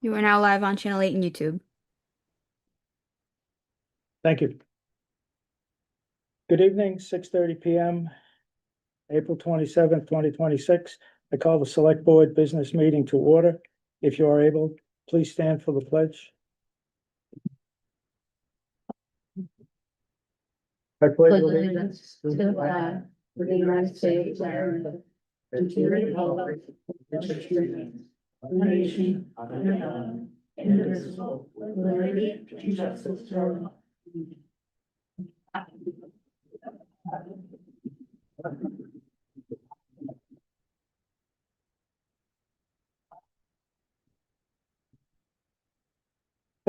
You are now live on Channel 8 and YouTube. Thank you. Good evening, 6:30 PM, April 27th, 2026. I call the Select Board Business Meeting to order. If you are able, please stand for the pledge. I pledge allegiance to the flag of the United States of America and to the republic which stands one nation under God, indivisible, with liberty and justice for all.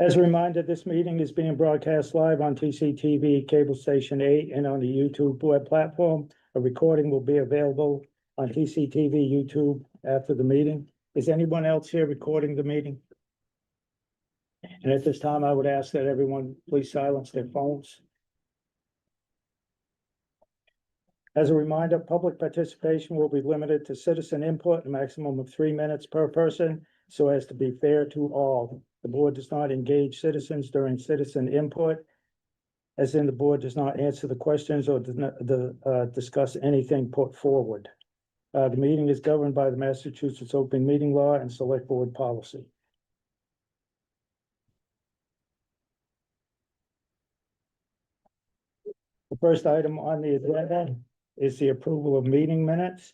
As a reminder, this meeting is being broadcast live on TCTV Cable Station 8 and on the YouTube web platform. A recording will be available on TCTV YouTube after the meeting. Is anyone else here recording the meeting? And at this time, I would ask that everyone please silence their phones. As a reminder, public participation will be limited to citizen input, a maximum of 3 minutes per person, so as to be fair to all. The board does not engage citizens during citizen input, as in the board does not answer the questions or discuss anything put forward. The meeting is governed by the Massachusetts Open Meeting Law and Select Board Policy. The first item on the agenda is the approval of meeting minutes.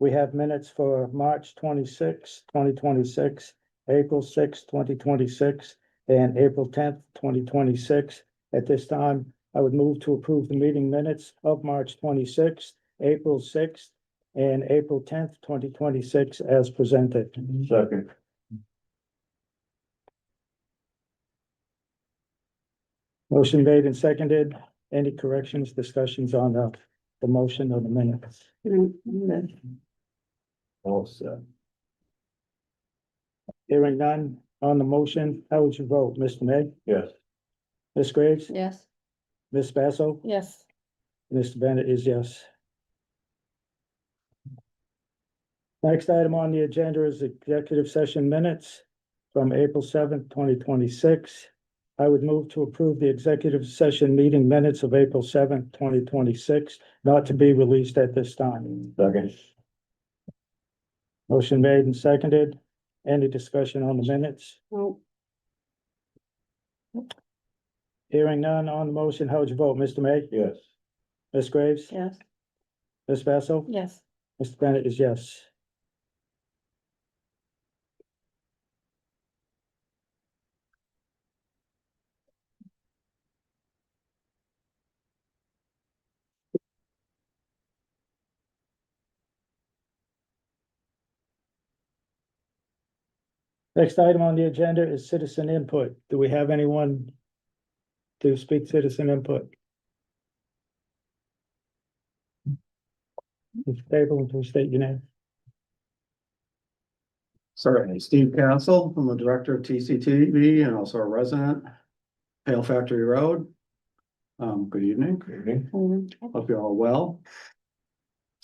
We have minutes for March 26, 2026, April 6, 2026, and April 10th, 2026. At this time, I would move to approve the meeting minutes of March 26th, April 6th, and April 10th, 2026 as presented. Second. Motion made and seconded. Any corrections, discussions on the motion or the minutes? All set. Hearing none on the motion, how would you vote? Mr. May? Yes. Ms. Graves? Yes. Ms. Basso? Yes. Mr. Bennett is yes. Next item on the agenda is executive session minutes from April 7th, 2026. I would move to approve the executive session meeting minutes of April 7th, 2026, not to be released at this time. Second. Motion made and seconded. Any discussion on the minutes? No. Hearing none on the motion, how would you vote? Mr. May? Yes. Ms. Graves? Yes. Ms. Basso? Yes. Mr. Bennett is yes. Next item on the agenda is citizen input. Do we have anyone to speak citizen input? Mr. Table, please state your name. Certainly, Steve Castle, I'm the director of TCTV and also a resident, Pale Factory Road. Good evening. Good evening. Hope you're all well.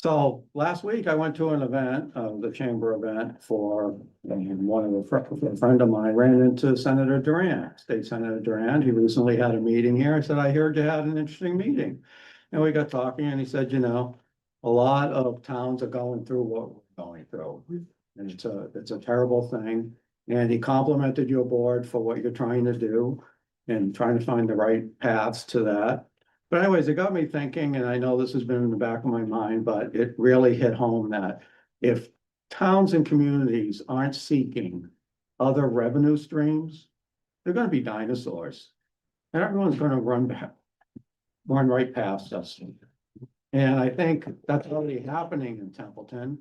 So last week I went to an event, the chamber event for one of a friend of mine ran into Senator Durant, State Senator Durant. He recently had a meeting here. I said, I heard you had an interesting meeting. And we got talking and he said, you know, a lot of towns are going through what we're going through. And it's a terrible thing. And he complimented your board for what you're trying to do and trying to find the right paths to that. But anyways, it got me thinking, and I know this has been in the back of my mind, but it really hit home that if towns and communities aren't seeking other revenue streams, they're gonna be dinosaurs. And everyone's gonna run right past us. And I think that's already happening in Templeton.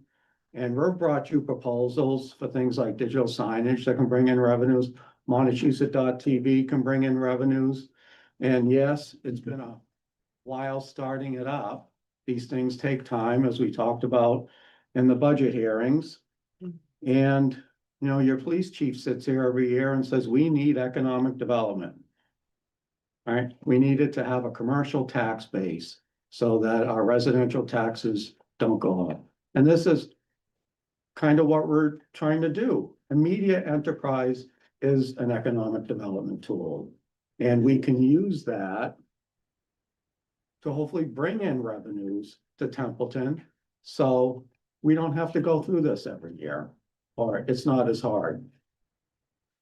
And we've brought you proposals for things like digital signage that can bring in revenues. Montechusett.tv can bring in revenues. And yes, it's been a while starting it up. These things take time, as we talked about in the budget hearings. And, you know, your police chief sits here every year and says, we need economic development. All right, we needed to have a commercial tax base so that our residential taxes don't go up. And this is kind of what we're trying to do. a media enterprise is an economic development tool. And we can use that to hopefully bring in revenues to Templeton. So we don't have to go through this every year, or it's not as hard.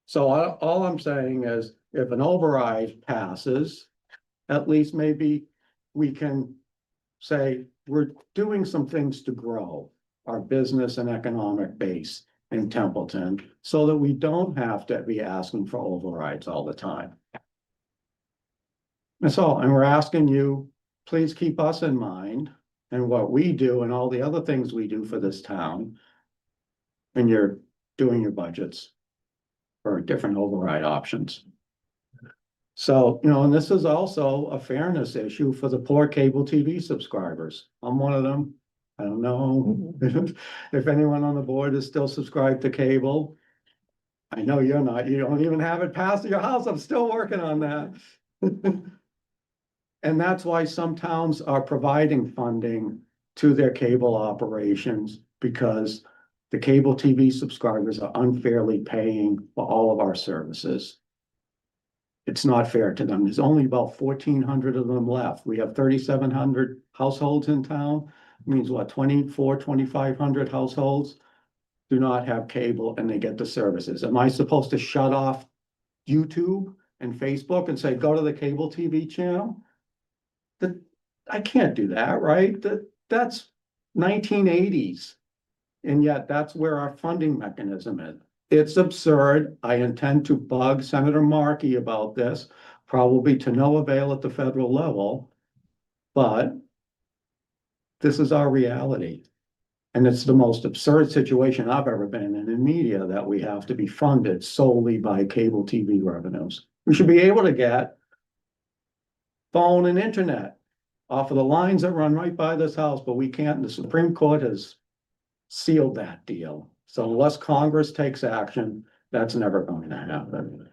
So all I'm saying is if an override passes, at least maybe we can say we're doing some things to grow our business and economic base in Templeton so that we don't have to be asking for overrides all the time. That's all. And we're asking you, please keep us in mind and what we do and all the other things we do for this town. And you're doing your budgets for different override options. So, and this is also a fairness issue for the poor cable TV subscribers. I'm one of them. I don't know if anyone on the board is still subscribed to cable. I know you're not. You don't even have it passed your house. I'm still working on that. And that's why some towns are providing funding to their cable operations, because the cable TV subscribers are unfairly paying for all of our services. It's not fair to them. There's only about 1,400 of them left. We have 3,700 households in town. Means what, 2,500 households do not have cable and they get the services. Am I supposed to shut off YouTube and Facebook and say, go to the cable TV channel? I can't do that, right? That's 1980s. And yet that's where our funding mechanism is. It's absurd. I intend to bug Senator Markey about this, probably to no avail at the federal level, but this is our reality. And it's the most absurd situation I've ever been in media, that we have to be funded solely by cable TV revenues. We should be able to get phone and internet off of the lines that run right by this house, but we can't. And the Supreme Court has sealed that deal. So unless Congress takes action, that's never going to happen.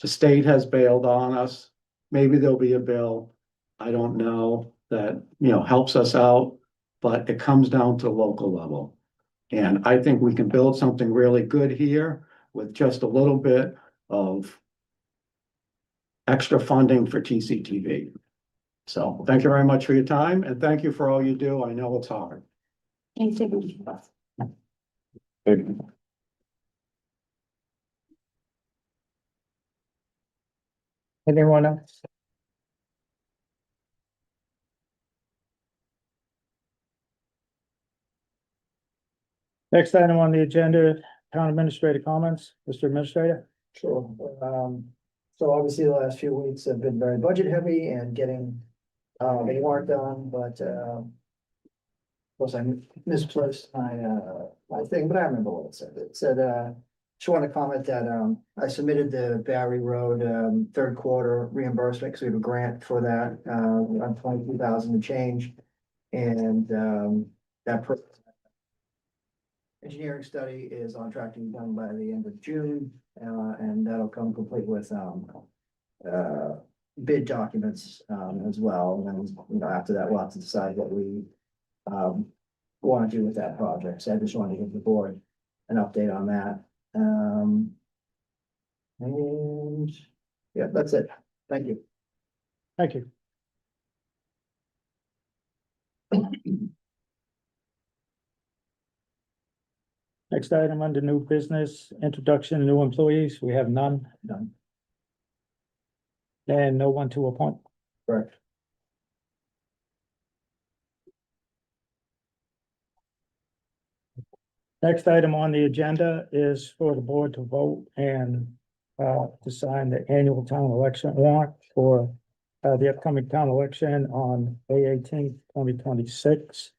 The state has bailed on us. Maybe there'll be a bill, I don't know, that helps us out, but it comes down to local level. And I think we can build something really good here with just a little bit of extra funding for TCTV. So thank you very much for your time, and thank you for all you do. I know it's hard. Thanks, Anyone else? Next item on the agenda, town administrator comments. Mr. Administrator? Sure. So obviously the last few weeks have been very budget heavy and getting the warrant done, but of course I misplaced my thing, but I remember what it said. It said, just want to comment that I submitted the Barry Road third quarter reimbursement because we have a grant for that, around 22,000 and change. And that engineering study is on track to be done by the end of June, and that'll come complete with bid documents as well. And then, after that, we'll have to decide what we want to do with that project. So I just wanted to give the board an update on that. And yeah, that's it. Thank you. Thank you. Next item under new business, introduction of new employees. We have none. None. And no one to appoint. Correct. Next item on the agenda is for the board to vote and to sign the annual town election warrant for the upcoming town election on May 18th, 2026.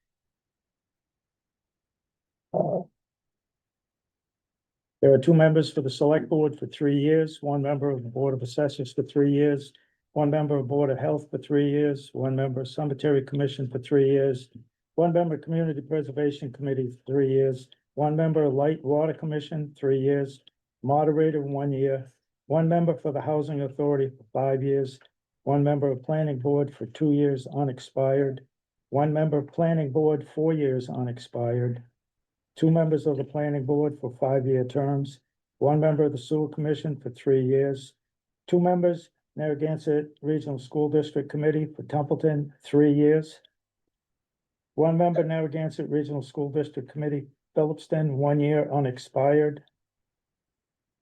There are two members for the select board for 3 years, one member of the Board of Assessors for 3 years, one member of Board of Health for 3 years, one member of Cemetery Commission for 3 years, one member Community Preservation Committee for 3 years, one member of Light Water Commission, 3 years, moderator 1 year, one member for the Housing Authority for 5 years, one member of Planning Board for 2 years unexpired, one member of Planning Board 4 years unexpired, two members of the Planning Board for 5-year terms, one member of the Sewer Commission for 3 years. 2 members, Narragansett Regional School District Committee for Templeton, 3 years. 1 member, Narragansett Regional School District Committee, Phillipston, 1 year unexpired.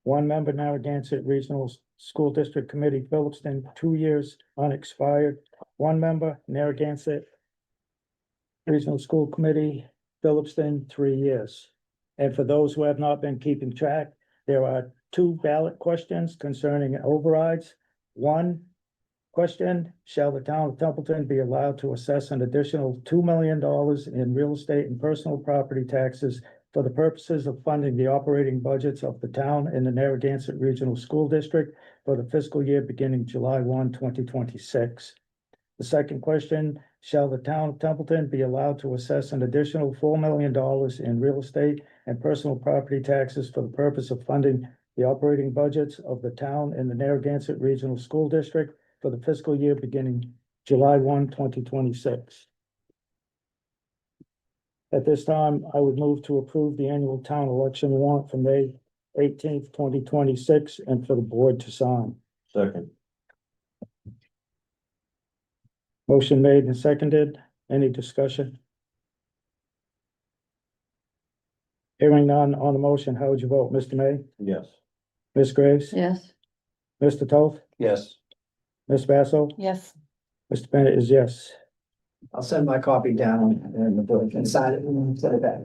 1 member, Narragansett Regional School District Committee, Phillipston, 2 years unexpired. 1 member, Narragansett Regional School Committee, Phillipston, 3 years. And for those who have not been keeping track, there are 2 ballot questions concerning overrides. 1 question, shall the town of Templeton be allowed to assess an additional $2 million in real estate and personal property taxes for the purposes of funding the operating budgets of the town and the Narragansett Regional School District for the fiscal year beginning July 1, 2026? The second question, shall the town of Templeton be allowed to assess an additional $4 million in real estate and personal property taxes for the purpose of funding the operating budgets of the town and the Narragansett Regional School District for the fiscal year beginning July 1, 2026? At this time, I would move to approve the annual town election warrant for May 18th, 2026, and for the board to sign. Second. Motion made and seconded. Any discussion? Hearing none on the motion, how would you vote? Mr. May? Yes. Ms. Graves? Yes. Mr. Toth? Yes. Ms. Basso? Yes. Mr. Bennett is yes. I'll send my copy down and the board can sign it and send it back.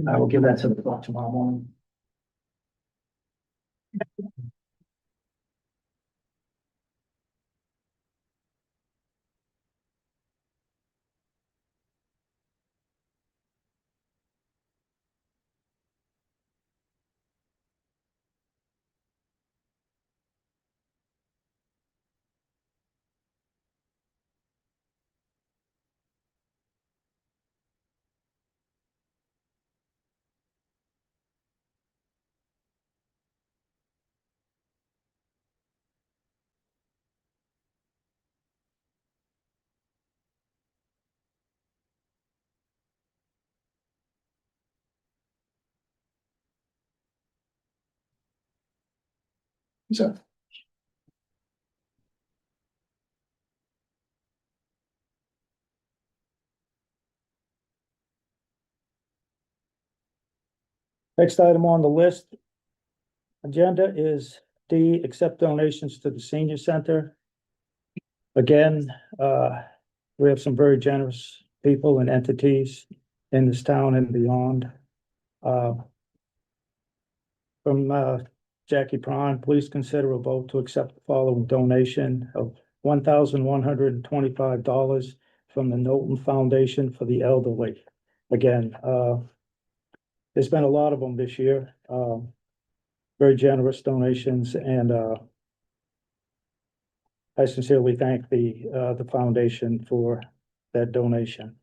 I will give that to the clerk tomorrow morning. So. Next item on the list agenda is D, accept donations to the senior center. Again, we have some very generous people and entities in this town and beyond. From Jackie Prawn, please consider a vote to accept the following donation of $1,125 from the Knowlton Foundation for the Elderly. Again, there's been a lot of them this year, very generous donations, and I sincerely thank the foundation for that donation.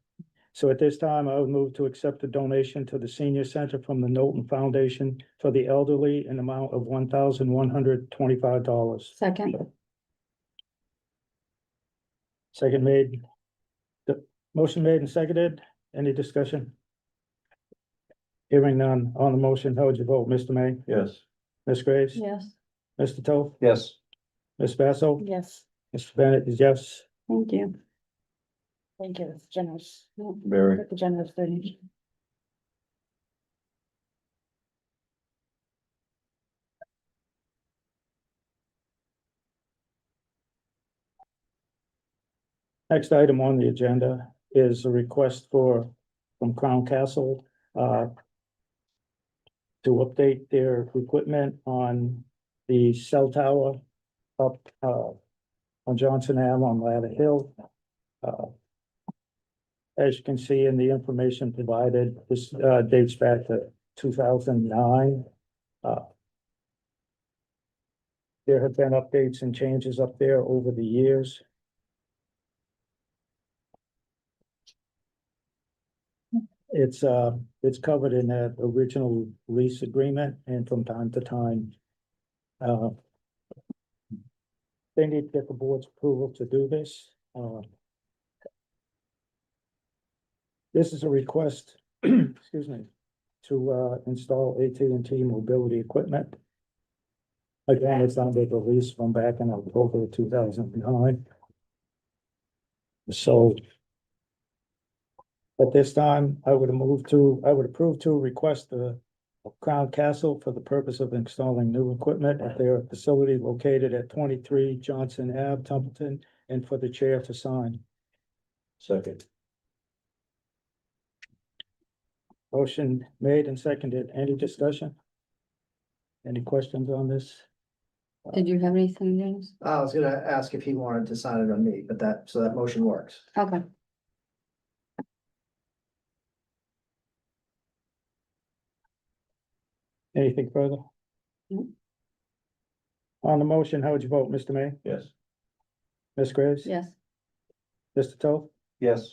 So at this time, I would move to accept the donation to the senior center from the Knowlton Foundation for the Elderly in amount of $1,125. Second. Second made. The motion made and seconded. Any discussion? Hearing none on the motion, how would you vote? Mr. May? Yes. Ms. Graves? Yes. Mr. Toth? Yes. Ms. Basso? Yes. Mr. Bennett is yes. Thank you. Thank you. It's generous. Very. The generous donation. Next item on the agenda is a request from Crown Castle to update their equipment on the cell tower up on Johnson Ave on Ladder Hill. As you can see in the information provided, this dates back to 2009. There have been updates and changes up there over the years. It's covered in that original lease agreement, and from time to time, they need to get the board's approval to do this. This is a request excuse me, to install AT&T mobility equipment. Again, it's under the lease from back in October 2009. So at this time, I would approve to request the Crown Castle for the purpose of installing new equipment at their facility located at 23 Johnson Ave, Templeton, and for the chair to sign. Second. Motion made and seconded. Any discussion? Any questions on this? Did you have anything, James? I was gonna ask if he wanted to sign it on me, but so that motion works. Okay. Anything further? No. On the motion, how would you vote, Mr. May? Yes. Ms. Graves? Yes. Mr. Toth? Yes.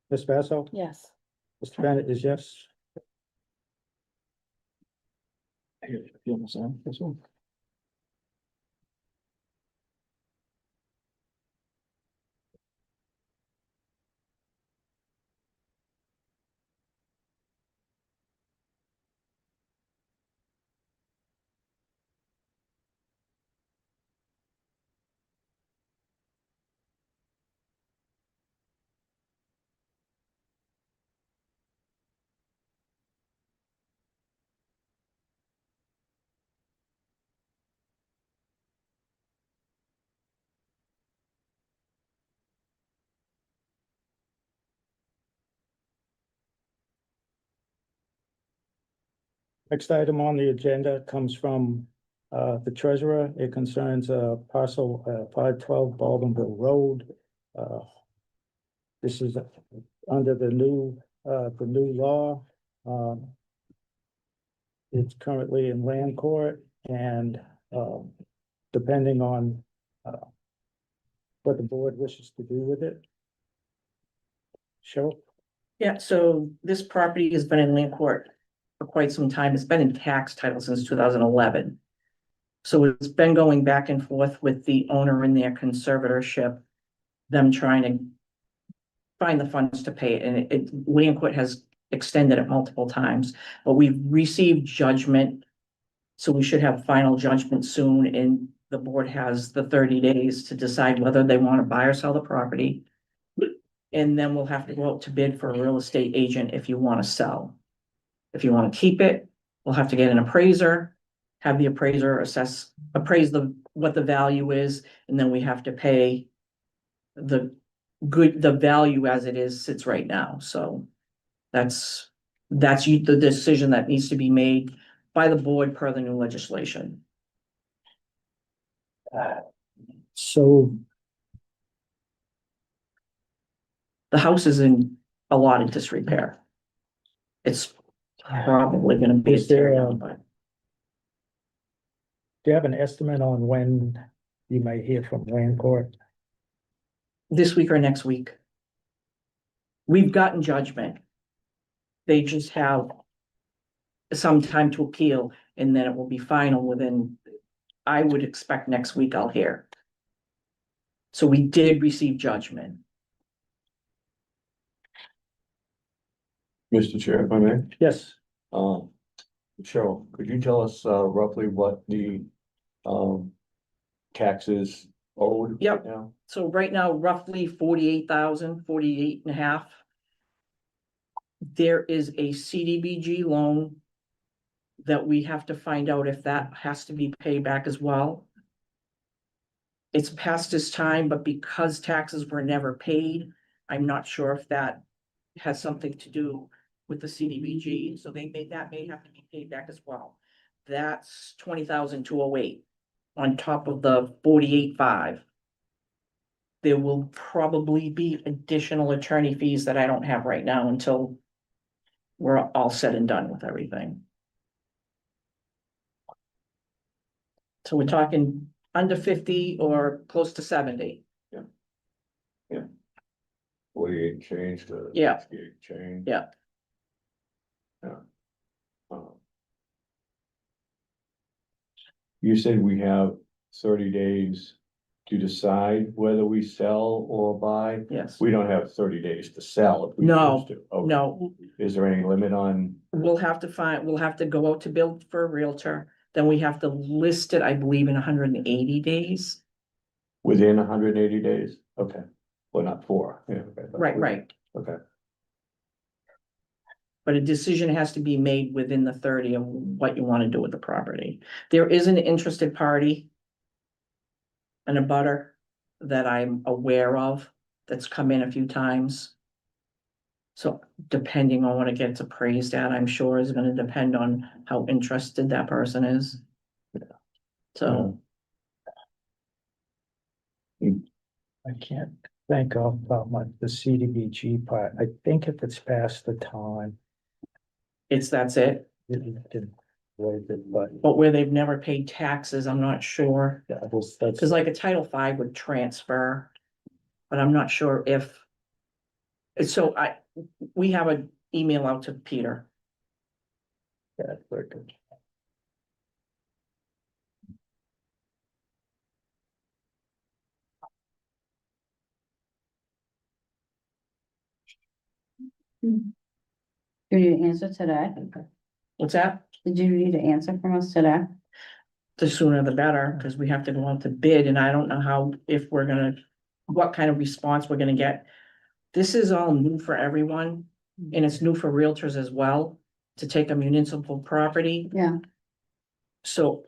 Ms. Basso? Yes. Mr. Bennett is yes. Here, if you want to sign this one. Next item on the agenda comes from the treasurer. It concerns parcel 512 Baldwinville Road. This is under the new law. It's currently in land court and depending on what the board wishes to do with it. Cheryl? Yeah, so this property has been in land court for quite some time. It's been in tax title since 2011. So it's been going back and forth with the owner in their conservatorship, them trying to find the funds to pay it, and land court has extended it multiple times, but we've received judgment. So we should have final judgment soon, and the board has the 30 days to decide whether they want to buy or sell the property. And then we'll have to go out to bid for a real estate agent if you want to sell. If you want to keep it, we'll have to get an appraiser, have the appraiser appraise what the value is, and then we have to pay the value as it is sits right now. So that's the decision that needs to be made by the board per the new legislation. So The house is in a lot of disrepair. It's probably gonna be a Is there, tear down, but do you have an estimate on when you may hear from land court? this week or next week. We've gotten judgment. They just have some time to appeal, and then it will be final within, I would expect next week I'll hear. So we did receive judgment. Mr. Chair, if I may, Yes, Cheryl, could you tell us roughly what the taxes owed? Yep. Now? So right now, roughly 48,000, 48 and a half. There is a CDBG loan that we have to find out if that has to be paid back as well. It's past its time, but because taxes were never paid, I'm not sure if that has something to do with the CDBG, so that may have to be paid back as well. That's 20,208 on top of the 48.5. There will probably be additional attorney fees that I don't have right now until we're all said and done with everything. So we're talking under 50 or close to 70. 48 change to. Yeah. 68 change. Yeah. Yeah. You said we have 30 days to decide whether we sell or buy? Yes, We don't have 30 days to sell if we No, choose to. Okay. no, Is there any limit on, we'll have to go out to build for a Realtor, then we have to list it, I believe, in 180 days. within 180 days? Okay, well, not 4. Yeah, okay. Right. Okay, But a decision has to be made within the 30 of what you want to do with the property. There is an interested party. And a butter that I'm aware of that's come in a few times. So depending on what it gets appraised at, I'm sure is gonna depend on how interested that person is. So, I can't think of the CDBG part. I think if it's past the time, that's it, it did waive it, but but where they've never paid taxes, I'm not sure. that's. Cause like a Title V would transfer, but I'm not sure if. So we have an email out to Peter. Yeah, very good. Do you need an answer today? What's that? Did you need an answer from us today? The sooner the better, because we have to go out to bid, and I don't know how, if we're gonna, what kind of response we're gonna get. This is all new for everyone, and it's new for realtors as well, to take a municipal property. Yeah, So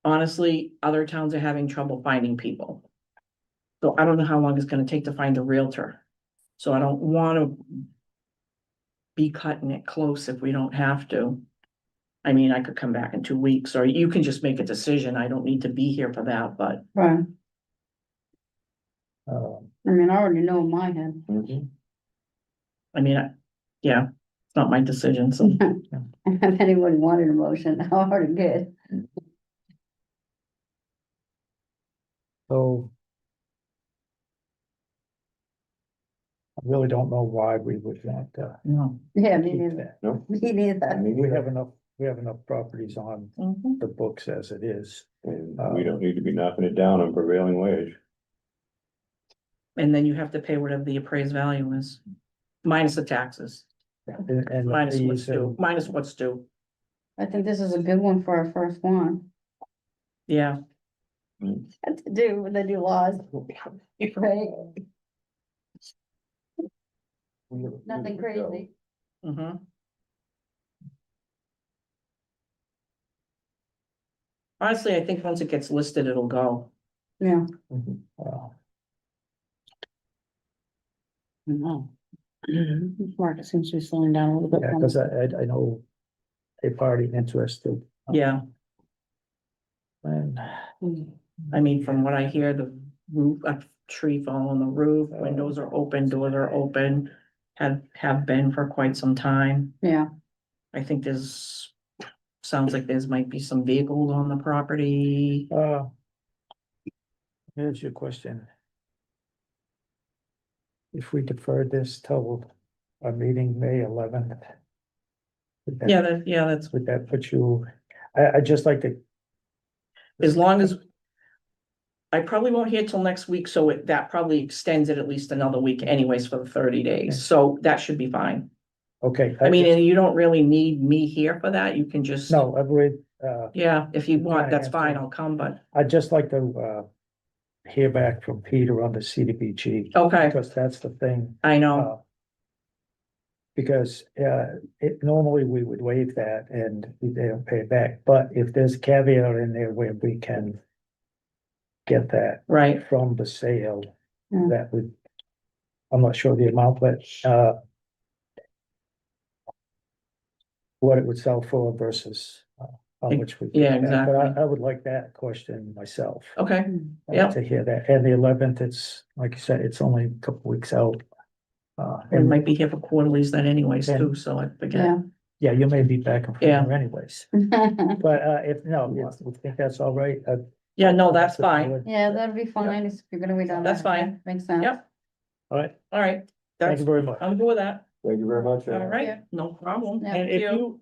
honestly, other towns are having trouble finding people. So I don't know how long it's gonna take to find a realtor. So I don't wanna be cutting it close if we don't have to. I mean, I could come back in 2 weeks, or you can just make a decision. I don't need to be here for that, but right. Um, I mean, I already know in my head. Mhm. I mean, yeah, it's not my decision, so. If anybody wanted a motion, I already did. So. I really don't know why we would want to. No. Yeah, me keep neither. that. No? Me I neither. mean, We have enough properties on Mhm. the books as it is. and we don't need to be knocking it down on prevailing wage. And then you have to pay whatever the appraised value is, minus the taxes, And the minus what's fees due, and- minus what's due. I think this is a good one for our first one. Yeah. Had to do with the new laws. Right? Nothing crazy. Mhm. Honestly, I think once it gets listed, it'll go. Yeah. uh, No. Market seems to be slowing down a little bit. Yeah, cause I know a party interested. Yeah, And I mean, from what I hear, the roof, a tree fell on the roof, windows are open, doors are open. Have been for quite some time. Yeah, I think sounds like there's might be some vehicles on the property. here's your question. If we defer this till our meeting, May 11th. Yeah, that's, Would that put you, I just like to. as long as. I probably won't hear till next week, so that probably extends it at least another week anyways for the 30 days, so that should be fine. Okay. I mean, and you don't really need me here for that, you can just. No, I've read, Yeah, if you want, that's Kinda fine, answer. I'll come, but, I'd just like to, hear back from Peter on the CDBG. okay, Because that's the thing. I know, Uh, Because, normally we would waive that and they don't pay it back, but if there's a caveat in there where we can. Get that right, from the sale, Yeah. that would, I'm not sure the amount, but, what it would sell for versus, how much we. yeah, get back. But exactly. I would like that question myself. Okay, Yep. To hear that, and the 11th, it's, like you said, it's only a couple weeks out. we And might be here for quarterlies then anyways Yeah. too, so I forget. yeah. yeah, you may be back and Yeah. forth anyways, but, if, no, if you think that's all right. Yeah, no, that's fine, Yeah, that'd be fine if you're gonna wait on that. That's fine. Makes sense. Yep. All right, all right, thank that's, you very much. I'm good with that, Thank you very much. All right, no problem. Yeah. And Thank if you.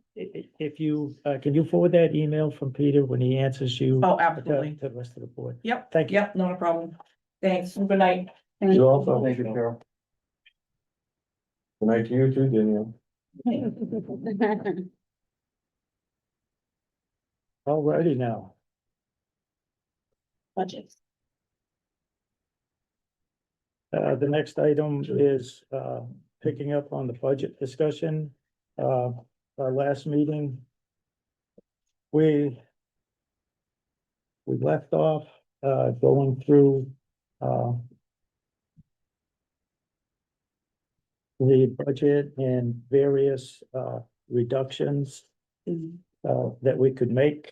if you, can you forward that email from Peter when he answers you? Oh, To absolutely. to the rest of the board. Yep, Thank you. yep, not a problem. Thanks. Good night. You also, thank you, Carol. Good night to you too, Danielle. Alrighty now. Budgets. The next item is, picking up on the budget discussion. Our last meeting. We left off, going through, the budget and various, reductions, that we could make,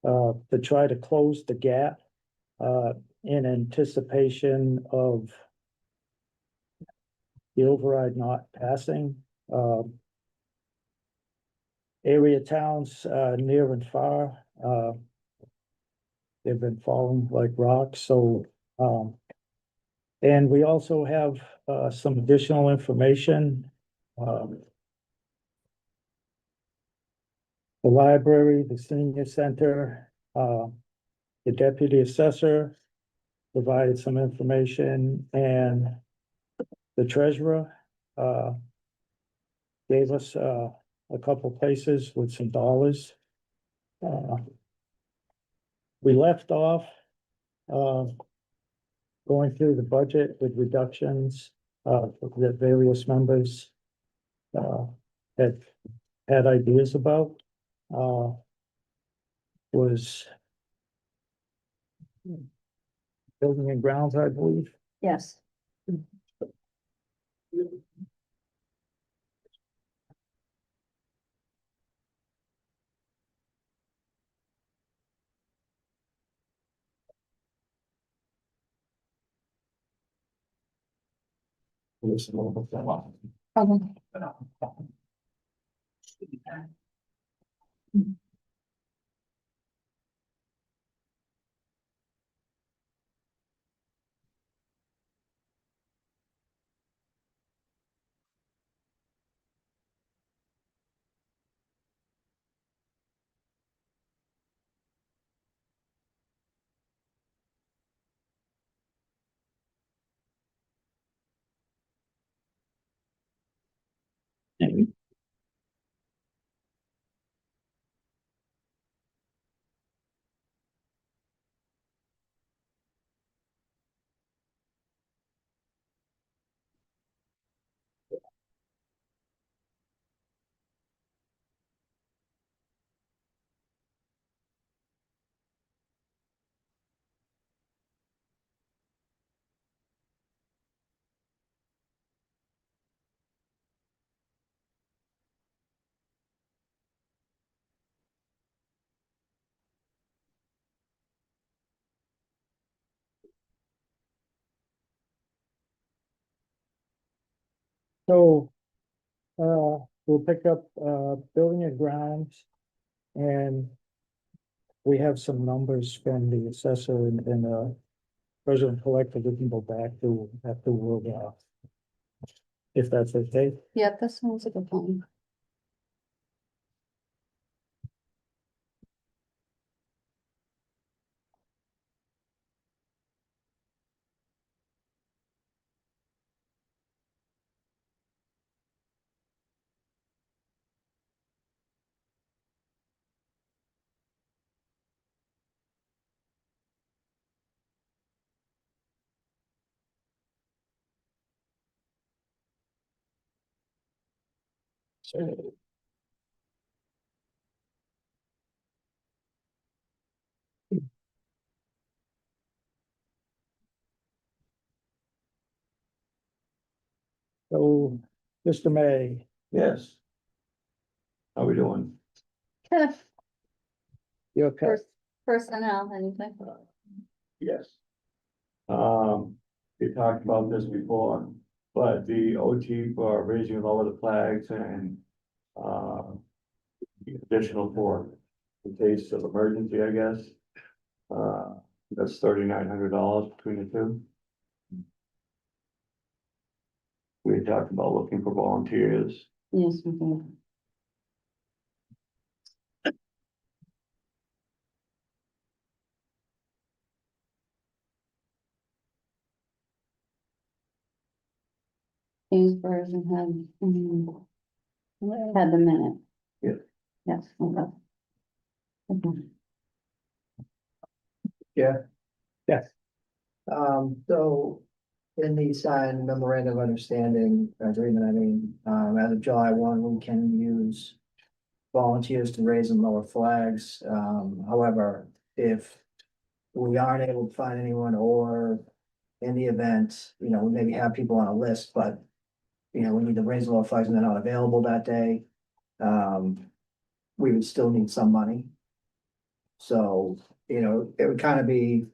to try to close the gap, in anticipation of the override not passing. Area towns, near and far, they've been falling like rocks, so, and we also have, some additional information. The library, the senior center, the deputy assessor provided some information, and the treasurer, gave us, a couple places with some dollars. We left off, going through the budget with reductions, that various members, had ideas about, was building and grounds, I believe. Yes. So, we'll pick up, building and grounds. And we have some numbers from the assessor and president collector we can go back to after we'll, if that's okay. Yeah, that sounds like a plan. So, Mr. May, Yes. How we doing? your cut. Personnel, anything? Yes. We talked about this before, but the OT for raising and lower the flags and, the additional for the case of emergency, I guess. That's $3,900 between the two. We talked about looking for volunteers. Yes, we do. Kingsbury's and had the minute. Yeah. Yes, okay. Okay. So in the signed memorandum of understanding agreement, I mean, as of July 1, we can use volunteers to raise and lower flags. However, if we aren't able to find anyone, or in the event, we maybe have people on a list, but we need to raise and lower flags and they're not available that day, we would still need some money. So, it would kind of be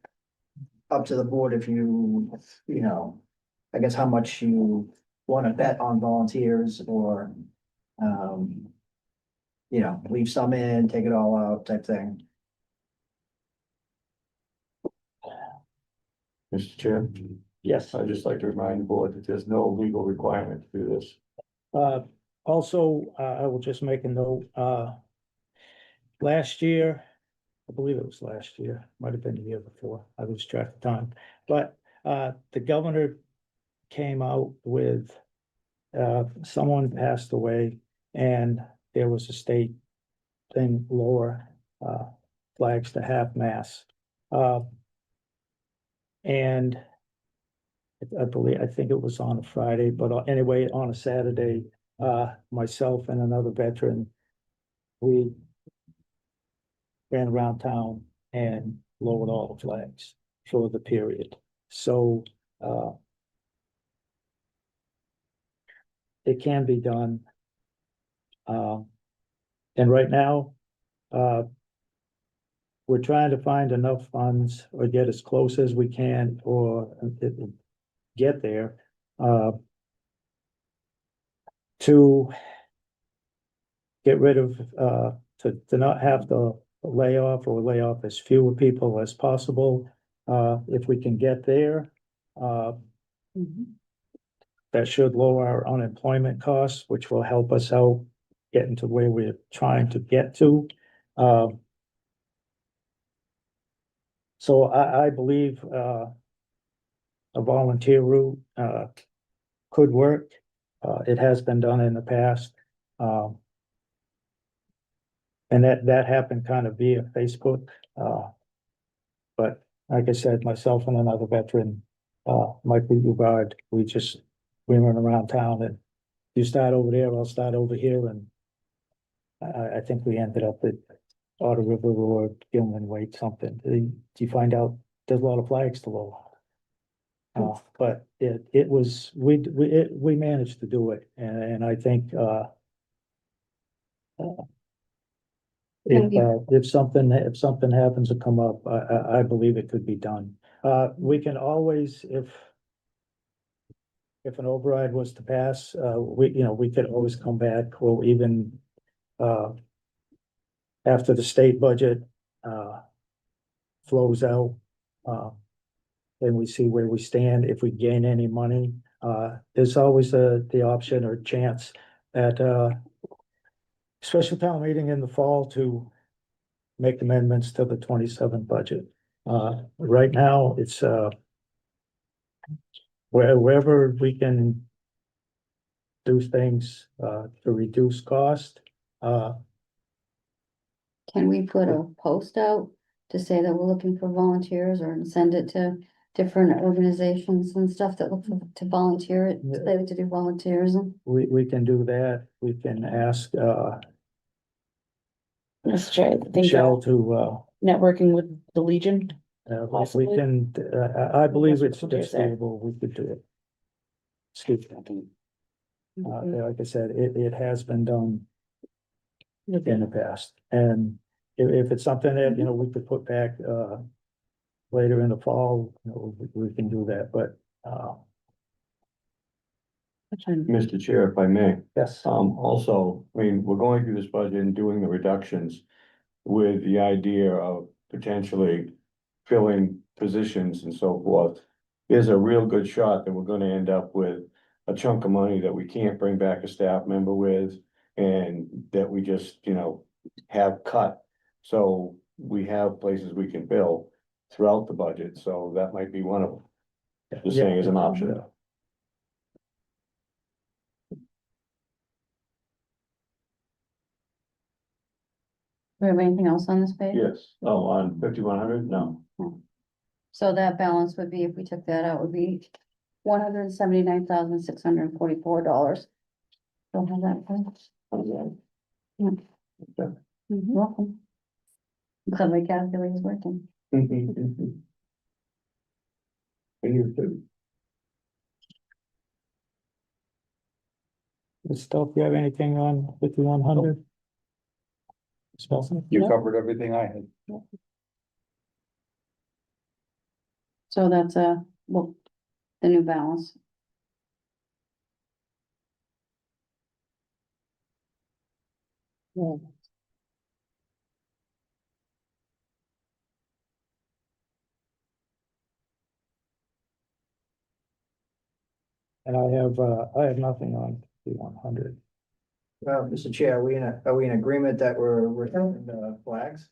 up to the board if I guess how much you want to bet on volunteers, or, leave some in, take it all out type thing. Mr. Chair, Yes. I'd just like to remind the board that there's no legal requirement to do this. Also, I will just make a note, last year, I believe it was last year, might have been the year before, I lose track of time, but, the governor came out with, someone passed away, and there was a state thing, lower, flags to half mast. And I think it was on a Friday, but anyway, on a Saturday, myself and another veteran, we ran around town and lowered all the flags for the period. So, it can be done. And right now, we're trying to find enough funds or get as close as we can, or get there, to get rid of, to not have to lay off as fewer people as possible. If we can get there, that should lower our unemployment costs, which will help us out getting to where we're trying to get to. So I believe, a volunteer route, could work. It has been done in the past. And that happened kind of via Facebook. But like I said, myself and another veteran, Mike Ugard, we went around town, and you start over there, I'll start over here, and I think we ended up at Otter River or Gilman Waite something. You find out there's a lot of flags to lower. But it was, we managed to do it, and I think, if something happens to come up, I believe it could be done. We can always, if an override was to pass, we could always come back, or even, after the state budget, flows out, and we see where we stand, if we gain any money, there's always the option or chance at, special town meeting in the fall to make amendments to the 27 budget. Right now, it's, wherever we can do things, to reduce cost, Can we put a post out to say that we're looking for volunteers, or send it to different organizations and stuff that look to volunteer it, they like to do volunteerism? we can do that. We can ask, Mr. Chair, I think Michelle to, networking with the Legion. we Possibly. can, I believe it's Volunteers there. doable, we could do it. Excuse me. Like I said, it has been done in the past, and if it's something that, we could put back, later in the fall, we can do that, but, Mr. Chair, if I may, yes. also, I mean, we're going through this budget and doing the reductions with the idea of potentially filling positions and so forth. There's a real good shot that we're gonna end up with a chunk of money that we can't bring back a staff member with, and that we just, have cut. So we have places we can bill throughout the budget, so that might be one of them. Just saying as an option. Do we have anything else on this page? Yes, oh, on 5100, no, So that balance would be, if we took that out, would be $179,644. Don't have that. Please? Yeah. Okay. You're welcome. So my calculator's working. And you too. Still, if you have anything on 5100? You Yep. covered everything I had. So that's well, the new balance. And I have nothing on 5100. Mr. Chair, are we in agreement that we're returning the flags?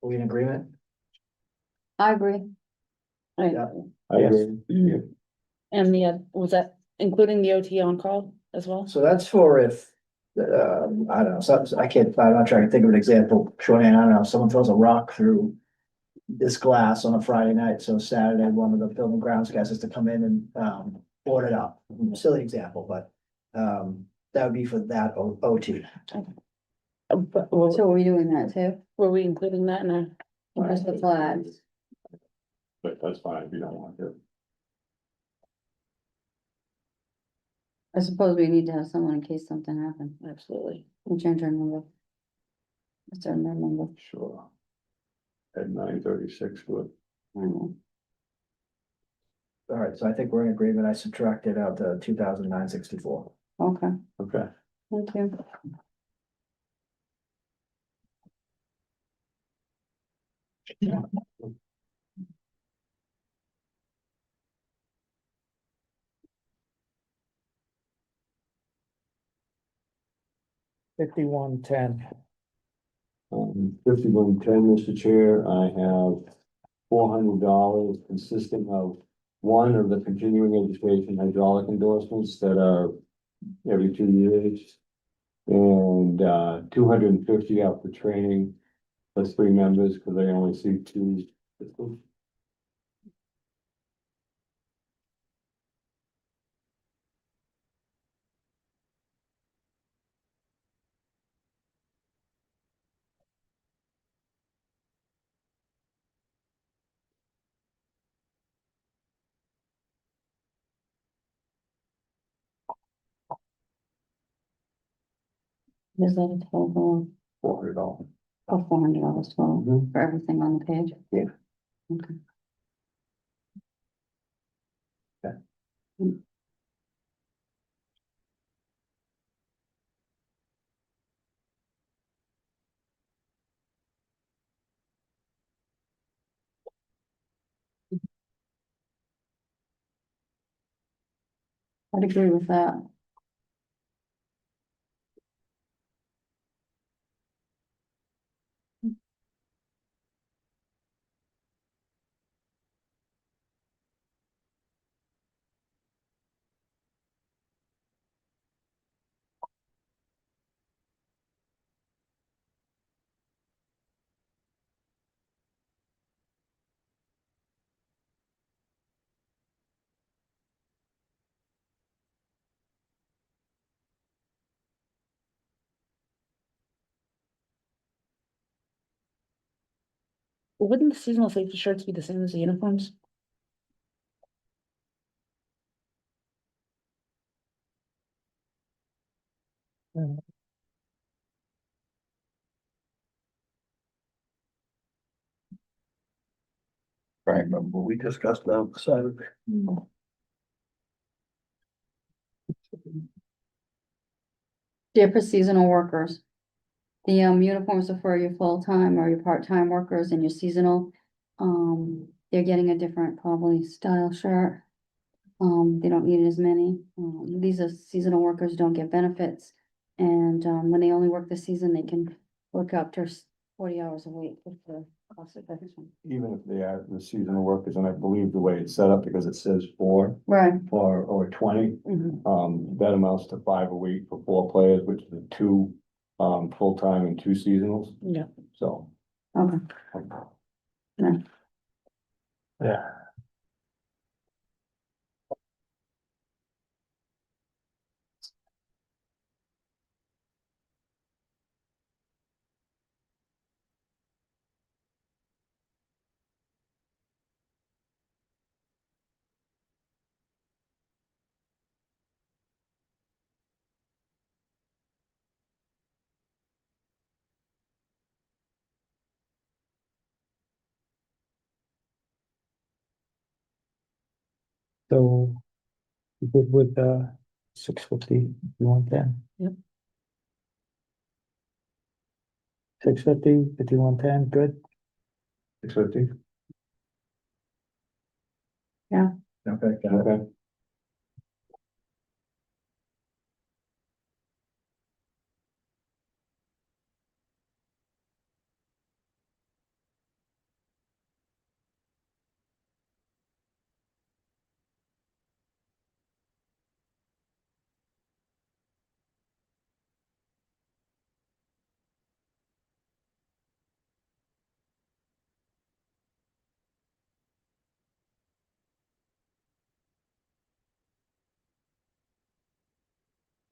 Are we in agreement? I agree. Yeah. I Yes. agree. Yeah. And was that including the OT on call as well? So that's for if, I don't know, I'm not trying to think of an example, shorthand, I don't know, someone throws a rock through this glass on a Friday night, so Saturday, one of the building grounds guys has to come in and, board it up. Silly example, but, that would be for that OT. But So are we doing that too? were we including that in our? Just the flags? But that's fine if you don't want to. I suppose we need to have someone in case something happens. Absolutely. We change our number. What's our number? Sure. At 9:36 would. I don't know. All right, so I think we're in agreement. I subtracted out the 2,964. Okay, Okay. thank you. $5110. 5110, Mr. Chair, I have $400 consisting of one of the continuing education hydraulic endorsements that are every 2 years. And 250 out for training, plus 3 members, because I only see 2. Is that a total $400. of $400 total Mhm. for everything on the page? Yeah. Okay. Okay. I'd agree with that. Wouldn't the seasonal safety shirts be the same as the uniforms? Right, but we discussed that, so. Dear for seasonal workers. The uniforms are for your full-time or your part-time workers and your seasonal. They're getting a different probably style shirt. They don't need as many. These are seasonal workers, don't get benefits. And, when they only work the season, they can work up to 40 hours a week with the cost of benefits. Even if they are the seasonal workers, and I believe the way it's set up, because it says 4 Right. or 20, Mhm. that amounts to 5 a week for 4 players, which is 2, full-time and 2 seasonals, Yeah. so. Okay. Yeah. So, you good with, 650, you want that? Yep. 650, 5110, good? 650? Okay, got it. Okay.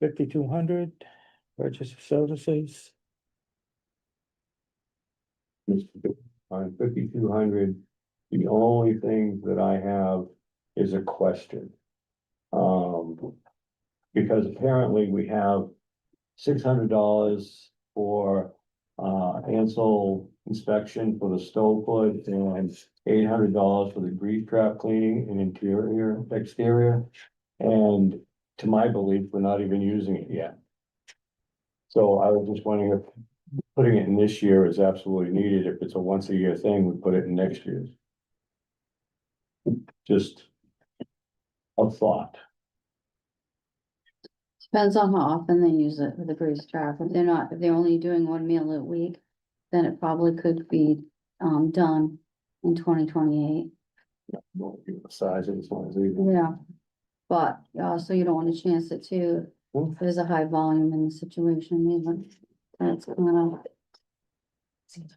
$5,200, purchase of services. On 5,200, the only thing that I have is a question. Because apparently we have $600 for, Ansel inspection for the stove hood and $800 for the grease trap cleaning and interior, exterior. And to my belief, we're not even using it yet. So I was just wondering if putting it in this year is absolutely needed. If it's a once a year thing, we put it in next year's. Just a thought. Depends on how often they use it with the grease trap. If they're only doing one meal a week, then it probably could be, done in 2028. Won't be the size of this one is either. Yeah. But also you don't want to chance it too. Hmm. If there's a high volume in the situation, even that's gonna.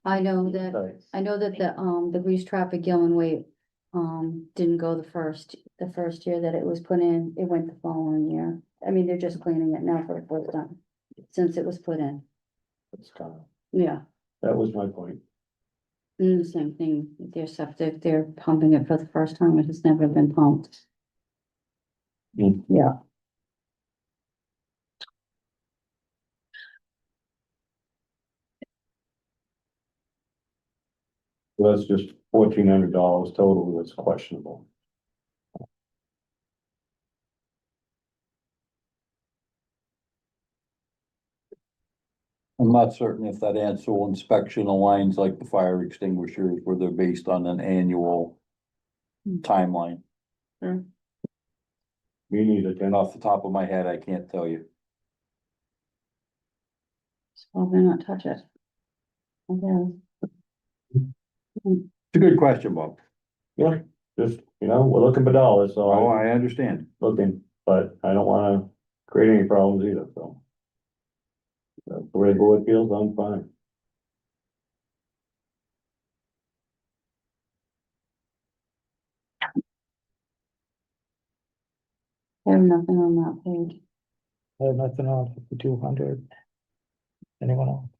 I know that the grease trap at Gilman Waite, didn't go the first year that it was put in, it went the following year. I mean, they're just cleaning it now for the first time, since it was put in, That's kind of, yeah. that was my point. And the same thing, with their septic, they're pumping it for the first time, it has never been pumped. Hmm. Yeah. So that's just $1,400 total. That's questionable. I'm not certain if that Ansel inspection aligns like the fire extinguishers where they're based on an annual timeline. Me neither, And Ken. off the top of my head, I can't tell you. So probably not touch it. I guess. It's a good question, Bob. Yeah, just, we're looking for dollars, so Oh, I'm I understand. looking, but I don't wanna create any problems either, so. That's the way the board feels, I'm fine. I have nothing on that page. I have nothing on 5,200. Anyone else?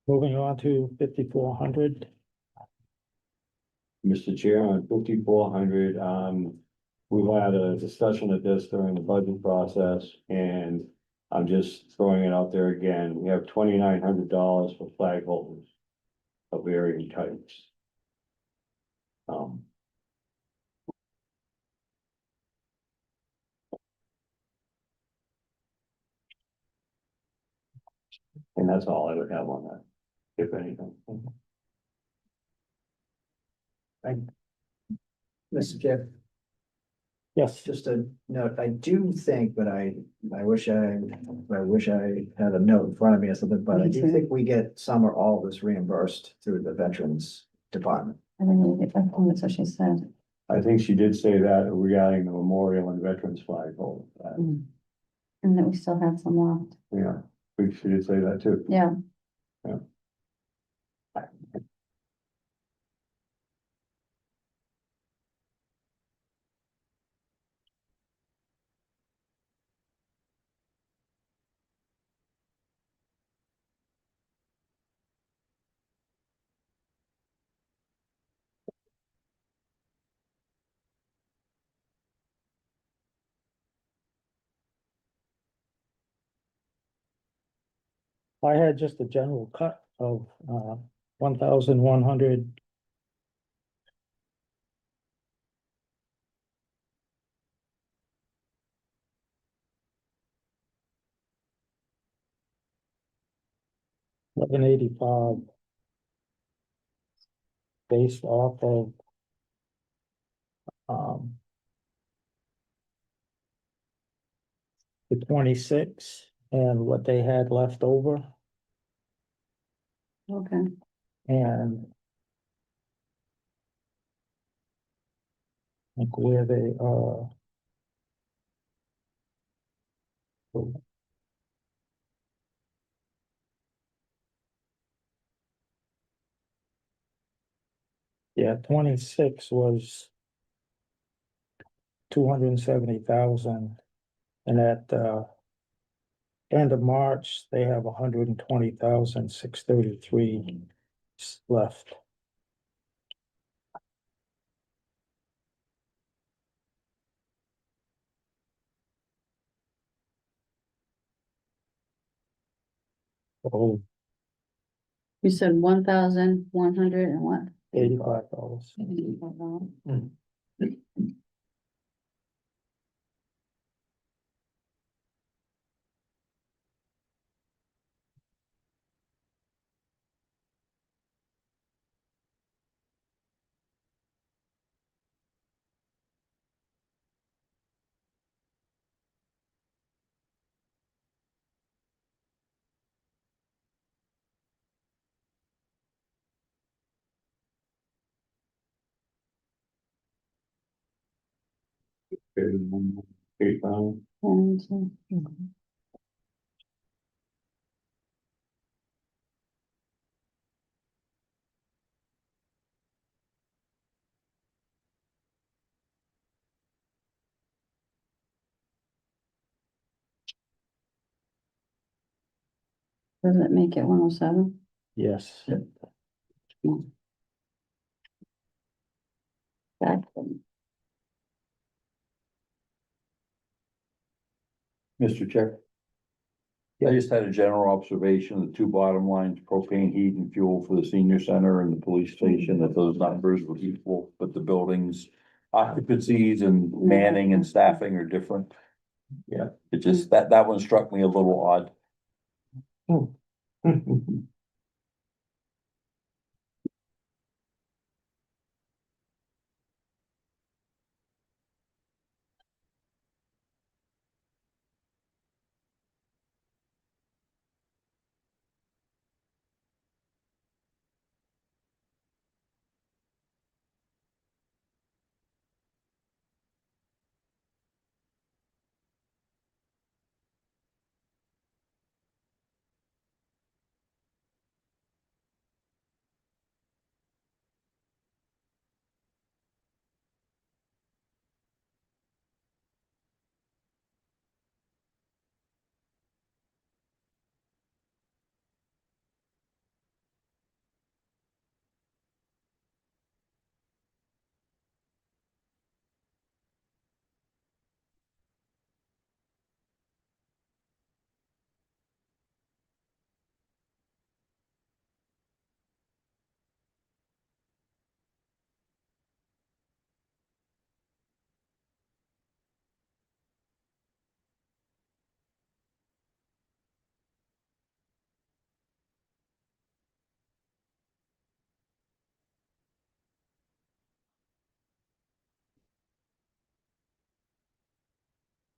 Moving on to 5,400. Mr. Chair, on 5,400, we've had a discussion of this during the budget process, and I'm just throwing it out there again. We have $2,900 for flag holders of varying types. And that's all I would have on that, if anything. Mr. Chair, Yes, just a note, I do think, but I wish I had a note in front of me or something, but I Me do too. think we get some or all of this reimbursed through the Veterans Department. I think that's what she said. I think she did say that regarding the memorial and veterans flagpole. And that we still had some left. Yeah, she did say that too. Yeah. Yeah. I had just a general cut of, 1,100. $11.85. Based off of. The 26 and what they had left over Okay. and. Like where they are. Yeah, 26 was 270,000. And at end of March, they have 120,633 left. Oh, You said 1,100 and what? $85. £8,000. And, does it make it 107? Yes. Exactly. Mr. Chair. I just had a general observation, the two bottom lines, propane heat and fuel for the senior center and the police station, that those numbers were equal, but the buildings. Occupancies and manning and staffing are different. Yeah. It just, that one struck me a little odd.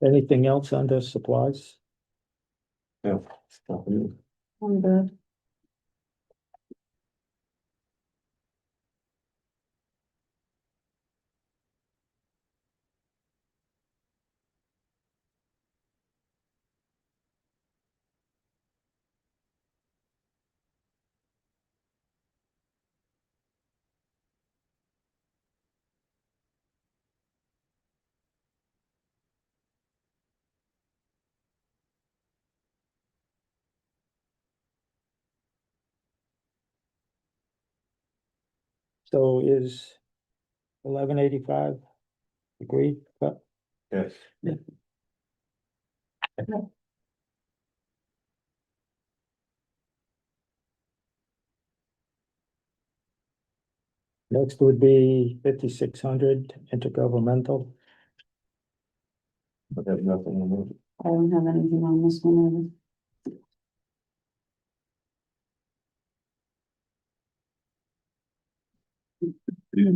Anything else under supplies? Yeah. Nothing. I'm good. So is 1185 agreed? But Yes. next would be 5600 intergovernmental. But there's nothing in it. I don't have anything on this one either.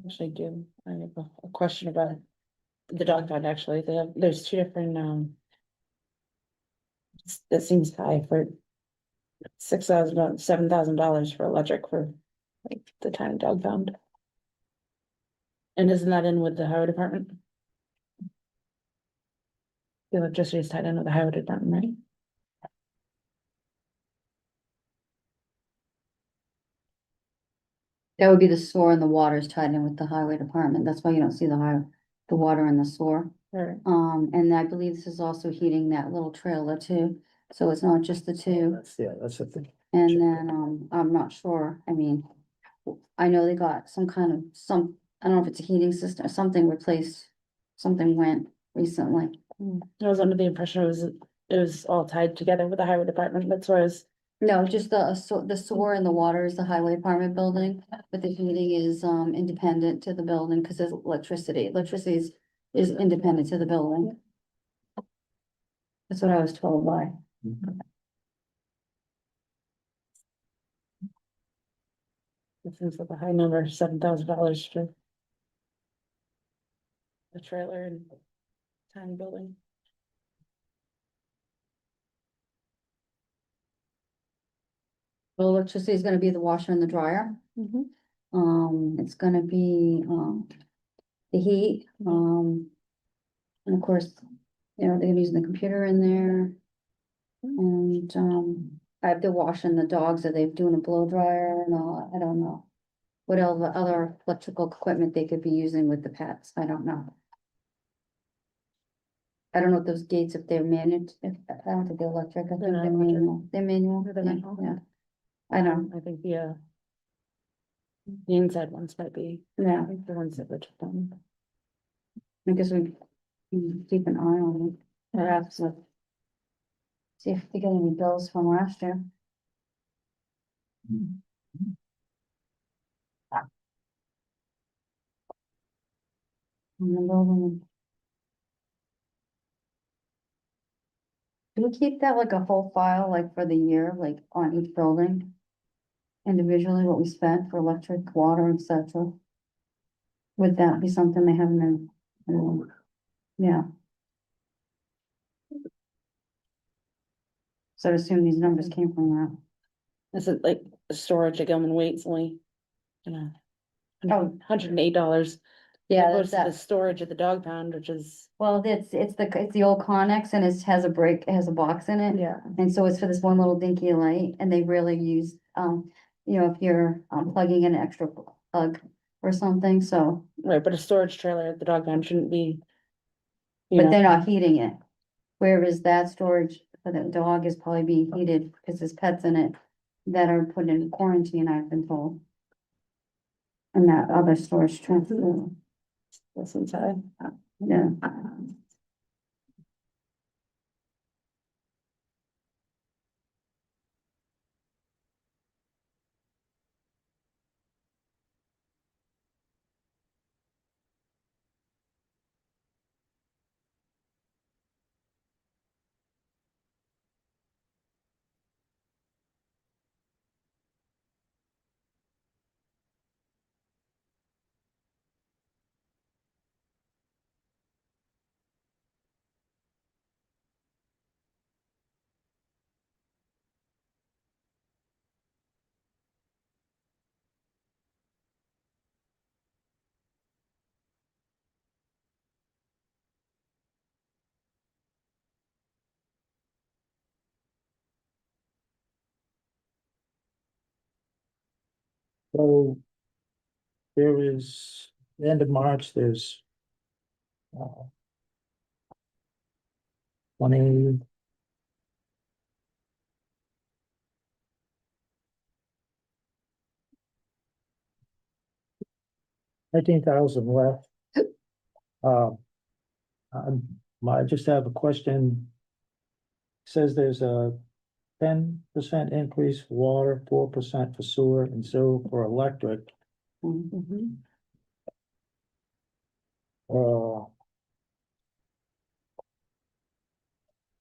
Actually do, I have a question about the dog pound, actually, there's two different, that seems high for $6,000, $7,000 for electric for like the tiny dog pound. And isn't that in with the highway department? The electricity is tied in with the highway department, right? That would be the sewer, and the water is tied in with the highway department. That's why you don't see the water in the sewer. Or, And I believe this is also heating that little trailer too. So it's not just the two. That's the thing. And then, I'm not sure. I mean, I know they got some kind of, I don't know if it's a heating system or something replaced. Something went recently. I was under the impression it was all tied together with the highway department, that's why I was, No, just the sewer and the water is the highway department building, but the heating is, independent to the building because there's electricity. Electricity is independent to the building. That's what I was told by. it seems like a high number, $7,000 for the trailer and tiny building. Well, electricity is gonna be the washer and the dryer. It's gonna be, the heat, and of course, they're using the computer in there. And, I have to wash in the dogs, are they doing a blow dryer? No, I don't know. What other electrical equipment they could be using with the pets, I don't know. I don't know if those gates, if they're managed, I don't think they're electric, I think They're not they're electric. manual, they're manual, They're yeah, manual. yeah. I don't, I think the inside ones might be, yeah, I think the ones that were took down. I guess we can keep an eye on them, perhaps, see if they get any bills from last year. Remember when- Do we keep that like a whole file, like for the year, like on each building? Individually, what we spent for electric, water, etc. Would that be something they haven't been? Yeah. So I assume these numbers came from that. Is it like the storage at Gilman Waite's only, you know, Oh. $108? Yeah, Opposed that's to the that. storage at the dog pound, which is, Well, it's the old Connex and it has a break, it has a box in it. yeah, And so it's for this one little dinky light and they rarely use, if you're plugging in an extra plug or something, so, right, but a storage trailer at the dog pound shouldn't be. but they're not heating it. Whereas that storage for the dog is probably being heated because there's pets in it that are put in quarantine, I've been told. And that other storage transfer, That's inside. yeah. So there is, the end of March, there's 20, 19,000 left. Uh, I just have a question. Says there's a 10% increase for water, 4% for sewer, and 0 for electric. Mhm. Uh,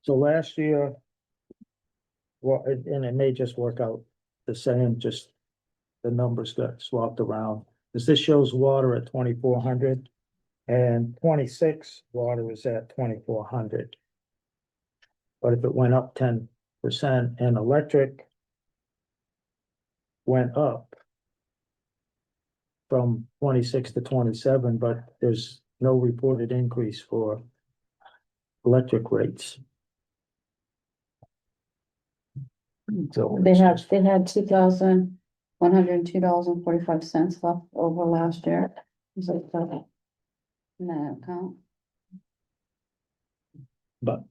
So last year, well, and it may just work out the same, just the numbers got swapped around. Cause this shows water at 2,400 and 26 water is at 2,400. But if it went up 10% and electric went up from 26 to 27, but there's no reported increase for electric rates. So They had $2,102.45 left over last year. Is it that? In that account? but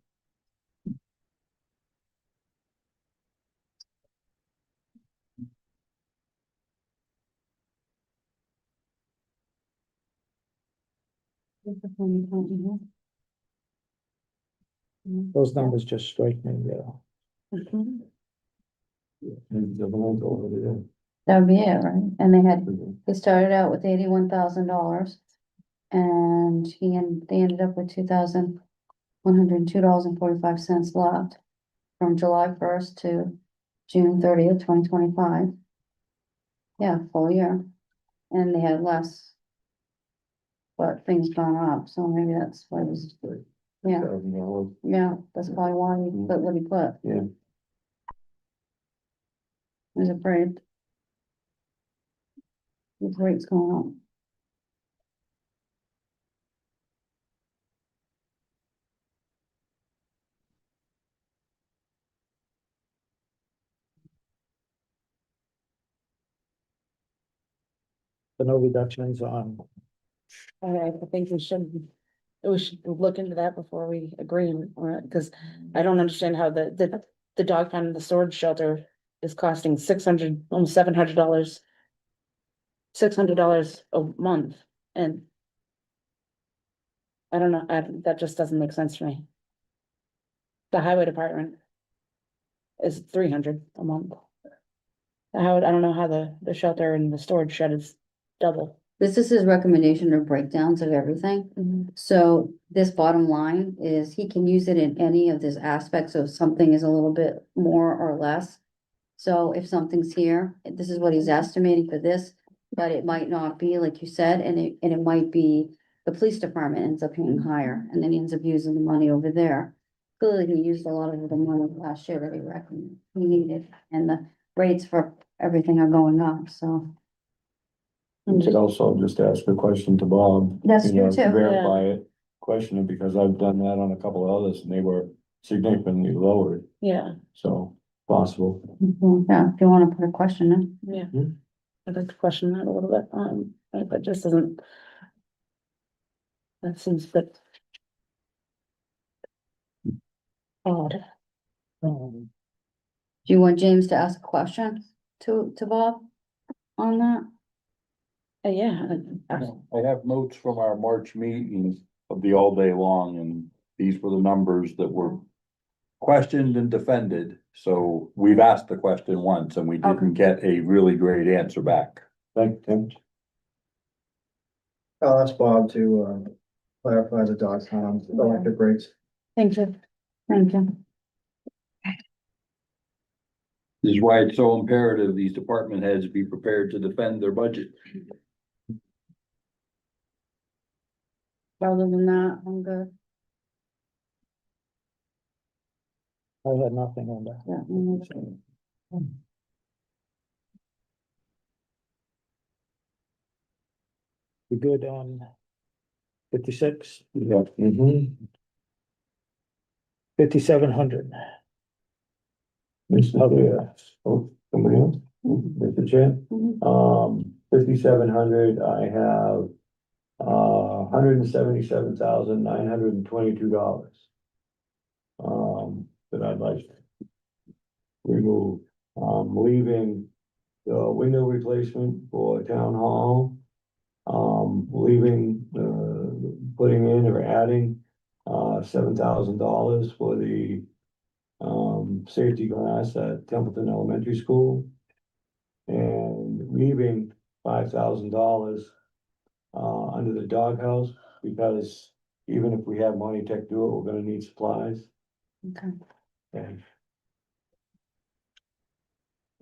those numbers just strike me, Mhm. And the ones over there. That would be it, right? And they started out with $81,000. And they ended up with $2,102.45 left from July 1st to June 30th, 2025. Yeah, full year. And they had less. But things gone up, so maybe that's why it was, yeah, $1,000. yeah, that's probably why he put what he put. Yeah. He was afraid. His rates going up. the no reductions on, I think we should look into that before we agree on it, because I don't understand how the dog pound and the storage shelter is costing 600, almost $700. $600 a month, and I don't know, that just doesn't make sense to me. The highway department is 300 a month. I don't know how the shelter and the storage shed is double. This is his recommendation of breakdowns of everything. So this bottom line is he can use it in any of these aspects, so if something is a little bit more or less. So if something's here, this is what he's estimating for this, but it might not be, like you said, and it might be the police department ends up paying higher, and then he ends up using the money over there. Clearly, he used a lot of the money last year that he reckoned he needed, and the rates for everything are going up, so. You could also just ask a question to Bob. That's you know, true, too. Verify it, question it, because I've done that on a couple of others and they were significantly lowered, Yeah, so possible. Yeah, if you wanna put a question in. yeah. Hmm. I'd like to question that a little bit, that just doesn't. That seems a bit odd. um, Do you want James to ask a question to Bob on that? Yeah. I have notes from our March meeting of the all day long, and these were the numbers that were questioned and defended. So we've asked the question once and we didn't get a really great answer back. Thank Tim. I'll ask Bob to clarify the dog pound, electric rates. Thank you. Thank you. This is why it's so imperative these department heads be prepared to defend their budget. Other than that, I'm good. I had nothing on that. Yeah, I'm good. We good on 56, Yeah. Mm-hmm. 5,700. Oh, somebody else? Mr. Chair. Mhm. 5,700, I have, $177,922. That I'd like to remove. Leaving the window replacement for town hall. Leaving, putting in or adding, $7,000 for the, safety glass at Templeton Elementary School. And leaving $5,000, under the doghouse, because even if we have money to do it, we're gonna need supplies. Okay. And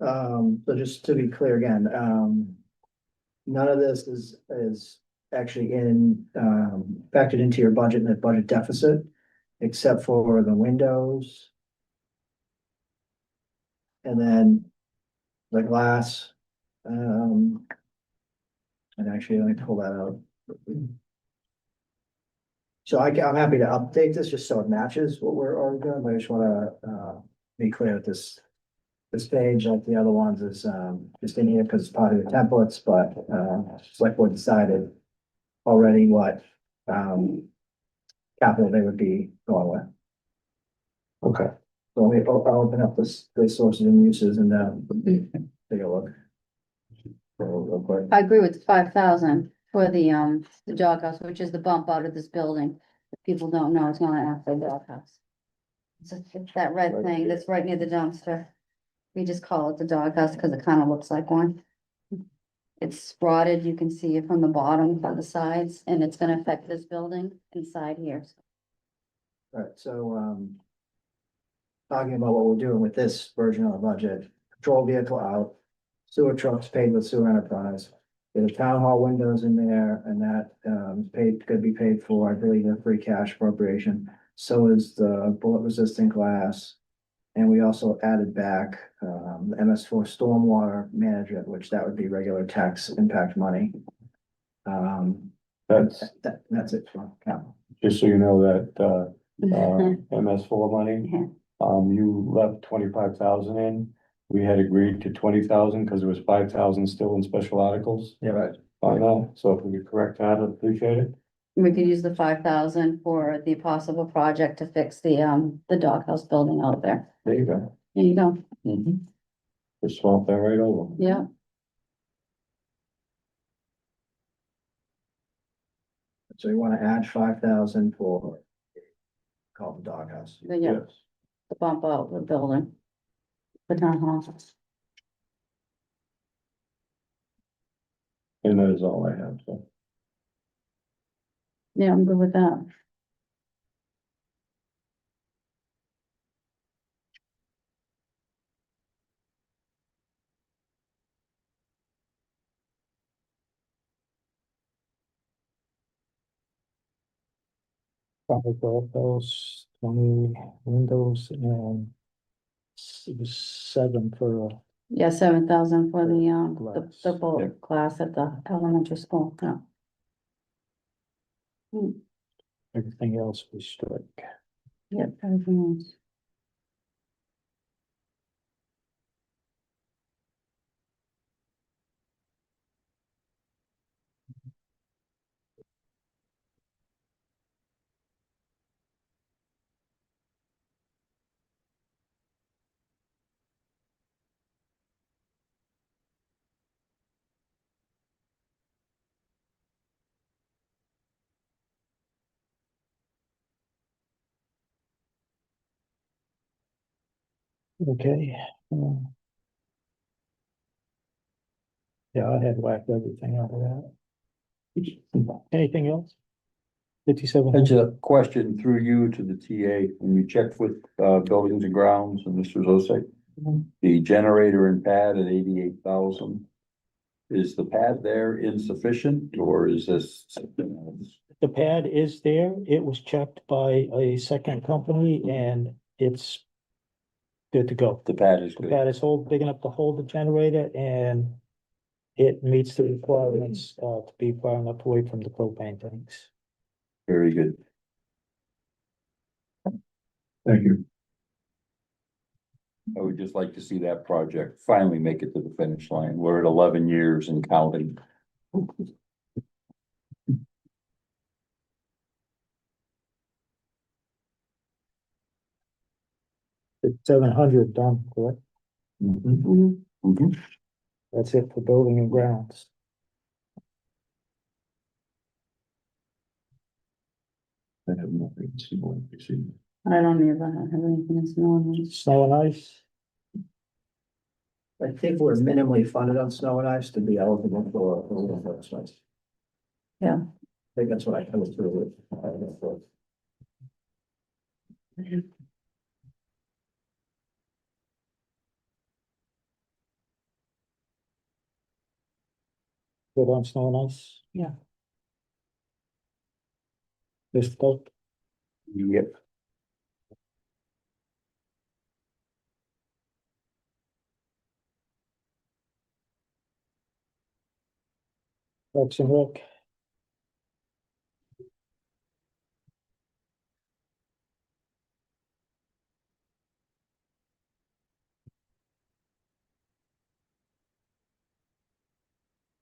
So just to be clear again, none of this is actually factored into your budget and the budget deficit, except for the windows. And then the glass, and actually, let me pull that out. So I'm happy to update this just so it matches what we're already doing, but I just wanna, be clear that this page, like the other ones, is, just in here because it's part of the templates, but, select board decided already what, capital they would be going with. okay, So I'll open up the sources and uses and, take a look. Real quick. I agree with the 5,000 for the doghouse, which is the bump out of this building. If people don't know, it's not actually a doghouse. It's that red thing that's right near the dumpster. We just call it the doghouse because it kind of looks like one. It's rotted, you can see it from the bottom, from the sides, and it's gonna affect this building inside here. Alright, so, talking about what we're doing with this version of the budget, patrol vehicle out, sewer trucks paid with sewer enterprise. There's town hall windows in there, and that, could be paid for, I believe, in free cash appropriation. So is the bullet resistant glass. And we also added back, the MS4 stormwater management, which that would be regular tax impact money. that's, That's it for capital. just so you know that, MS4 money, Yeah. you left 25,000 in. We had agreed to 20,000 because there was 5,000 still in special articles. Yeah, right. I know, so if we could correct that, I'd appreciate it. We could use the 5,000 for the possible project to fix the doghouse building out there. There you go. There you go. Just swap that right over. Yeah, So you wanna add 5,000 for, call it the doghouse. yeah, Yes. the bump out the building. The town hall. And that is all I have, so. Yeah, I'm good with that. Probably both those 20 windows and it was 7 for, Yeah, 7,000 for the Glass. the bulk class at the elementary school, yeah. everything else we struck. Yep, everything else. Okay. Yeah, I had whacked everything out of that. Anything else? 57. It's a question through you to the TA, when you checked with, buildings and grounds and Mr. Zosek. The generator and pad at 88,000. Is the pad there insufficient or is this something else? The pad is there. It was checked by a second company and it's good to go. The pad is The good. pad is big enough to hold the generator and it meets the requirements, to be far enough away from the propane tanks. Very good. Thank you. I would just like to see that project finally make it to the finish line. We're at 11 years and counting. It's 700 done, correct? Mhm. That's it for building and grounds. I have nothing to see what you see. I don't even have anything in snow and ice. Snow and ice, I think we're minimally funded on snow and ice to be eligible for reimbursements. Yeah. I think that's what I come through with. good on snow and ice. Yeah. Mr. Pope, Yep. Parks and Rec,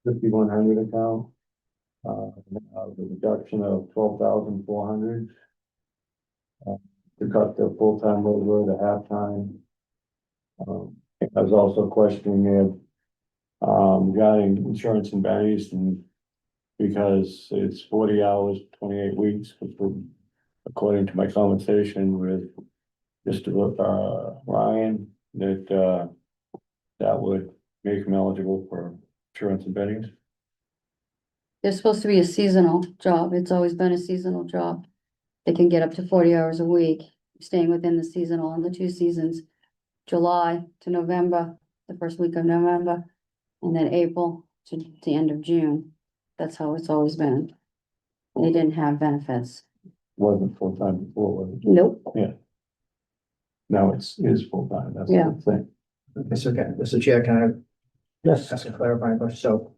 Fifty-one hundred account. The reduction of 12,400. To cut the full-time labor to half-time. I was also questioning if, regarding insurance and bennies and because it's 40 hours, 28 weeks, which would, according to my conversation with Mr. Ryan, that would make him eligible for insurance and bennies. It's supposed to be a seasonal job. It's always been a seasonal job. They can get up to 40 hours a week, staying within the seasonal and the 2 seasons. July to November, the first week of November, and then April to the end of June. That's how it's always been. They didn't have benefits. Wasn't full-time before, was it? Nope. Now is full-time, that's Yeah. the thing. It's okay, Mr. Chair, can I yes, ask a clarifying question? So,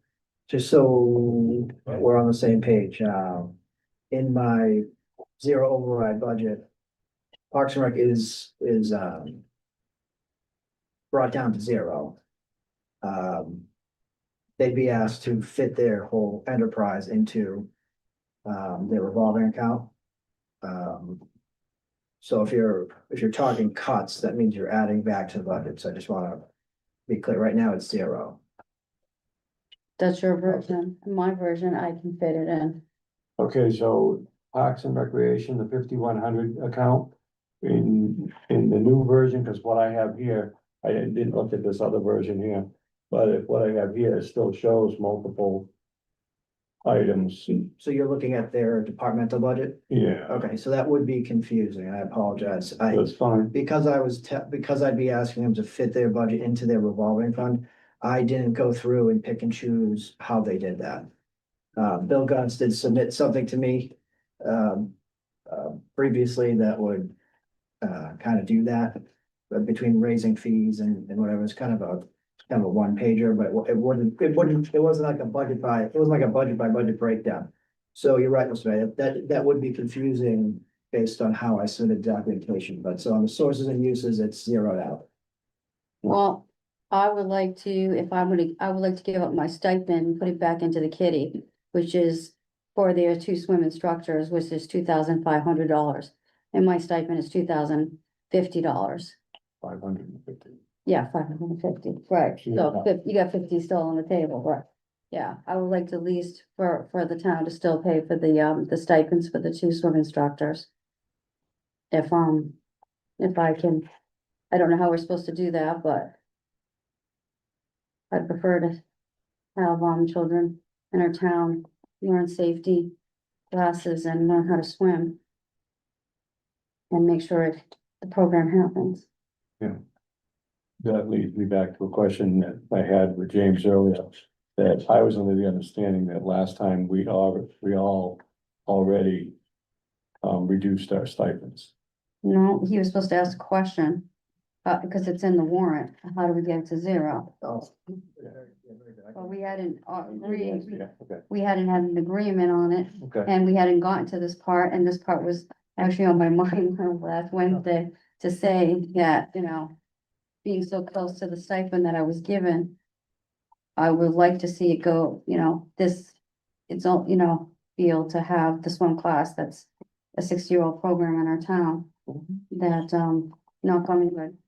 just so we're on the same page, in my zero override budget, Parks and Rec is brought down to zero. They'd be asked to fit their whole enterprise into their revolving account. So if you're talking cuts, that means you're adding back to the budget. So I just wanna be clear, right now it's zero. That's your version. My version, I can fit it in. Okay, so Parks and Recreation, the 5,100 account in the new version, because what I have here, I didn't look at this other version here. But if what I have here still shows multiple items, So you're looking at their departmental budget? yeah, Okay, so that would be confusing, and I apologize. that's fine. Because because I'd be asking them to fit their budget into their revolving fund, I didn't go through and pick and choose how they did that. Bill Guns did submit something to me, previously that would, kind of do that. But between raising fees and whatever, it's kind of a one pager, but it wasn't like a budget it wasn't like a budget by budget breakdown. So you're right, Mr. Mayor, that would be confusing based on how I submitted documentation, but so on the sources and uses, it's zeroed out. Well, I would like to, I would like to give up my stipend and put it back into the kitty, which is for their 2 swim instructors, which is $2,500. And my stipend is $2,050. 550. Yeah, 550, right, so you got 50 still on the table, right? Yeah, I would like to least for the town to still pay for the stipends for the 2 swim instructors. If I can, I don't know how we're supposed to do that, but I'd prefer to have, children in our town learn safety classes and learn how to swim. And make sure the program happens. That leads me back to a question that I had with James earlier, that I was under the understanding that last time we all already reduced our stipends. No, he was supposed to ask a question, because it's in the warrant, how do we get it to 0? Oh. Well, we hadn't, agreed, Yeah, okay, we hadn't had an agreement on it, okay. and we hadn't gotten to this part, and this part was actually on my mind last Wednesday to say that, being so close to the stipend that I was given, I would like to see it go, it's all, be able to have this one class that's a 6-year-old program in our town that, knock on wood,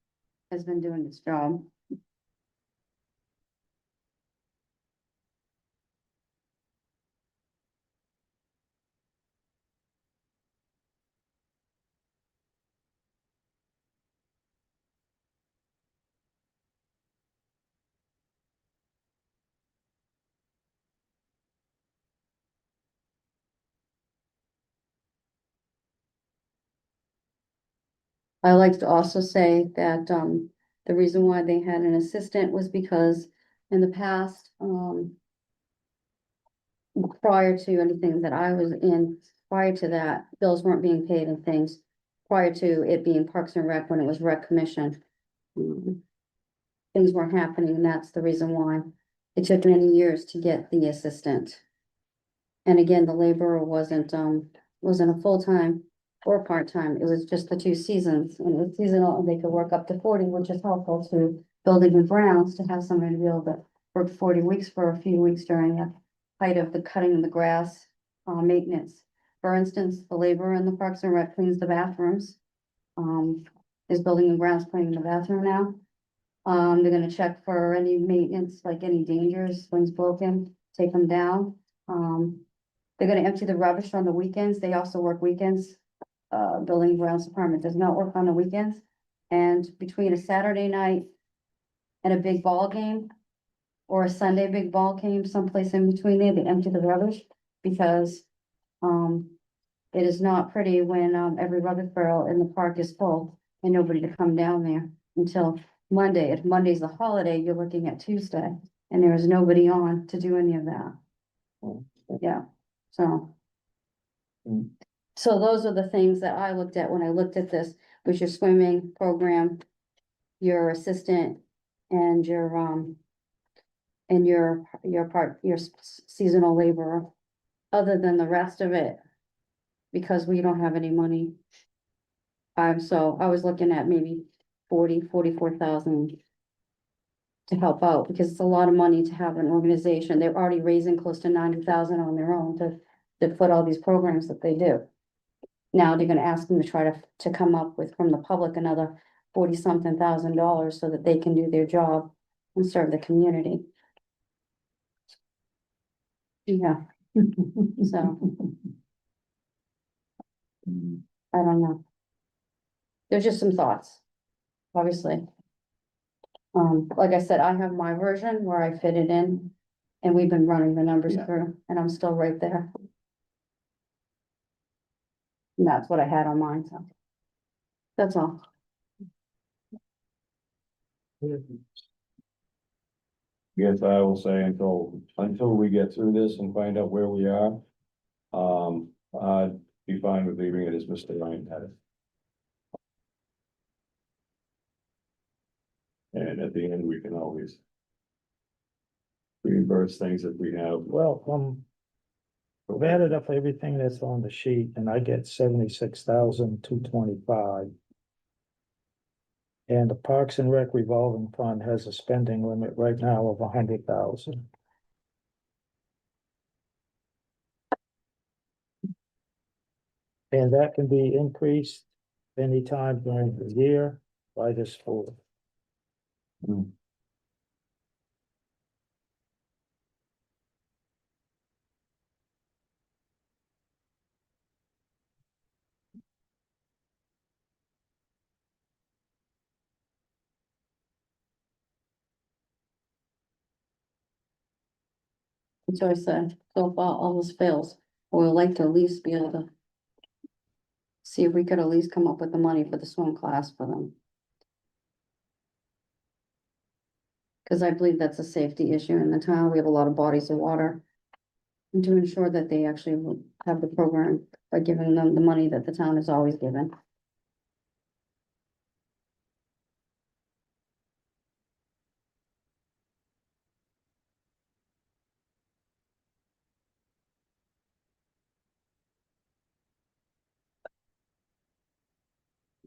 has been doing its job. I like to also say that, the reason why they had an assistant was because in the past, prior to anything that I was in, prior to that, bills weren't being paid and things, prior to it being Parks and Rec, when it was Rec Commission. Things weren't happening, and that's the reason why it took many years to get the assistant. And again, the laborer wasn't a full-time or part-time, it was just the 2 seasons, and it was seasonal, and they could work up to 40, which is helpful to building and grounds, to have somebody to be able to work 40 weeks for a few weeks during the height of the cutting of the grass, maintenance. For instance, the laborer in the Parks and Rec cleans the bathrooms. Is building and grounds cleaning the bathroom now? They're gonna check for any maintenance, like any dangers, things broken, take them down. They're gonna empty the rubbish on the weekends. They also work weekends. Building and grounds department does not work on the weekends. And between a Saturday night and a big ball game, or a Sunday big ball game, someplace in between there, they empty the rubbish, because, it is not pretty when, every rubbish barrel in the park is full and nobody to come down there until Monday. If Monday's a holiday, you're looking at Tuesday, and there is nobody on to do any of that. Yeah, so. Mm. So those are the things that I looked at when I looked at this, was your swimming program, your assistant, and your seasonal laborer. Other than the rest of it, because we don't have any money. So I was looking at maybe 44,000 to help out, because it's a lot of money to have an organization. They're already raising close to 90,000 on their own to put all these programs that they do. Now they're gonna ask them to try to come up with, from the public, another 40-something thousand dollars so that they can do their job and serve the community. Yeah. So, I don't know. There's just some thoughts, obviously. Like I said, I have my version where I fit it in, and we've been running the numbers Yeah. through, and I'm still right there. And that's what I had on mine, so. That's all. Guess I will say until we get through this and find out where we are. I'd be fine with leaving it as Mr. Ryan had it. And at the end, we can always reimburse things if we have. Well, I've added up everything that's on the sheet, and I get 76,225. And the Parks and Rec revolving fund has a spending limit right now of 100,000. And that can be increased anytime during the year by this board. That's what I said, so far all this fails, we would like to at least be able to see if we could at least come up with the money for the swim class for them. Cause I believe that's a safety issue in the town. We have a lot of bodies of water. And to ensure that they actually will have the program by giving them the money that the town has always given.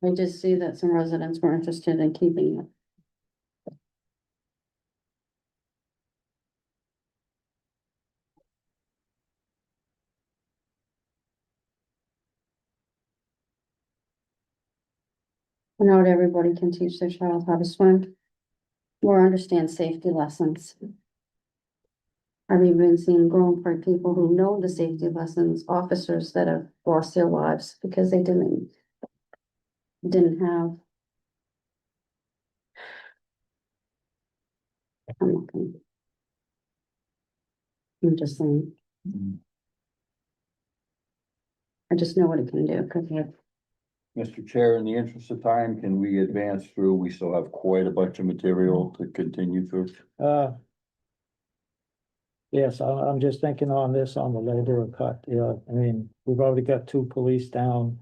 I just see that some residents were interested in keeping it. Not everybody can teach their child how to swim or understand safety lessons. I've even seen grown people who know the safety lessons, officers that have lost their lives because they didn't have. I'm looking. I'm just saying. I just know what it can do, because Mr. Chair, in the interest of time, can we advance through? We still have quite a bunch of material to continue through. Yes, I'm just thinking on this, on the labor cut, yeah, I mean, we've already got 2 police down.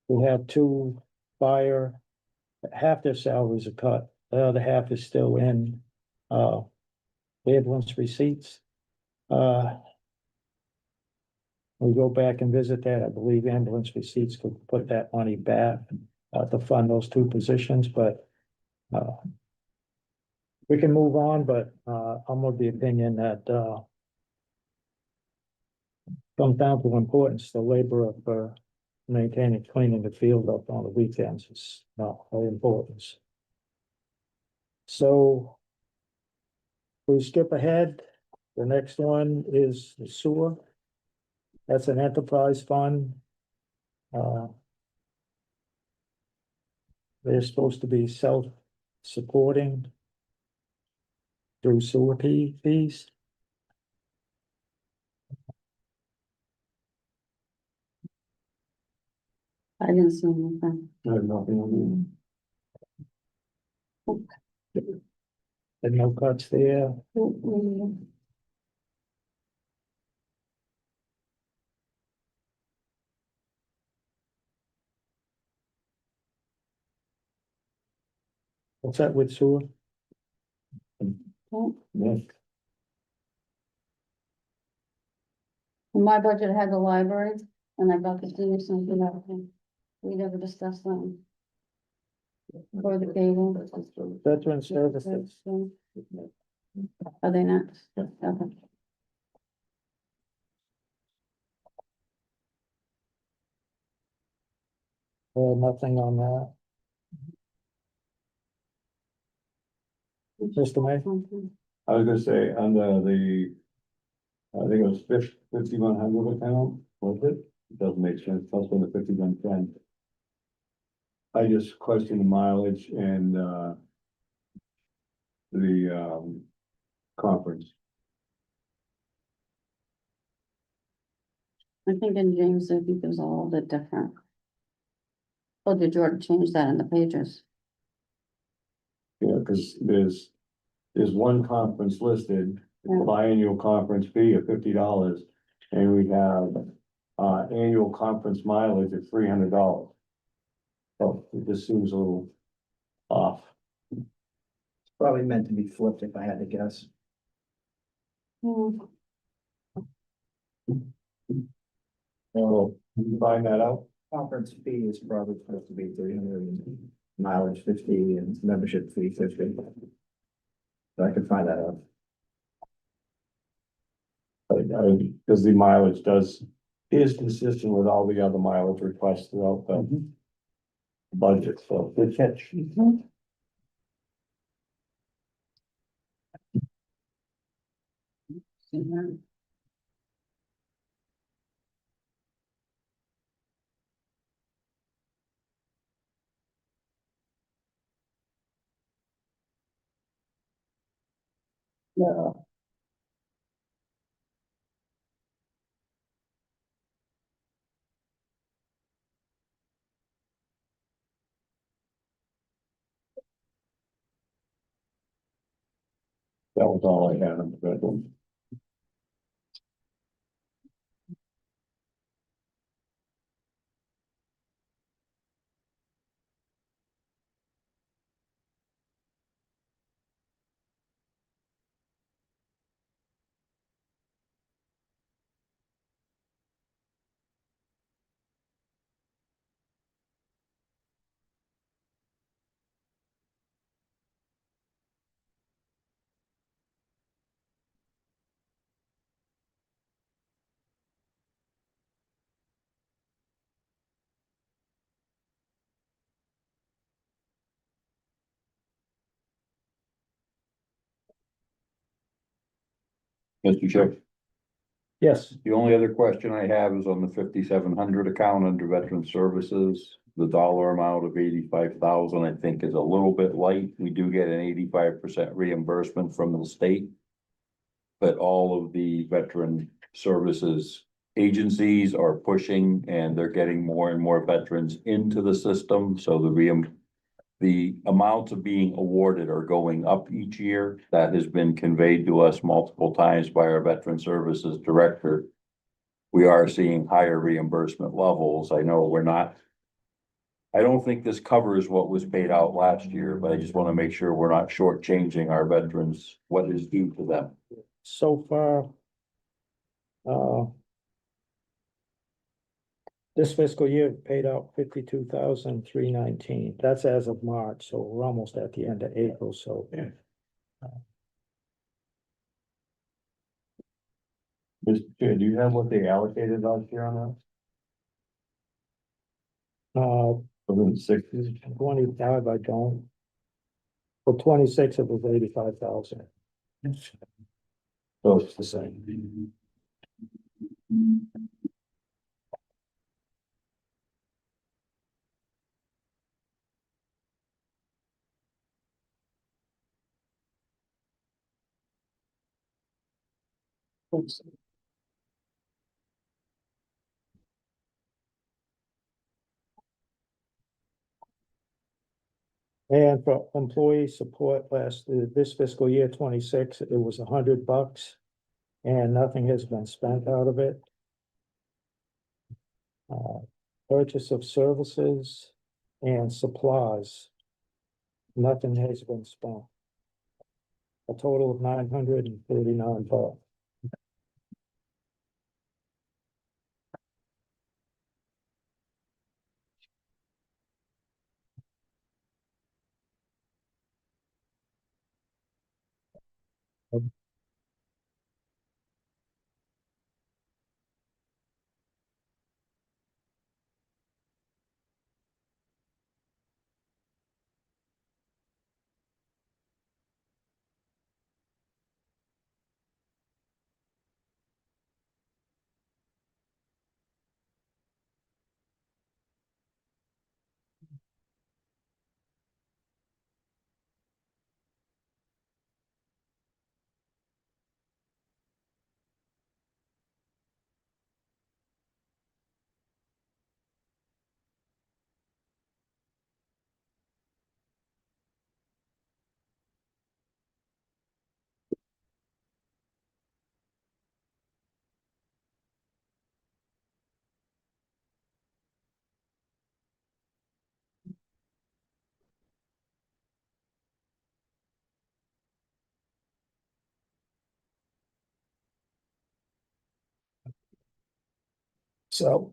We have 2 fire, half their salaries are cut, the other half is still in, ambulance receipts. We go back and visit that, I believe ambulance receipts could put that money back, to fund those 2 positions, but, we can move on, but, I'm of the opinion that, comes down to importance, the labor of, maintaining, cleaning the field up on the weekends is not of importance. So we skip ahead, the next one is the sewer. That's an enterprise fund. They're supposed to be self-supporting through sewer fees. I didn't see anything. I have nothing on And no cuts there. What's that with sewer? Yes. My budget had the library, and I got the senior center, everything. We never discussed them. For the cable. Veteran services. Are they not? Okay. Nothing on that. Mr. May? I was gonna say, under the, I think it was 5100 account, was it? It doesn't make sense, plus on the 5110. I just questioned the mileage and, the, conference. I think in James, I think it was a little bit different. Oh, did you already change that in the pages? Yeah, because there's one conference listed, Yeah. biannual conference fee of $50, and we have annual conference mileage of $300. So it just seems a little off. Probably meant to be flipped if I had to guess. Hmm. So you find that out? Conference fee is probably supposed to be 300 and mileage 50 and membership fee 50. So I can find that out. Because the mileage is consistent with all the other mileage requests throughout the budget, so good catch. Yeah. That was all I had on the bedroom. Mr. Chair, Yes, the only other question I have is on the 5,700 account under Veteran Services. The dollar amount of 85,000, I think, is a little bit light. We do get an 85% reimbursement from the state. But all of the veteran services agencies are pushing and they're getting more and more veterans into the system, so the amounts of being awarded are going up each year. That has been conveyed to us multiple times by our Veteran Services Director. We are seeing higher reimbursement levels. I know I don't think this covers what was paid out last year, but I just want to make sure we're not shortchanging our veterans what is due to them. so far. This fiscal year paid out 52,319. That's as of March, so we're almost at the end of April, so. Yeah. Mr. Chair, do you have what they allocated last year on Uh, that? Was it 60s? 25, I don't. For 26, it was 85,000. So it's the same. And for employee support this fiscal year 26, it was $100. And nothing has been spent out of it. Purchase of services and supplies. Nothing has been spent. A total of $939. So.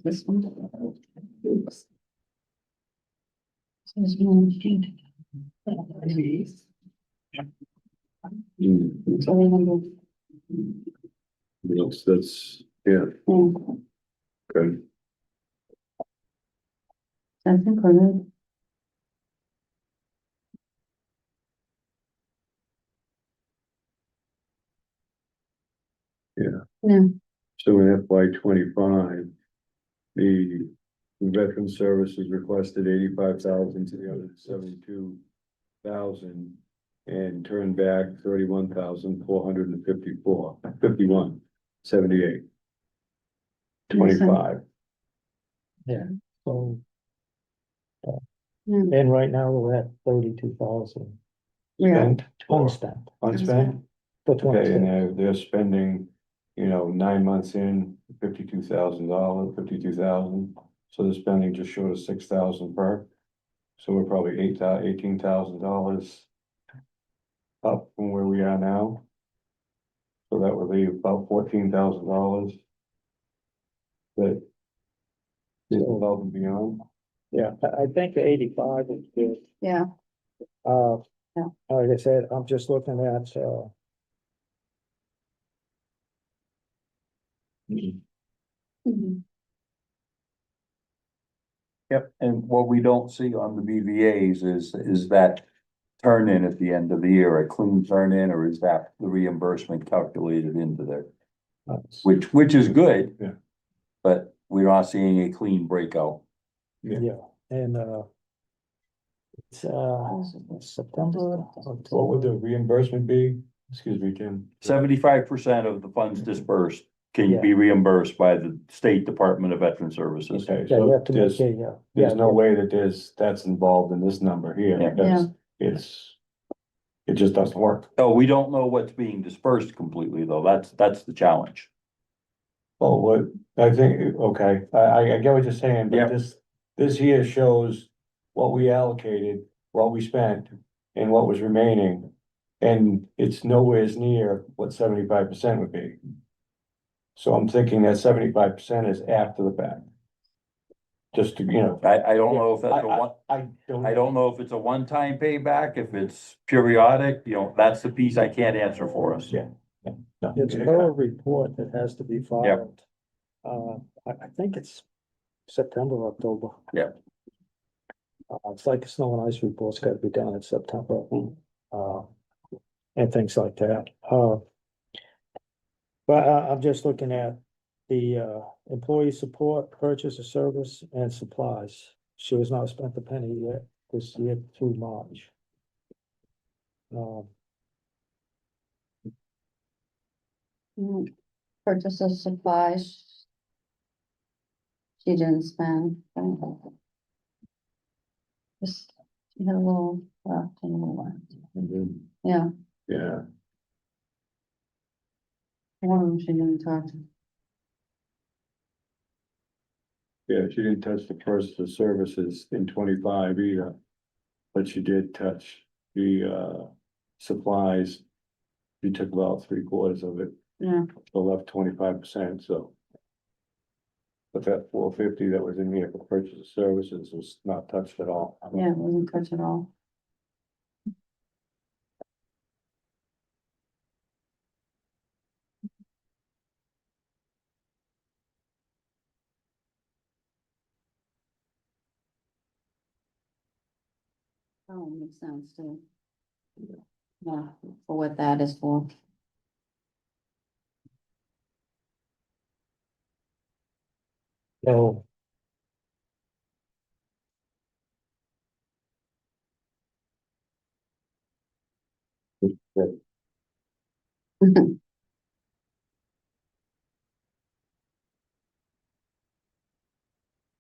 This one. Oops. Says one, two. It's only number. That's, yeah, okay. That's included. Yeah, So in FY 25, the veteran services requested 85,372,000 and turned back 51,78. 25. Yeah, so, yeah, and right now we're at 32,000 yeah. spent, unspent, Unspent, for okay, and 26. they're spending, 9 months in, $52,000, so they're spending just short of 6,000 per. So we're probably $18,000 up from where we are now. So that would leave about $14,000. That is above and beyond. Yeah, I think the 85 is good. Yeah, Uh, Yeah. like I said, I'm just looking at, mhm, Yep, and what we don't see on the BVA's is that turn in at the end of the year, a clean turn in, or is that the reimbursement calculated into there? Which is good. Yeah. But we're not seeing a clean breakout. yeah, and, it's, September, What would the reimbursement be? Excuse me, Tim. 75% of the funds dispersed can be reimbursed by the State Department of Veteran Services. Okay, Yeah, you so have to make there's, a, there's no way that that's involved in this number here, Yeah. because it just doesn't work. Oh, we don't know what's being dispersed completely, though. That's the challenge. Oh, what, I think, okay, I get what you're saying, Yeah. but this here shows what we allocated, what we spent, and what was remaining. And it's nowhere near what 75% would be. So I'm thinking that 75% is after the fact. Just to, I don't know if that's a one, I don't. I don't know if it's a one-time payback, if it's periodic, that's the piece I can't answer for us. Yeah. No, it's per report that has to be filed. I think it's September, October. Yeah. It's like a snow and ice report's gotta be done in September. And things like that. But I'm just looking at the employee support, purchase of service and supplies. She has not spent a penny yet this year through March. purchase of supplies. She didn't spend. Just, she had a little left and a little left. Yeah, Yeah, one of them she didn't talk to. yeah, she didn't touch the personal services in 25 either. But she did touch the supplies. She took about 3/4 of it, Yeah, so left 25%, so. But that 450 that was in here for purchase of services was not touched at all. yeah, it wasn't touched at all. Oh, makes sense too. Yeah, for what that is for. So.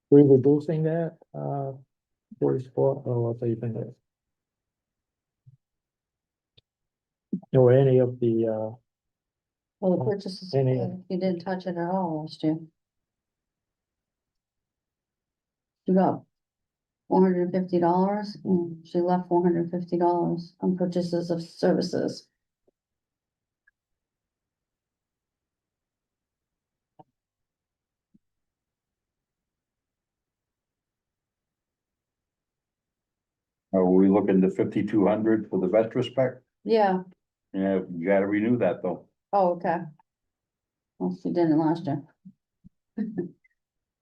We reducing that, for sport or what do you think? Or any of the, Well, the purchases, Any- you didn't touch it at all last year. You got $450 and she left $450 on purchases of services. Are we looking to 5,200 for the retrospect? Yeah, Yeah, you gotta renew that, though. oh, okay. Well, she didn't last year.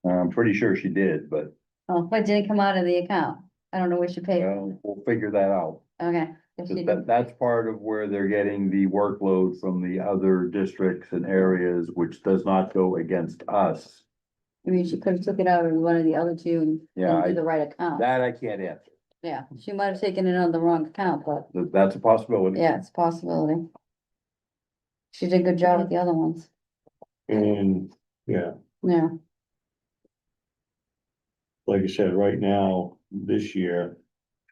I'm pretty sure she did, but Oh, but it didn't come out of the account. I don't know where she paid. we'll figure that out. Okay, That's part of where they're getting the workload from the other districts and areas, which does not go against us. I mean, she could have took it out of one of the other two and Yeah, do the right account. That I can't answer. Yeah, she might have taken it on the wrong account, but That's a possibility. yeah, it's a possibility. She did a good job with the other ones. And, yeah, Yeah, like I said, right now, this year,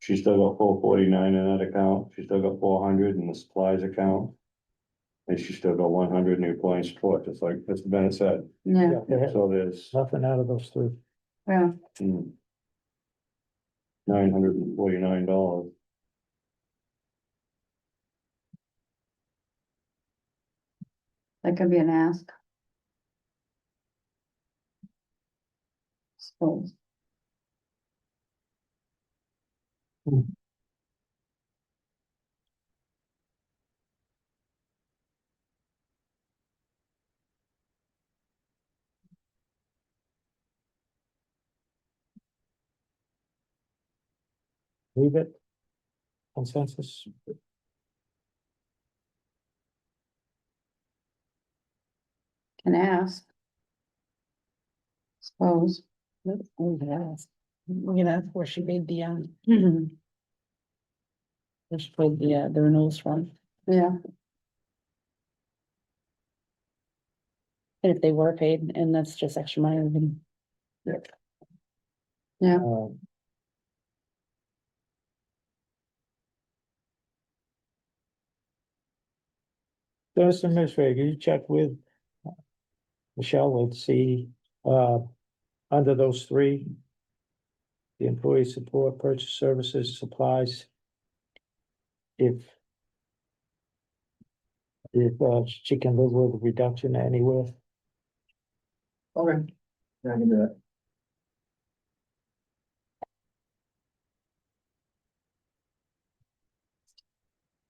she's still got 449 in that account, she's still got 400 in the supplies account. And she's still got 100 in the employee support, just like Mr. Bennett said, yeah, so there's Nothing out of those three. yeah. $949. That could be an ask. Suppose. Leave it. Consensus. Can ask. Suppose. We can ask where she made the, where she played the renewals from. Yeah, And if they were paid, and that's just extra money, we can. yeah. Dennis Administrator, you check with Michelle, let's see, under those three. The employee support, purchase services, supplies. If she can live with a reduction anywhere. Okay. Yeah, I can do that.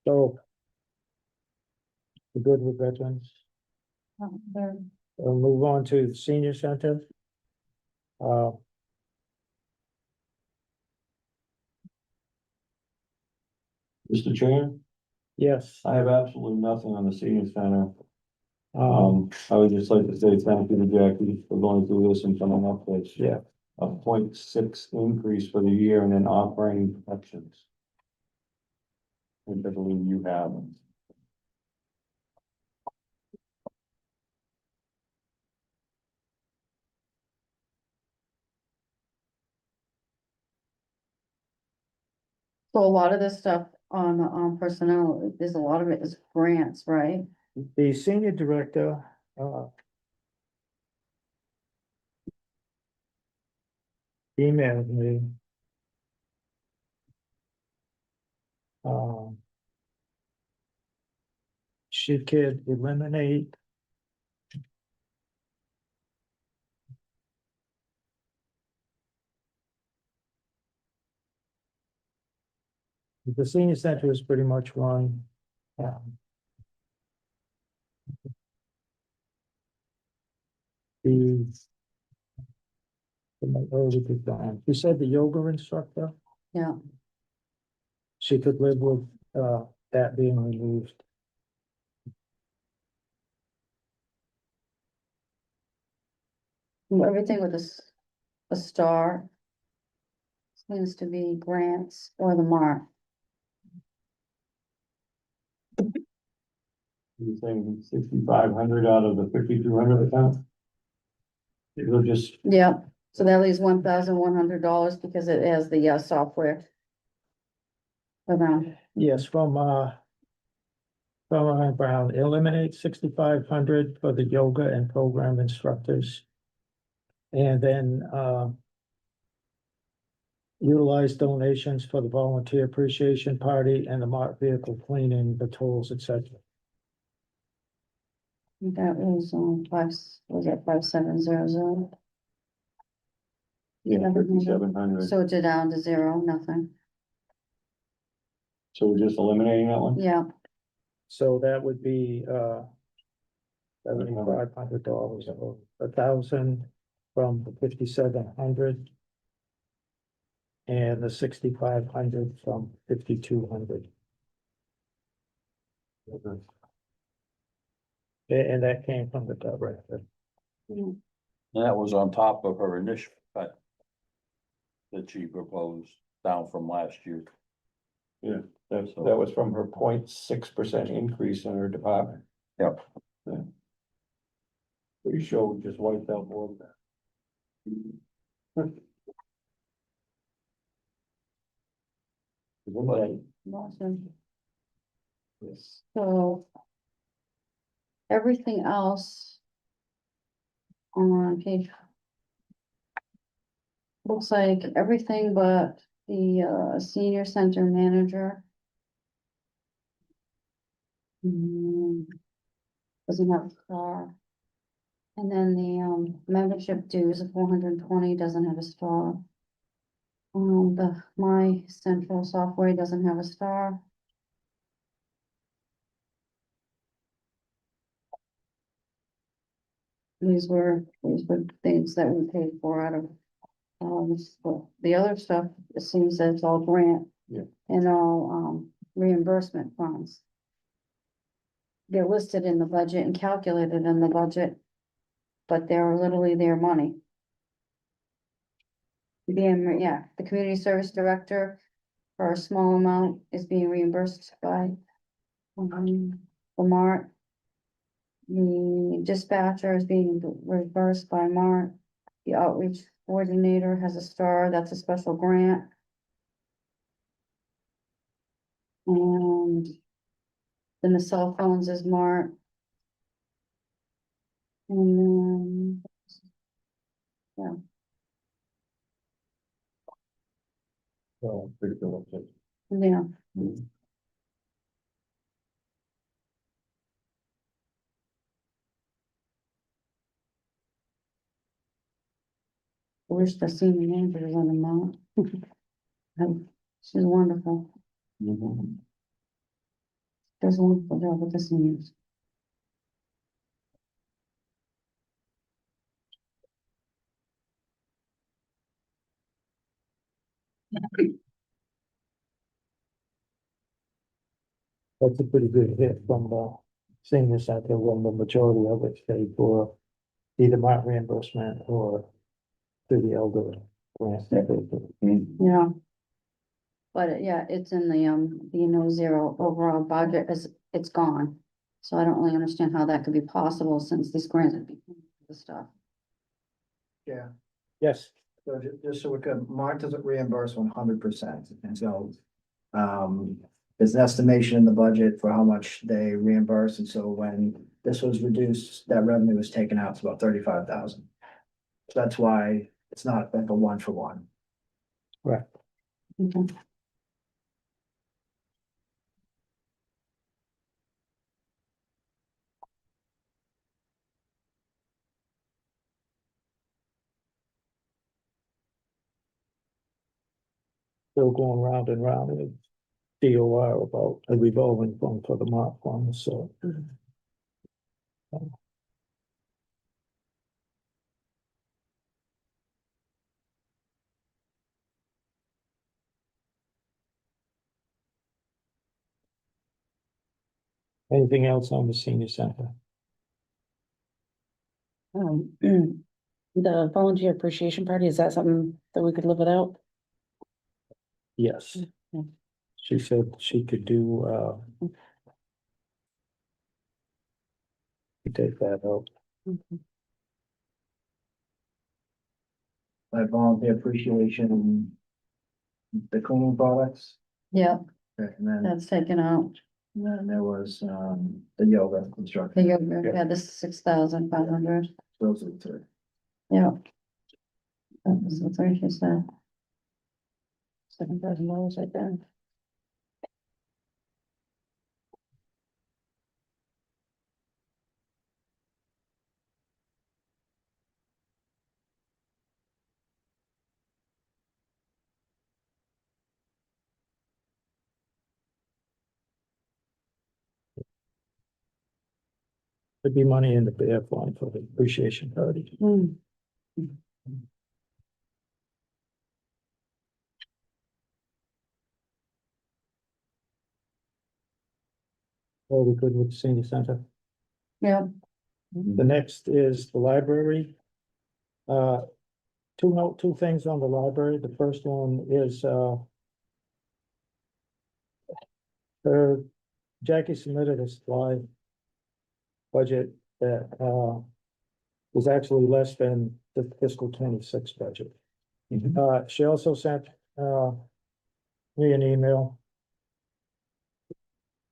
So. We're good with veterans. There. We'll move on to the senior center. Mr. Chair, Yes, I have absolutely nothing on the senior center. um, I would just like to say thank you to Jackie for going through this and coming up with yeah, a 0.6 increase for the year and then operating protections. Which I believe you have. So a lot of this stuff on personnel, there's a lot of it is grants, right? the senior director, emailed me. Um. She could eliminate. The senior center is pretty much run. The. You said the yoga instructor, Yeah, she could live with, that being removed. everything with a star. Seems to be grants or the mark. You're saying 6,500 out of the 5,200 account? It'll just, Yeah, so that leaves $1,100 because it has the software. For them. Yes, from Brown, eliminate 6,500 for the yoga and program instructors. And then, utilize donations for the volunteer appreciation party and the mock vehicle cleaning, the tools, etc. That was was that 5700? yeah, 5,700. So it's down to zero, nothing. So we're just eliminating that one? Yeah, So that would be, $7,500 or 1,000 from the 5,700. And the 6,500 from 5,200. And that came from the director. And that was on top of her initial cut. That she proposed down from last year. That was from her 0.6% increase in her department. Yep. Pretty sure we just wiped out more than that. Awesome. So. Everything else. On page. Looks like everything but the senior center manager. Doesn't have a star. And then the membership dues of 420 doesn't have a star. The My Central Software doesn't have a star. These were things that we paid for out of, the other stuff, it seems that it's all grant. Yeah. And all, reimbursement funds. They're listed in the budget and calculated in the budget. But they're literally their money. The community service director, for a small amount, is being reimbursed by, Mart. The dispatcher is being reimbursed by Mart. The outreach coordinator has a star, that's a special grant. And then the cell phones is Mart. And then, yeah, So, pretty good. yeah. I wish the senior manager was on the mount. She's wonderful. Does a wonderful job with the seniors. That's a pretty good hit from the senior center when the majority of it's paid for either Mart reimbursement or through the elder grant. Yeah. But yeah, it's in the, zero overall budget as it's gone. So I don't really understand how that could be possible since these grants would be the stuff. Yeah, Yes, so just so we could, Mart doesn't reimburse 100%, and so. There's an estimation in the budget for how much they reimburse, and so when this was reduced, that revenue was taken out, it's about 35,000. So that's why it's not like a 1-for-1. right. Okay. Still going round and round with DOR about a revolving fund for the Mart fund, so. Anything else on the senior center? The volunteer appreciation party, is that something that we could live without? Yes. Mhm. She said she could do, take that out. Like volunteer appreciation, the cleaning products, Yeah, and then that's taken out. there was, the yoga The instructor. yoga, yeah, this is 6,500. Those are the three. Yeah. That was the three she said. $7,000 right there. There'd be money in the bear fund for the appreciation party. Are we good with the senior center? Yeah, The next is the library. Uh, two things on the library. The first one is, Jackie submitted a slide budget that, was actually less than the fiscal 26 budget. She also sent, me an email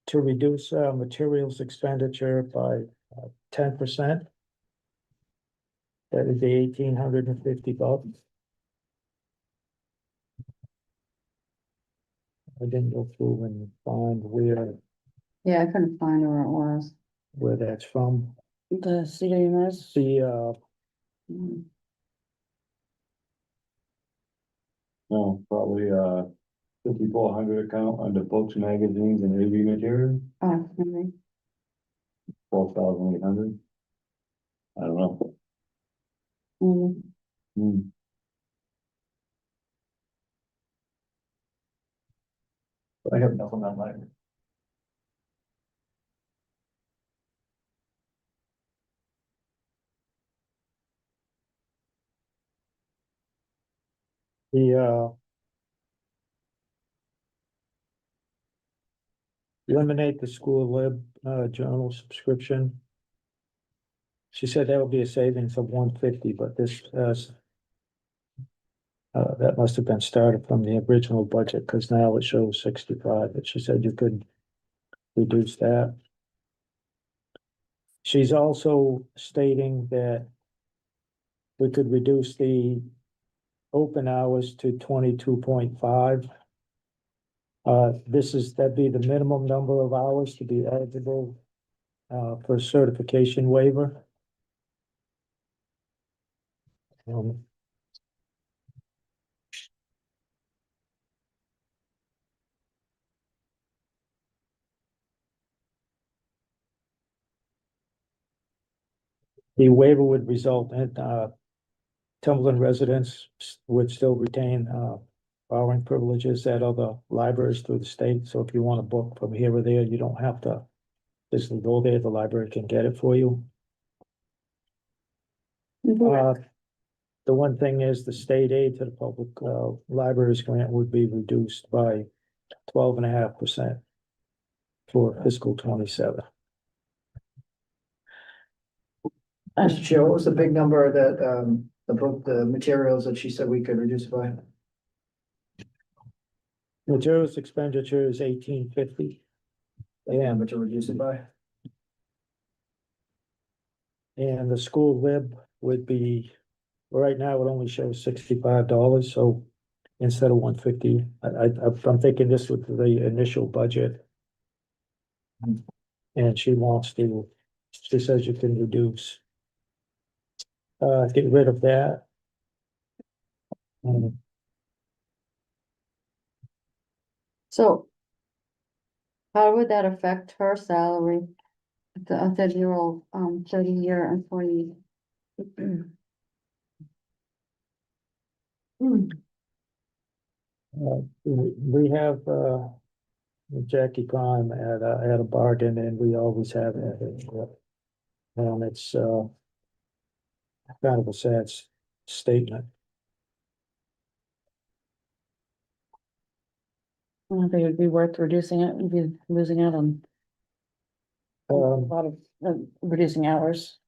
to reduce, materials expenditure by 10%. That would be $1,850. I didn't go through and find yeah, I couldn't find where it was. where that's from. The CWMS? The, No, probably, 5,400 account under books, magazines and AV material, Oh, maybe. 12,800. I don't know. Maybe. Hmm. I have nothing on mine. the, eliminate the school lib, journal subscription. She said that would be a savings of $150, but this, that must have been started from the original budget, because now it shows 65, but she said you could reduce that. She's also stating that we could reduce the open hours to 22.5. That'd be the minimum number of hours to be eligible, for certification waiver. The waiver would result in, Templeton residents would still retain, borrowing privileges at other libraries through the state. So if you want a book from here or there, you don't have to physically go there. The library can get it for you. The one thing is the state aid to the public, libraries grant would be reduced by 12.5% for fiscal 27. Mr. Chair, what was the big number that, the materials that she said we could reduce by? Materials expenditure is $1,850. Number to reduce it by? And the school lib would be, right now it only shows $65, so instead of $150, I'm thinking this was the initial budget. And she says you can reduce, get rid of that. So how would that affect her salary? The 30-year-old, 30-year employee. We have, Jackie Prime at a bargain, and we always have it. And it's, kind of a sad statement. I don't think it'd be worth reducing it, we'd be losing out on a lot of, reducing hours.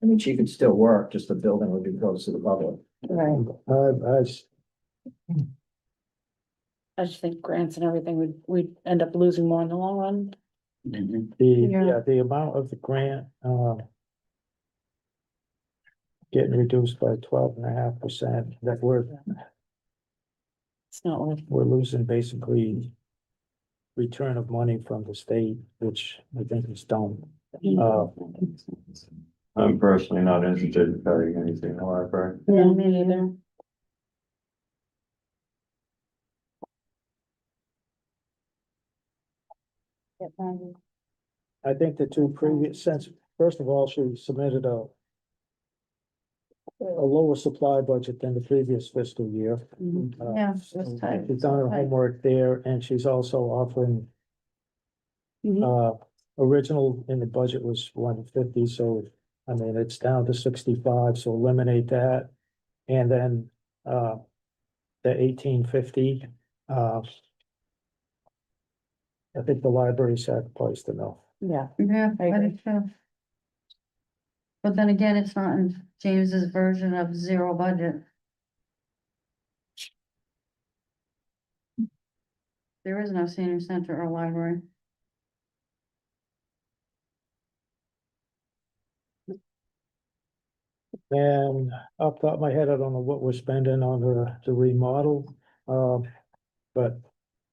I mean, she could still work, just the building would be closed to the public. Right. I just think grants and everything, we'd end up losing more in the long run. The amount of the grant, getting reduced by 12.5%, that It's not worth. we're losing basically return of money from the state, which I think is dumb. I'm personally not interested in cutting anything in the library. Yeah, me neither. I think the two previous, first of all, she submitted a lower supply budget than the previous fiscal year. Yeah, So that's tight. she's done her homework there, and she's also offering Original in the budget was 150, so, I mean, it's down to 65, so eliminate that. And then, the 1850, I think the library sacrificed enough. Yeah. Yeah, I I agree. think so. But then again, it's not in James's version of zero budget. There is no senior center or library. And off the top of my head, I don't know what we're spending on the remodel, but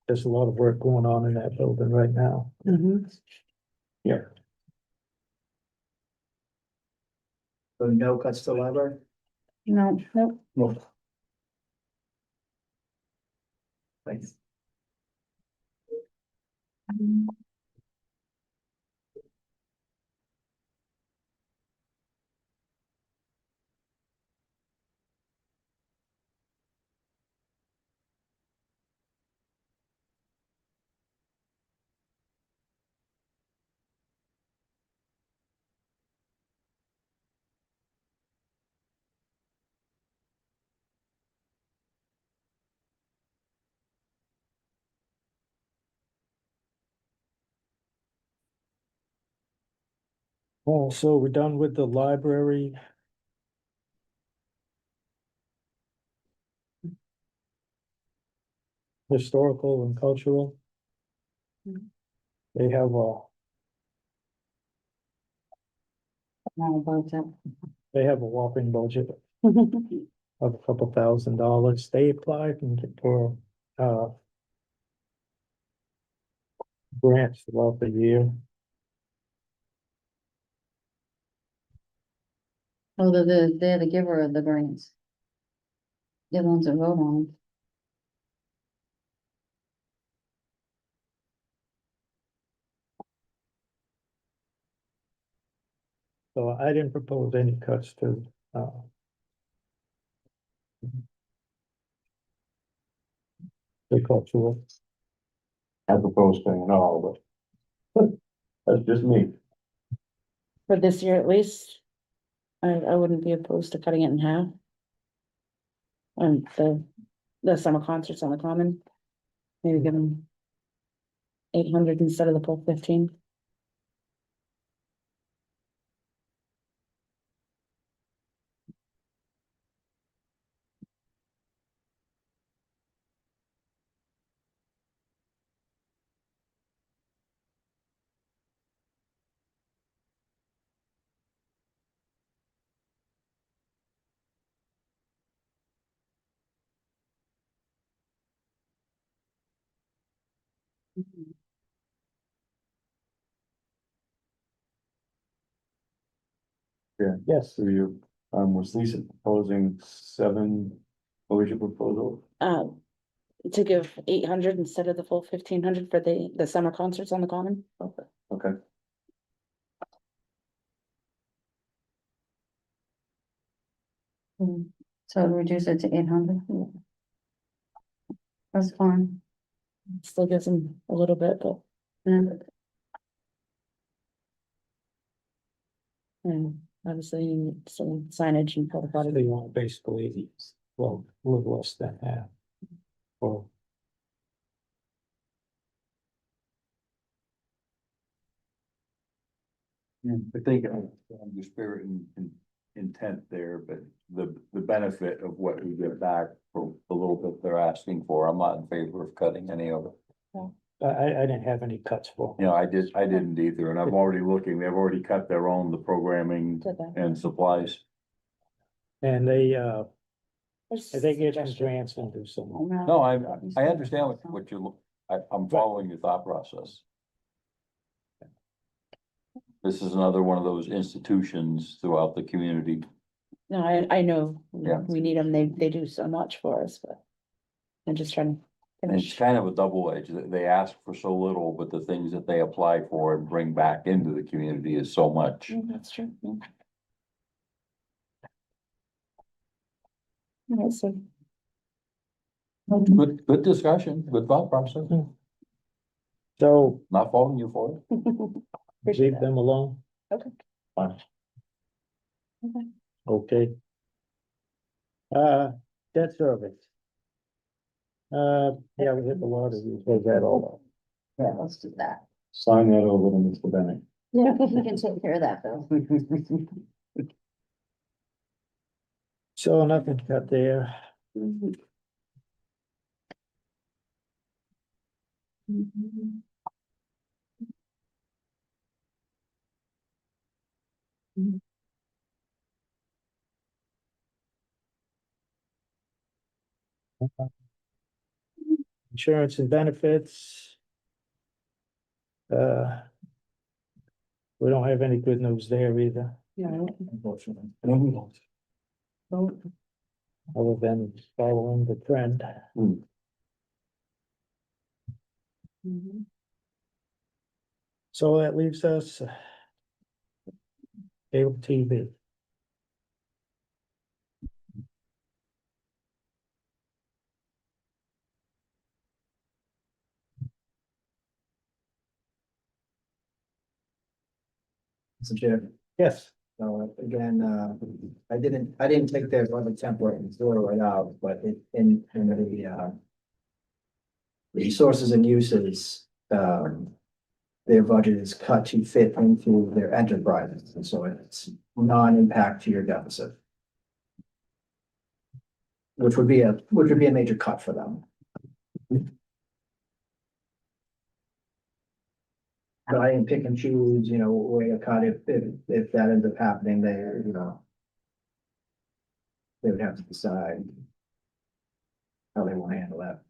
there's a lot of work going on in that building right now. Yeah. So no cuts to library? No, nope. No. Thanks. Well, so we're done with the library. Historical and cultural. They have No budget. a whopping budget of a couple $1,000. They applied for, grants throughout the year. Oh, they're the giver of the grants. They're the ones that vote on them. So I didn't propose any cuts to, the cultural. I propose paying all, but that's just me. For this year at least, I wouldn't be opposed to cutting it in half. And the summer concerts on the common, maybe give them 800 instead of the full 15. Yeah. Yes. So you, was Lisa proposing 7, what was your proposal? To give 800 instead of the full 1500 for the summer concerts on the common. Okay. So reduce it to 800. That's fine. Still gives them a little bit, but Yeah. obviously you need some signage and porta They potty. want basically, well, a little less than half. Well, I think your spirit and intent there, but the benefit of what we get back for the little bit they're asking for, I'm not in favor of cutting any of it. I didn't have any cuts for. You know, I didn't either, and I'm already looking, they've already cut their own, the programming and supplies. And they get some grants and do some. No, I understand what you're, I'm following your thought process. This is another one of those institutions throughout the community. No, I know Yeah. we need them. They do so much for us, but I'm just trying to And it's finish. kind of a double edge. They ask for so little, but the things that they apply for and bring back into the community is so much. That's true. Yeah. All right, so Good discussion, good thought process. So Not faulting you for it. Appreciate leave that. them alone. Okay. Fine. Okay. Okay. Debt service. Yeah, we hit the water, we said that all. Yeah, let's do that. Sign that over to Mr. Bennett. Yeah, we can take care of that, Bill. So nothing cut there. Insurance and benefits. Uh. We don't have any good news there either, Unfortunately. other than following the trend. So that leaves us. Cable TV. Mr. Chair. Yes. So again, I didn't take their budget template and throw it right out, but in the resources and uses, their budget is cut to fit into their enterprises, and so it's non-impact to your deficit. Which would be a major cut for them. But I didn't pick and choose, where to cut if that ends up happening, they would have to decide how they want to handle that.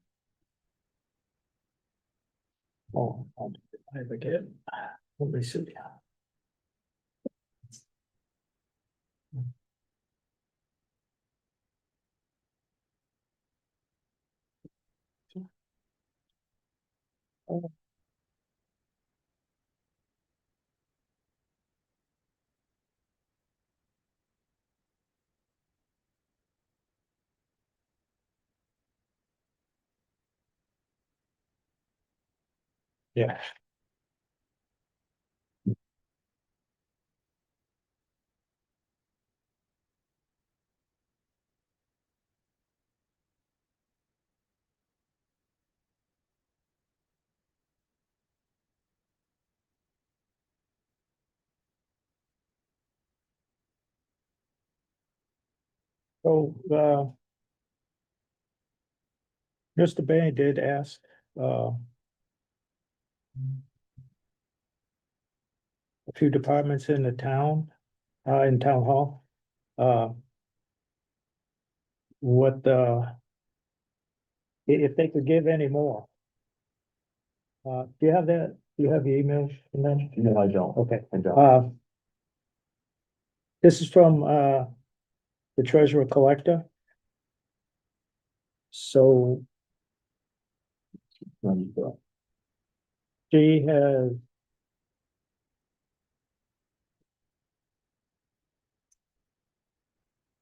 Oh, I forget. Let me see. Yeah. So, Mr. Bay did ask, a few departments in the town, in town hall, what, if they could give any more. Do you have that? Do you have the emails from them? No, I don't. Okay. I don't. This is from, the treasurer collector. So she has.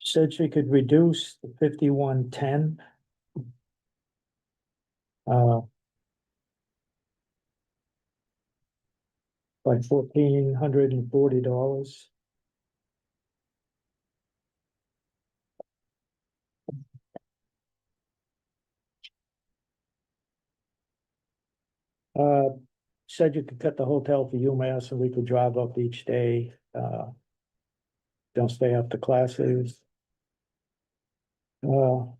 Said she could reduce the 5110. By $1,440. Said you could cut the hotel for UMass and we could drive up each day, don't stay after classes. So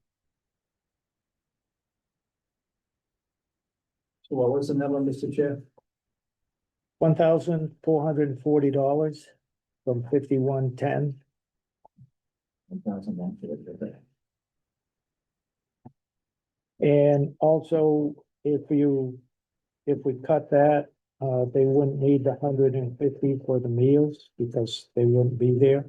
what was the number, Mr. Chair? $1,440 from 5110. 1,150. And also, if we cut that, they wouldn't need the 150 for the meals because they wouldn't be there.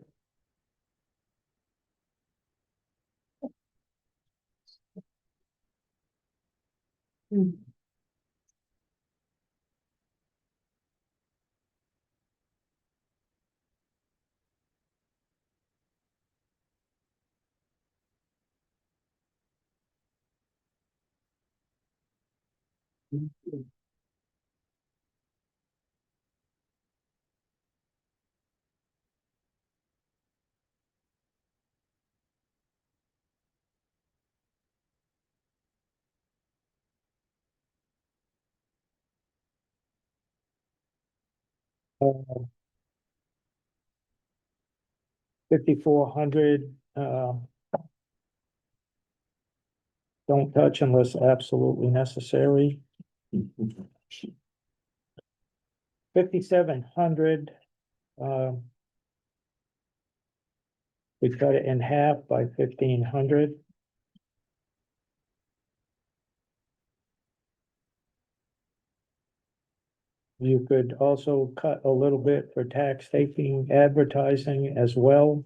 5400, don't touch unless absolutely necessary. 5700, we cut it in half by 1500. You could also cut a little bit for tax taking advertising as well.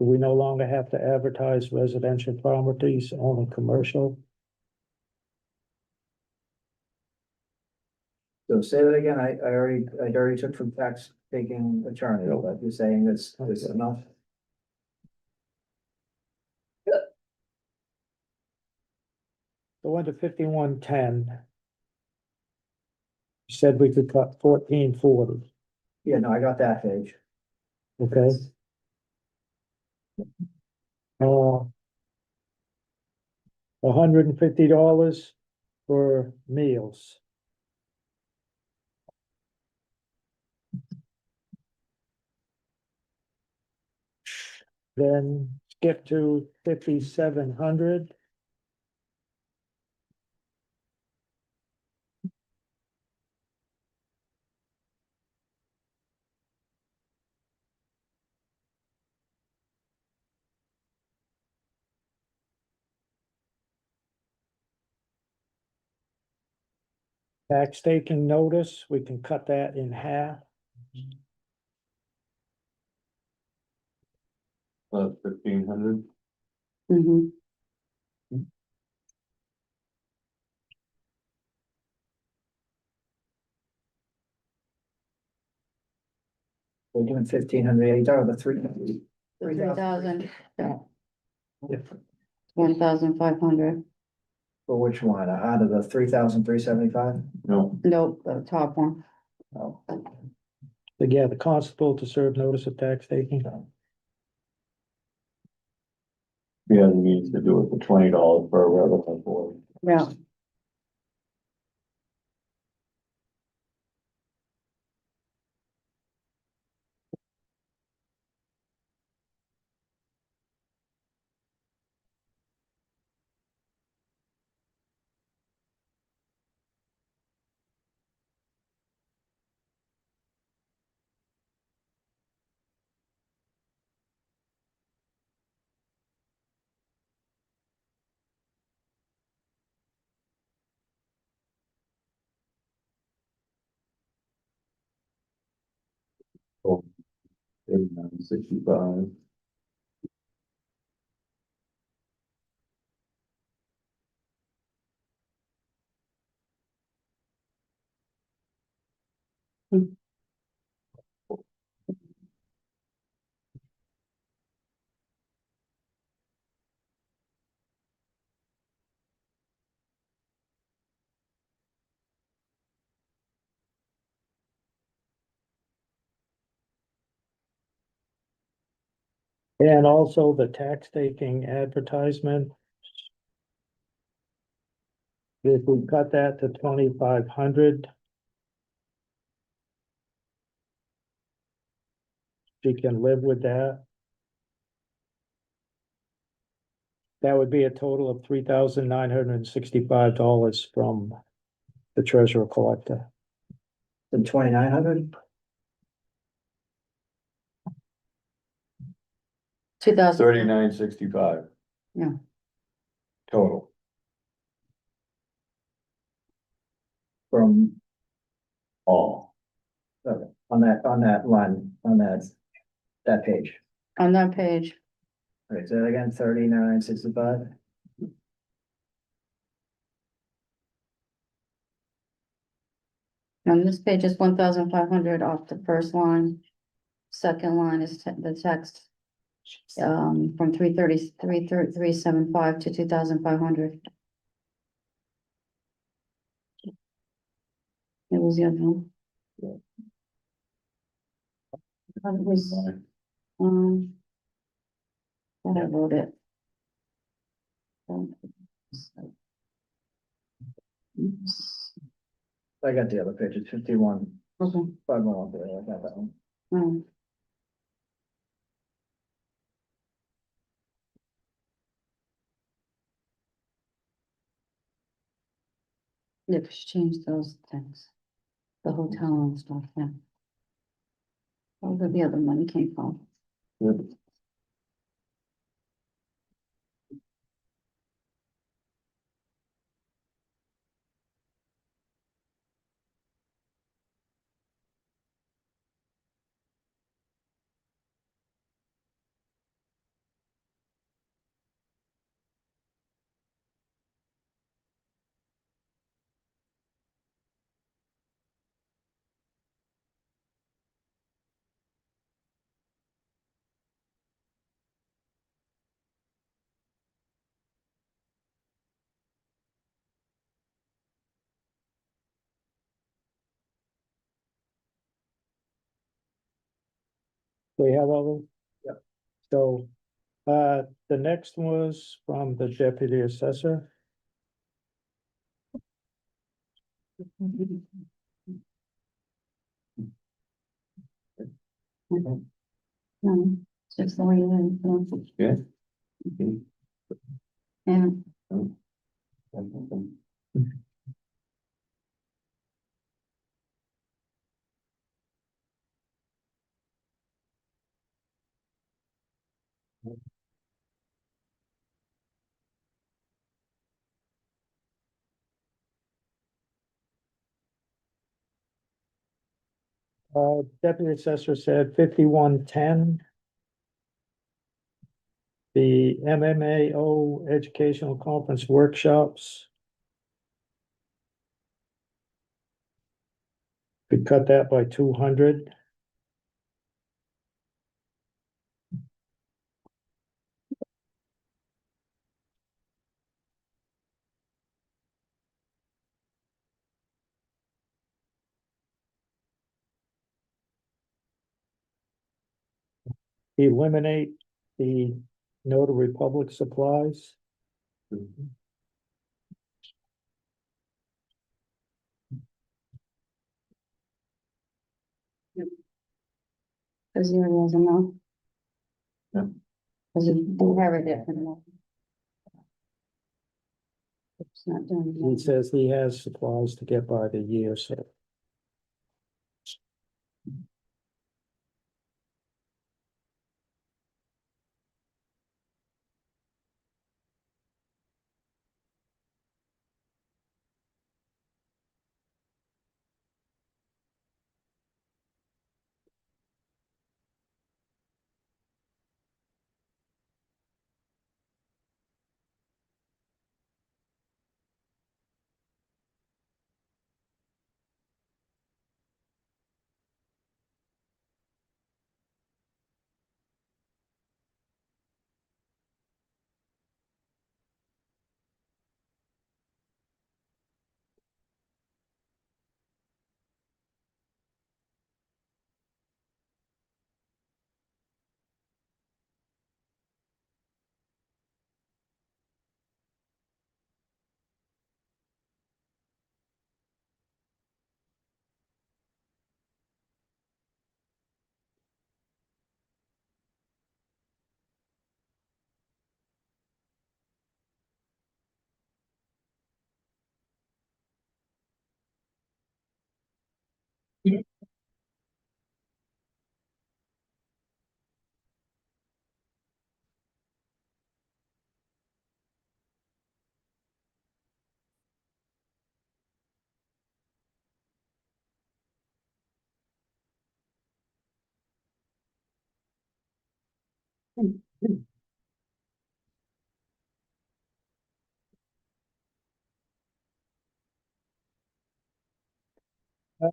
We no longer have to advertise residential properties, only commercial. So say that again, I already took from tax taking attorney, but you're saying this is enough? So under 5110. Said we could cut 1440, Yeah, no, I got that page. okay? $150 for meals. Then skip to 5700. Tax taking notice, we can cut that in half. 1500. Mhm. We're doing 1500, you talking about the 3,000, Yeah. 1,500. For which one? Out of the 3,375? No, Nope, the top one. Oh. But yeah, the constable to serve notice of tax taking. yeah, he needs to do it for $20 per resident board. Yeah. So 8965. And also the tax taking advertisement. If we cut that to 2,500. She can live with that. That would be a total of $3,965 from the treasurer collector. The 2,900? 2,000. 3965. Yeah. Total. From, All. okay, on that line, on that page. On that page. All right, so again, 3965. On this page is 1,500 off the first line. Second line is the text. From 375 to 2,500. It was the other one. It was, thought I wrote it. Oops. I got the other page, it's 51. Okay. 5 mile there, I got that one. um. Yeah, 'cause she changed those things, the hotel and stuff, yeah. Where the other money came from. We have all of them? Yep. So, the next was from the deputy assessor. No, it's just the way it is, so. Yeah. And Deputy assessor said 5110. The MMAO educational conference workshops. Could cut that by 200. Eliminate the notary public supplies. cause you doesn't know. Yeah. Cause you inherit it from them. It's not doing He that. says he has supplies to get by the year, so.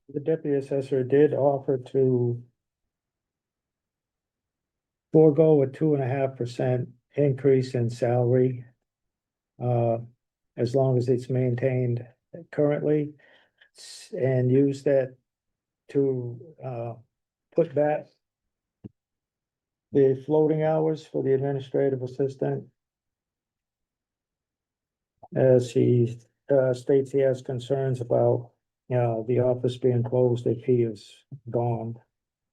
The deputy assessor did offer to forego a 2.5% increase in salary. As long as it's maintained currently, and use that to, put back the floating hours for the administrative assistant. As he, states he has concerns about the office being closed if he is gone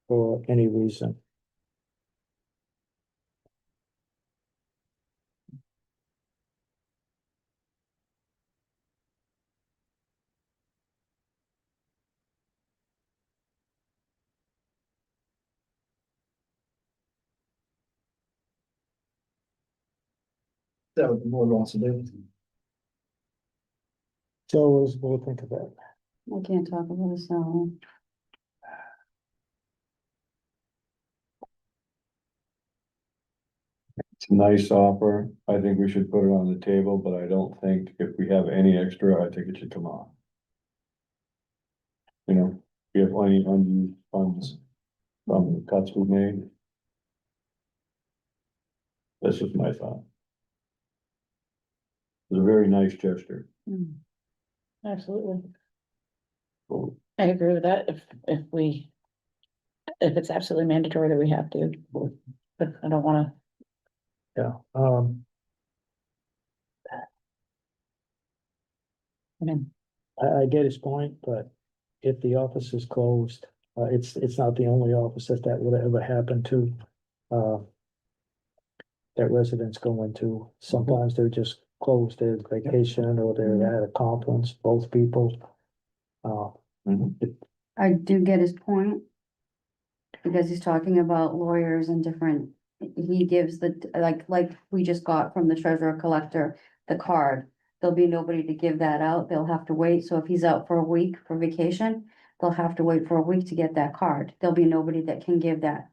for any reason. So what the board wants to do. So we'll think of that. I can't talk about a salary. It's a nice offer. I think we should put it on the table, but I don't think if we have any extra, I think it should come off. You know, we have any unused funds from the cuts we made. That's just my thought. It's a very nice gesture. Absolutely. I agree with that, if it's absolutely mandatory that we have to, but I don't wanna. Yeah, I mean, I get his point, but if the office is closed, it's not the only office that would ever happen to. That residents go into, sometimes they're just closed, they're vacation or they're at a conference, both people. I do get his point. Because he's talking about lawyers and different, he gives the, like we just got from the treasurer collector, the card. There'll be nobody to give that out, they'll have to wait, so if he's out for a week for vacation, they'll have to wait for a week to get that card. There'll be nobody that can give that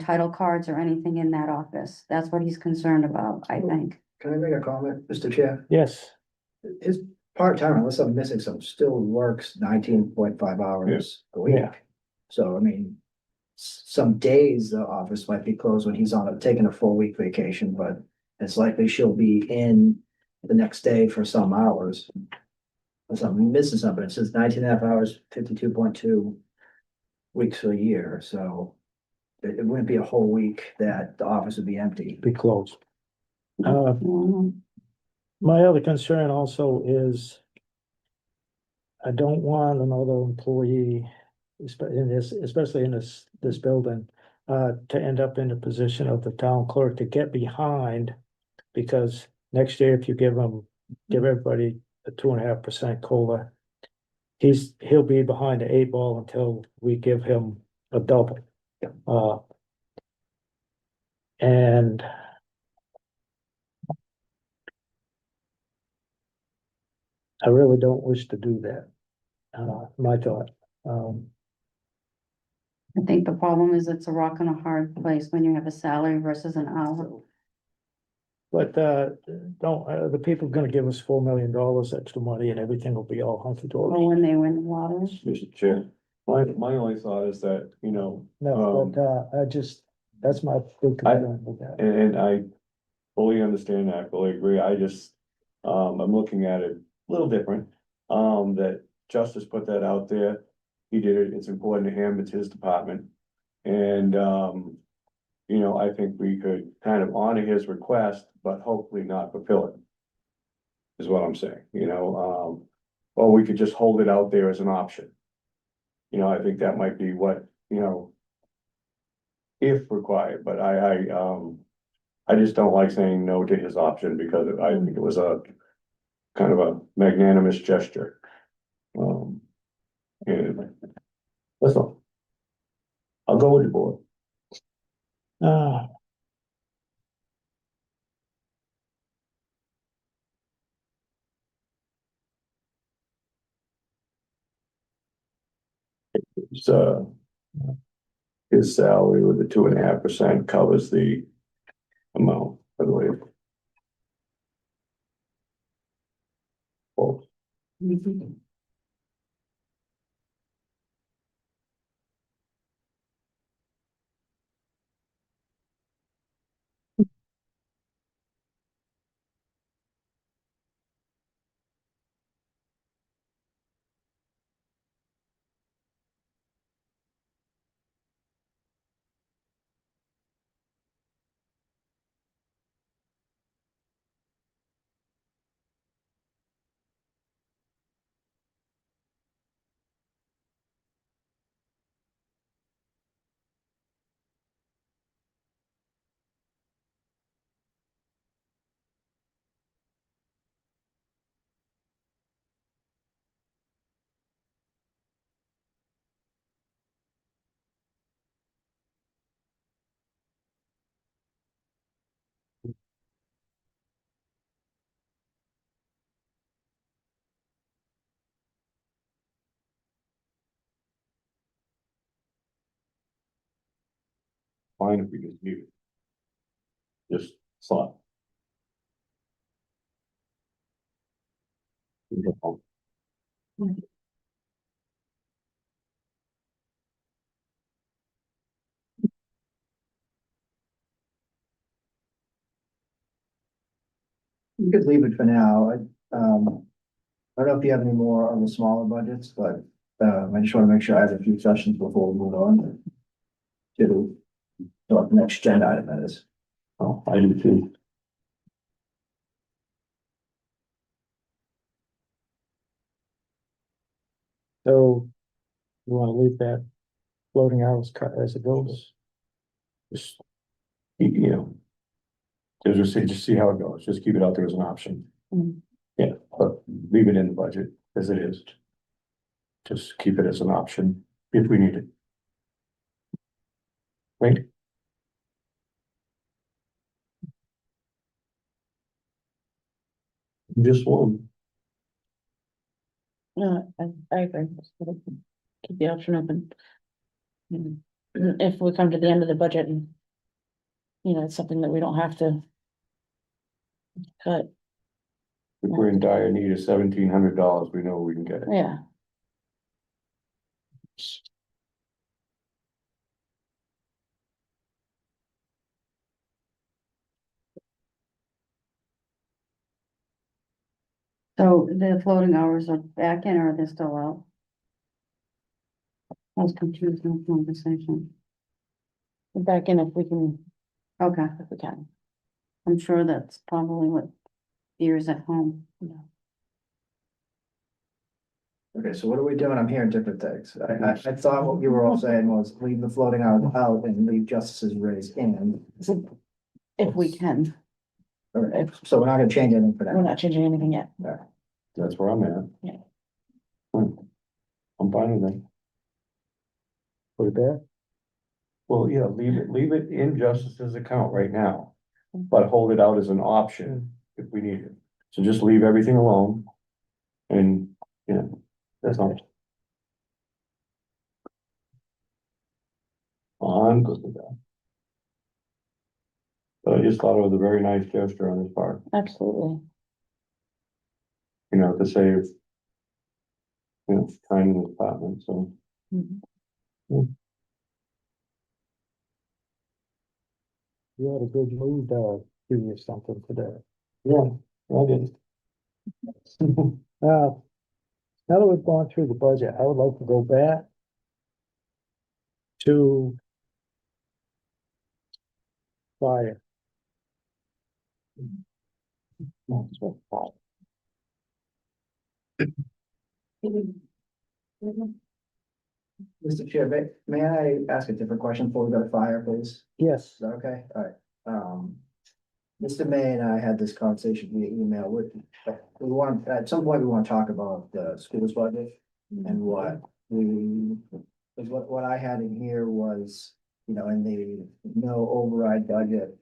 title cards or anything in that office. That's what he's concerned about, I think. Can I make a comment, Mr. Chair? Yes, His part-time, unless I'm missing some, still works 19.5 hours a week. Yeah. So, I mean, some days the office might be closed when he's taking a full week vacation, but it's likely she'll be in the next day for some hours. Unless I'm missing something, it says 19.5 hours, 52.2 weeks a year, so it wouldn't be a whole week that the office would be empty. be closed. Mhm. My other concern also is I don't want another employee, especially in this building, to end up in the position of the town clerk to get behind. Because next year, if you give everybody a 2.5% COLA, he'll be behind the 8 ball until we give him a double. And I really don't wish to do that. My thought. I think the problem is it's a rock and a hard place when you have a salary versus an hour. But the people are gonna give us $4 million extra money and everything will be all hunky Or dory. when they win the lottery. Mr. Chair, my only thought is that, you know, No, but that's my big concern with that. and I fully understand that, fully agree. I just, I'm looking at it a little different. That Justice put that out there. He did it. It's important to him. It's his department. And, you know, I think we could kind of honor his request, but hopefully not fulfill it. Is what I'm saying, you know, or we could just hold it out there as an option. You know, I think that might be what, you know, if required, but I just don't like saying no to his option because I think it was a kind of a magnanimous gesture. And that's all. I'll go with the board. Uh, It's, his salary with the 2.5% covers the amount, I believe. Well, Mhm. fine if we just leave it. Just thought. You could leave it for now. I don't know if you have any more on the smaller budgets, but, I just wanna make sure I have a few sessions before we move on. To, the next agenda item that is. Oh, I do too. So you wanna leave that floating hours cut as it goes? Just, you know. Just see how it goes, just keep it out there as an option. Mm. Yeah, but leave it in the budget as it is. Just keep it as an option if we need it. Right? Just one. I agree. Keep the option open. If we come to the end of the budget and. It's something that we don't have to. Cut, If we're in dire need of $1,700, we know we can get it. yeah. So the floating hours are back in or are they still out? I was confused in the conversation. Back in if we can, Okay, if we can. I'm sure that's probably what ears at home. Okay, so what are we doing? I'm hearing different things. I thought what you were all saying was leave the floating hours out and leave justices raised in. If we can, Okay, so we're not gonna change anything for we're that. not changing anything yet. That's where I'm at. Yeah. I'm fine with that. Put it there? Well, yeah, leave it in Justice's account right now, but hold it out as an option if we need it. So just leave everything alone. And, that's all. I'm good with that. But I just thought it was a very nice gesture on his part, Absolutely. to save. Time in the department, so. Mhm. You had a good mood, give you something today. Yeah, I did. Now that we've gone through the budget, I would like to go back to fire. Mr. Chair, may I ask a different question before we go to fire, please? Yes, Is that okay? All right. Mr. May and I had this conversation via email with, we want, at some point, we want to talk about the school's budget and what we, because what I had in here was, in the no override budget.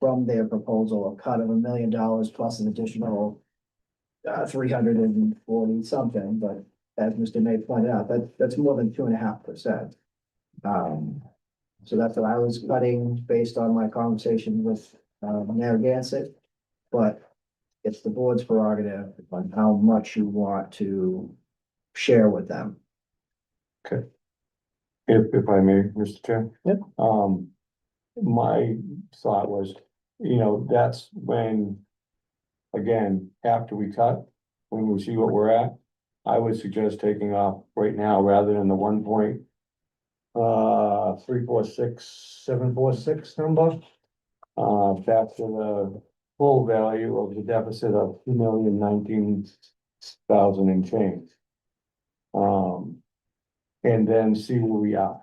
From their proposal, a cut of $1 million plus an additional 340 something, but as Mr. May pointed out, that's more than 2.5%. So that's what I was cutting based on my conversation with Narragansett. But it's the board's prerogative on how much you want to share with them. If I may, Mr. Chair. Yep. My thought was, that's when, again, after we cut, when we see what we're at, I would suggest taking off right now rather than the 1.346746 number. Back to the full value of the deficit of 2,019,000 and change. And then see where we are.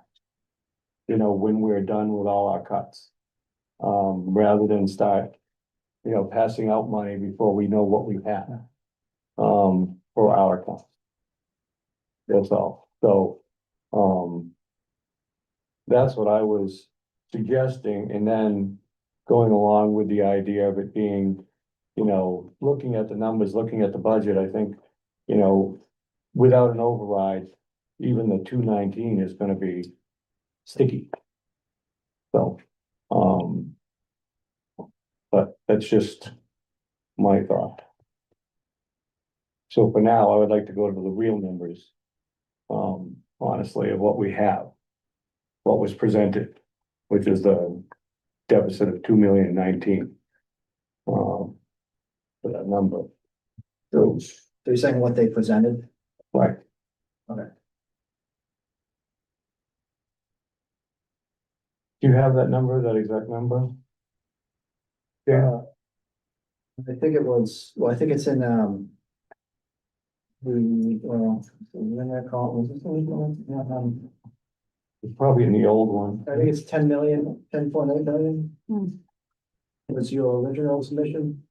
When we're done with all our cuts. Rather than start, passing out money before we know what we have. For our costs. That's all. So, that's what I was suggesting, and then going along with the idea of it being, looking at the numbers, looking at the budget, I think, without an override, even the 219 is gonna be sticky. So, but that's just my thought. So for now, I would like to go to the real numbers. Honestly, of what we have. What was presented, which is the deficit of 2,019,000. For that number. So you're saying what they presented? Right. Okay. Do you have that number, that exact number? Yeah, I think it was, well, I think it's in, when that call, was this the legal one? it's probably in the old one. I think it's 10,000,000, 10.8 million. Hmm. Was your original submission?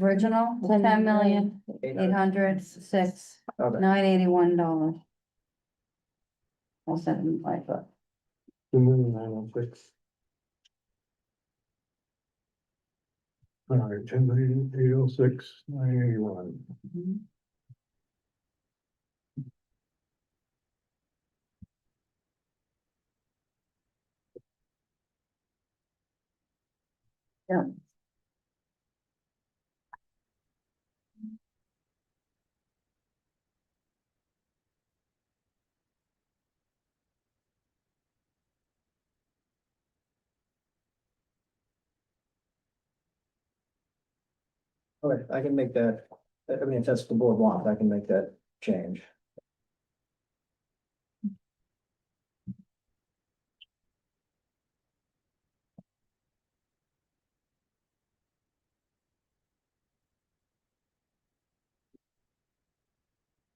Original, 10,806,981 Okay. I'll send them like that. 2,906,000. All right, 10,806,981. Yeah. Okay, I can make that, I mean, if that's the board wants, I can make that change.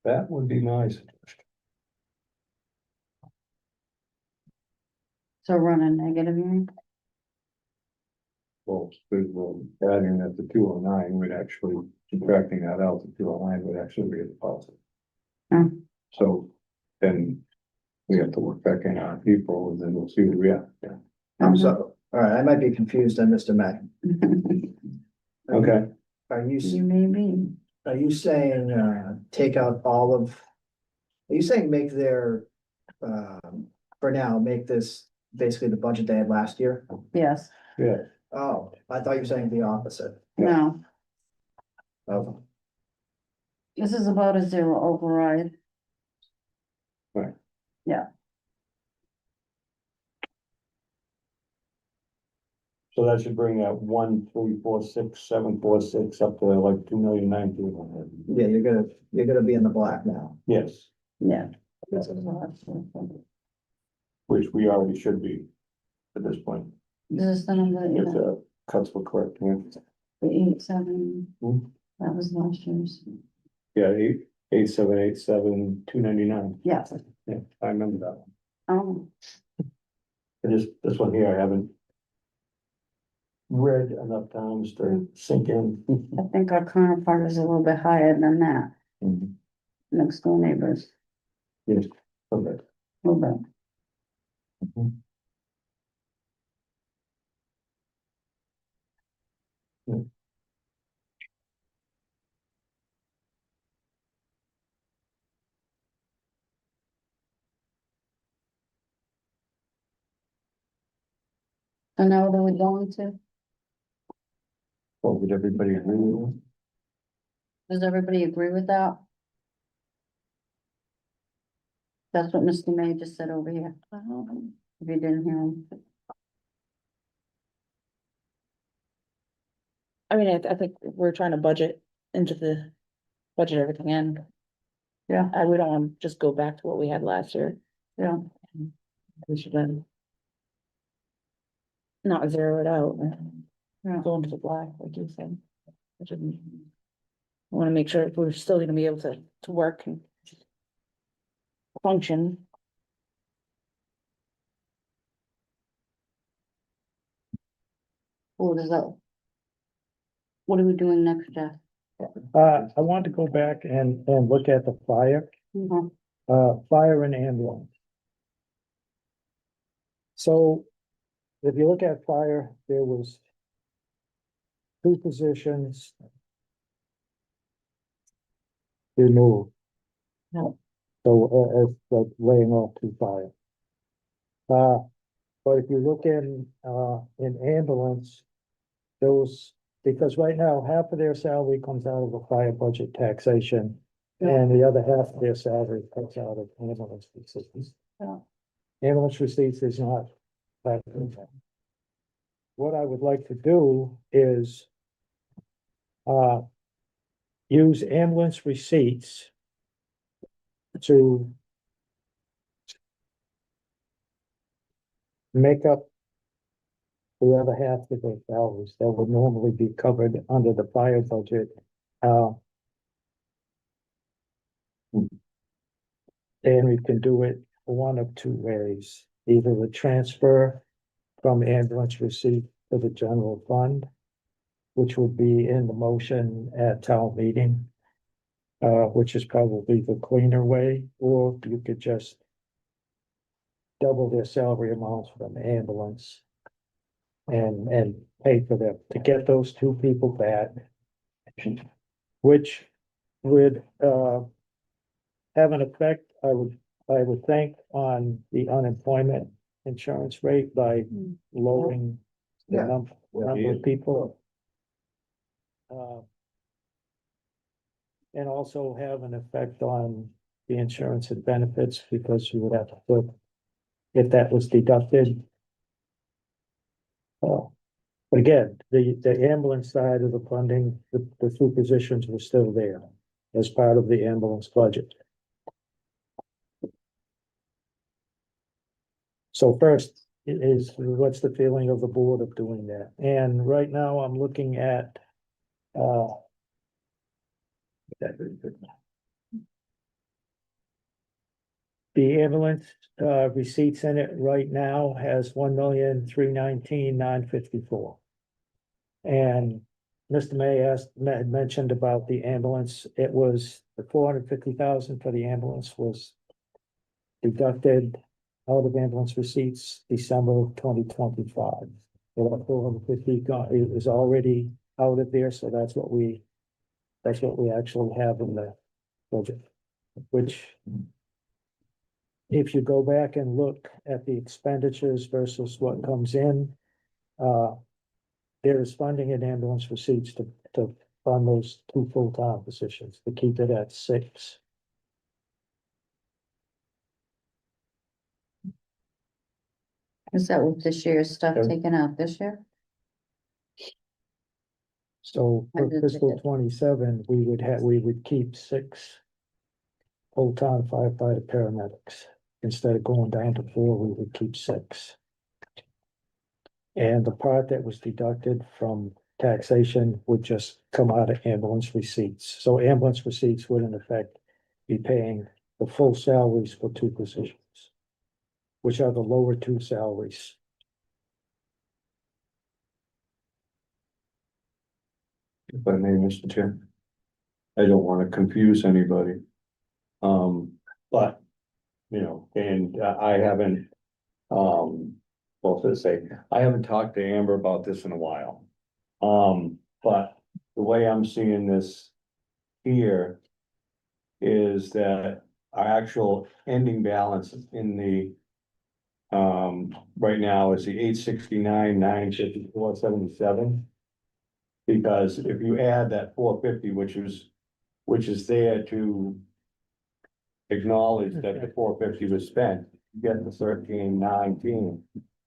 That would be nice. So run a negative, you mean? Well, adding that to 209 would actually, subtracting that out to 209 would actually be a positive. Hmm. So then we have to work back in on April and then we'll see where we are. Yeah. I'm so, all right, I might be confused on Mr. Mack. Okay. Are you, You may be. are you saying, take out all of, are you saying make their, for now, make this basically the budget they had last year? Yes, Yeah. Oh, I thought you were saying the opposite. no, Oh, this is about a zero override. Right. Yeah, So that should bring that 1,346,746 up to like 2,019,000. yeah, you're gonna be in the black now. Yes, yeah. which we already should be at this point. This is the number, If yeah, the cuts were correct, yeah. the 8, 7, Hmm. that was last year's. Yeah, 8,787,299. Yeah, Yeah, I remember that one. oh, And this one here, I haven't read enough times to sink in. I think our counterpart is a little bit higher than that, Mhm. next door neighbors, Yes, okay. a little bit. Mhm. Yeah. So now what are we going to? Well, would everybody agree with that? Does everybody agree with that? That's what Mr. May just said over here. If you didn't hear him. I mean, I think we're trying to budget everything in. Yeah. We don't want to just go back to what we had last year. Yeah, We should then not zero it out and Yeah. go into the black, like you said. I want to make sure we're still gonna be able to work and function. what is that? What are we doing next, Jeff? I want to go back and look at the fire, Mhm. fire and ambulance. So if you look at fire, there was two positions removed. No. So, as like laying off two fire. But if you look in ambulance, those, because right now, half of their salary comes out of the fire budget taxation. And the other half of their salary comes out of ambulance receipts. Yeah. Ambulance receipts is not. that good. What I would like to do is. Use ambulance receipts. To. Make up. The other half of the salaries that would normally be covered under the fire budget. And we can do it one of two ways, either a transfer from ambulance receipt to the general fund. Which would be in the motion at town meeting. Which is probably the cleaner way, or you could just. Double their salary amounts from ambulance. And pay for them to get those two people back. Which would have an effect, I would think, on the unemployment insurance rate by lowering the Yeah. number of people. And also have an effect on the insurance and benefits, because you would have to put, if that was deducted. But again, the ambulance side of the funding, the two positions were still there as part of the ambulance budget. So first is, what's the feeling of the board of doing that? And right now I'm looking at, the ambulance, receipts in it right now has 1,319,954. And Mr. May had mentioned about the ambulance, it was the 450,000 for the ambulance was deducted out of ambulance receipts December of 2025. So that 450 is already out of there, so that's what we actually have in the budget, which. If you go back and look at the expenditures versus what comes in, there is funding in ambulance receipts to fund those two full-time positions, to keep it at 6. Is that with this year's stuff Yeah. taken out this year? So I for did fiscal think it. 27, we would keep 6 full-time firefighter paramedics. Instead of going down to 4, we would keep 6. And the part that was deducted from taxation would just come out of ambulance receipts. So ambulance receipts would in effect be paying the full salaries for 2 positions, which are the lower 2 salaries. If I may, Mr. Chair. I don't want to confuse anybody. But, you know, and I haven't, well, to say, I haven't talked to Amber about this in a while. But the way I'm seeing this here is that our actual ending balance in the right now is the 869,954.77. Because if you add that 450, which is there to acknowledge that the 450 was spent, you get the 1319,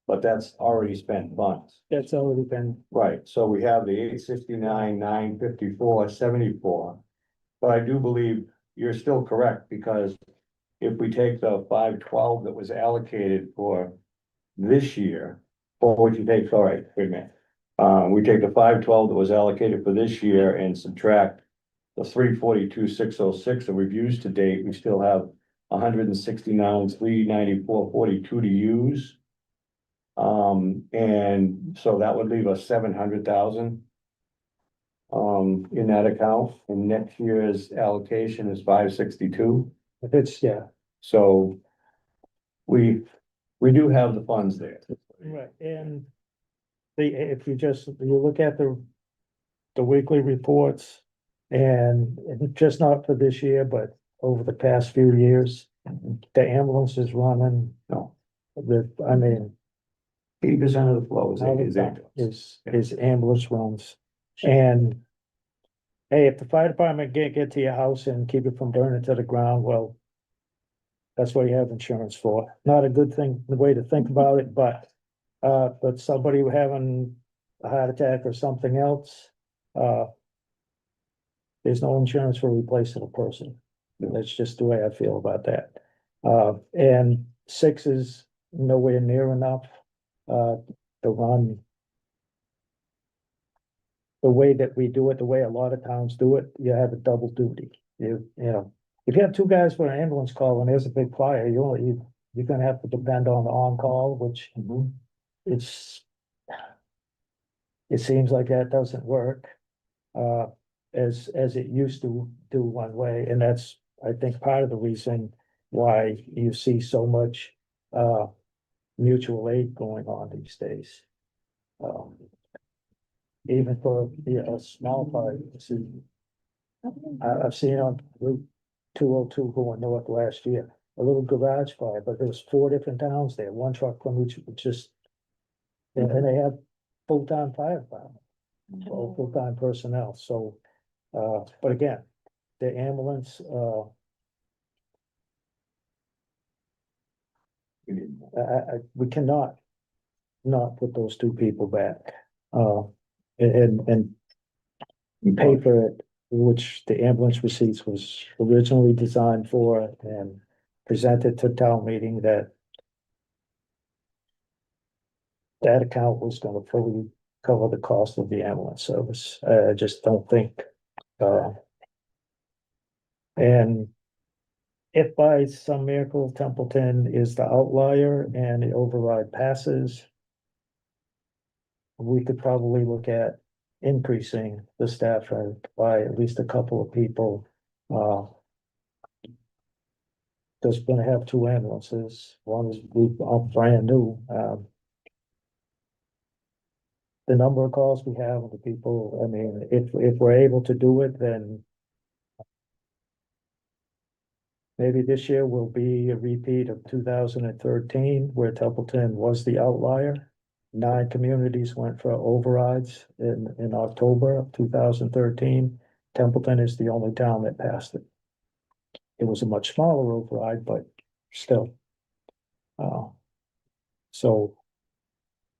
but that's already spent funds. That's already been, Right, so we have the 869,954.74. But I do believe you're still correct, because if we take the 512 that was allocated for this year, or would you take, all right, wait a minute. We take the 512 that was allocated for this year and subtract the 342,606 that we've used to date, we still have 169,394.42 to use. And so that would leave us 700,000 in that account, and next year's allocation is 562. it's, yeah, So we do have the funds there. right, and if you look at the weekly reports, and just not for this year, but over the past few years, the ambulance is running, No, I mean, 80% of the flow is all the is time ambulance. is ambulance runs. And hey, if the fire department can't get to your house and keep it from burning to the ground, well, that's what you have insurance for. Not a good thing, the way to think about it, but somebody having a heart attack or something else, there's no insurance for replacing a person. That's just the way I feel about that. And 6 is nowhere near enough, to run the way that we do it, the way a lot of towns do it. You have a double duty. You know, if you have 2 guys for an ambulance call and there's a big fire, you're gonna have to depend on the on-call, which it's, it seems like that doesn't work, as it used to do one way, and that's, I think, part of the reason why you see so much, mutual aid going on these days. Even for, a small fire, I've seen on Route 202 going north last year, a little garage fire, but there was 4 different towns there, 1 truck from each, just. And they have full-time fire department, or full-time personnel, so, but again, the ambulance, we cannot not put those 2 people back, and pay for it, which the ambulance receipts was originally designed for, and presented to town meeting that account was gonna fully cover the cost of the ambulance service. I just don't think, and if by some miracle Templeton is the outlier and the override passes, we could probably look at increasing the staff by at least a couple of people. Just gonna have 2 ambulances, one is brand new, the number of calls we have with the people, I mean, if we're able to do it, then maybe this year will be a repeat of 2013, where Templeton was the outlier. 9 communities went for overrides in October of 2013. Templeton is the only town that passed it. It was a much smaller override, but still. So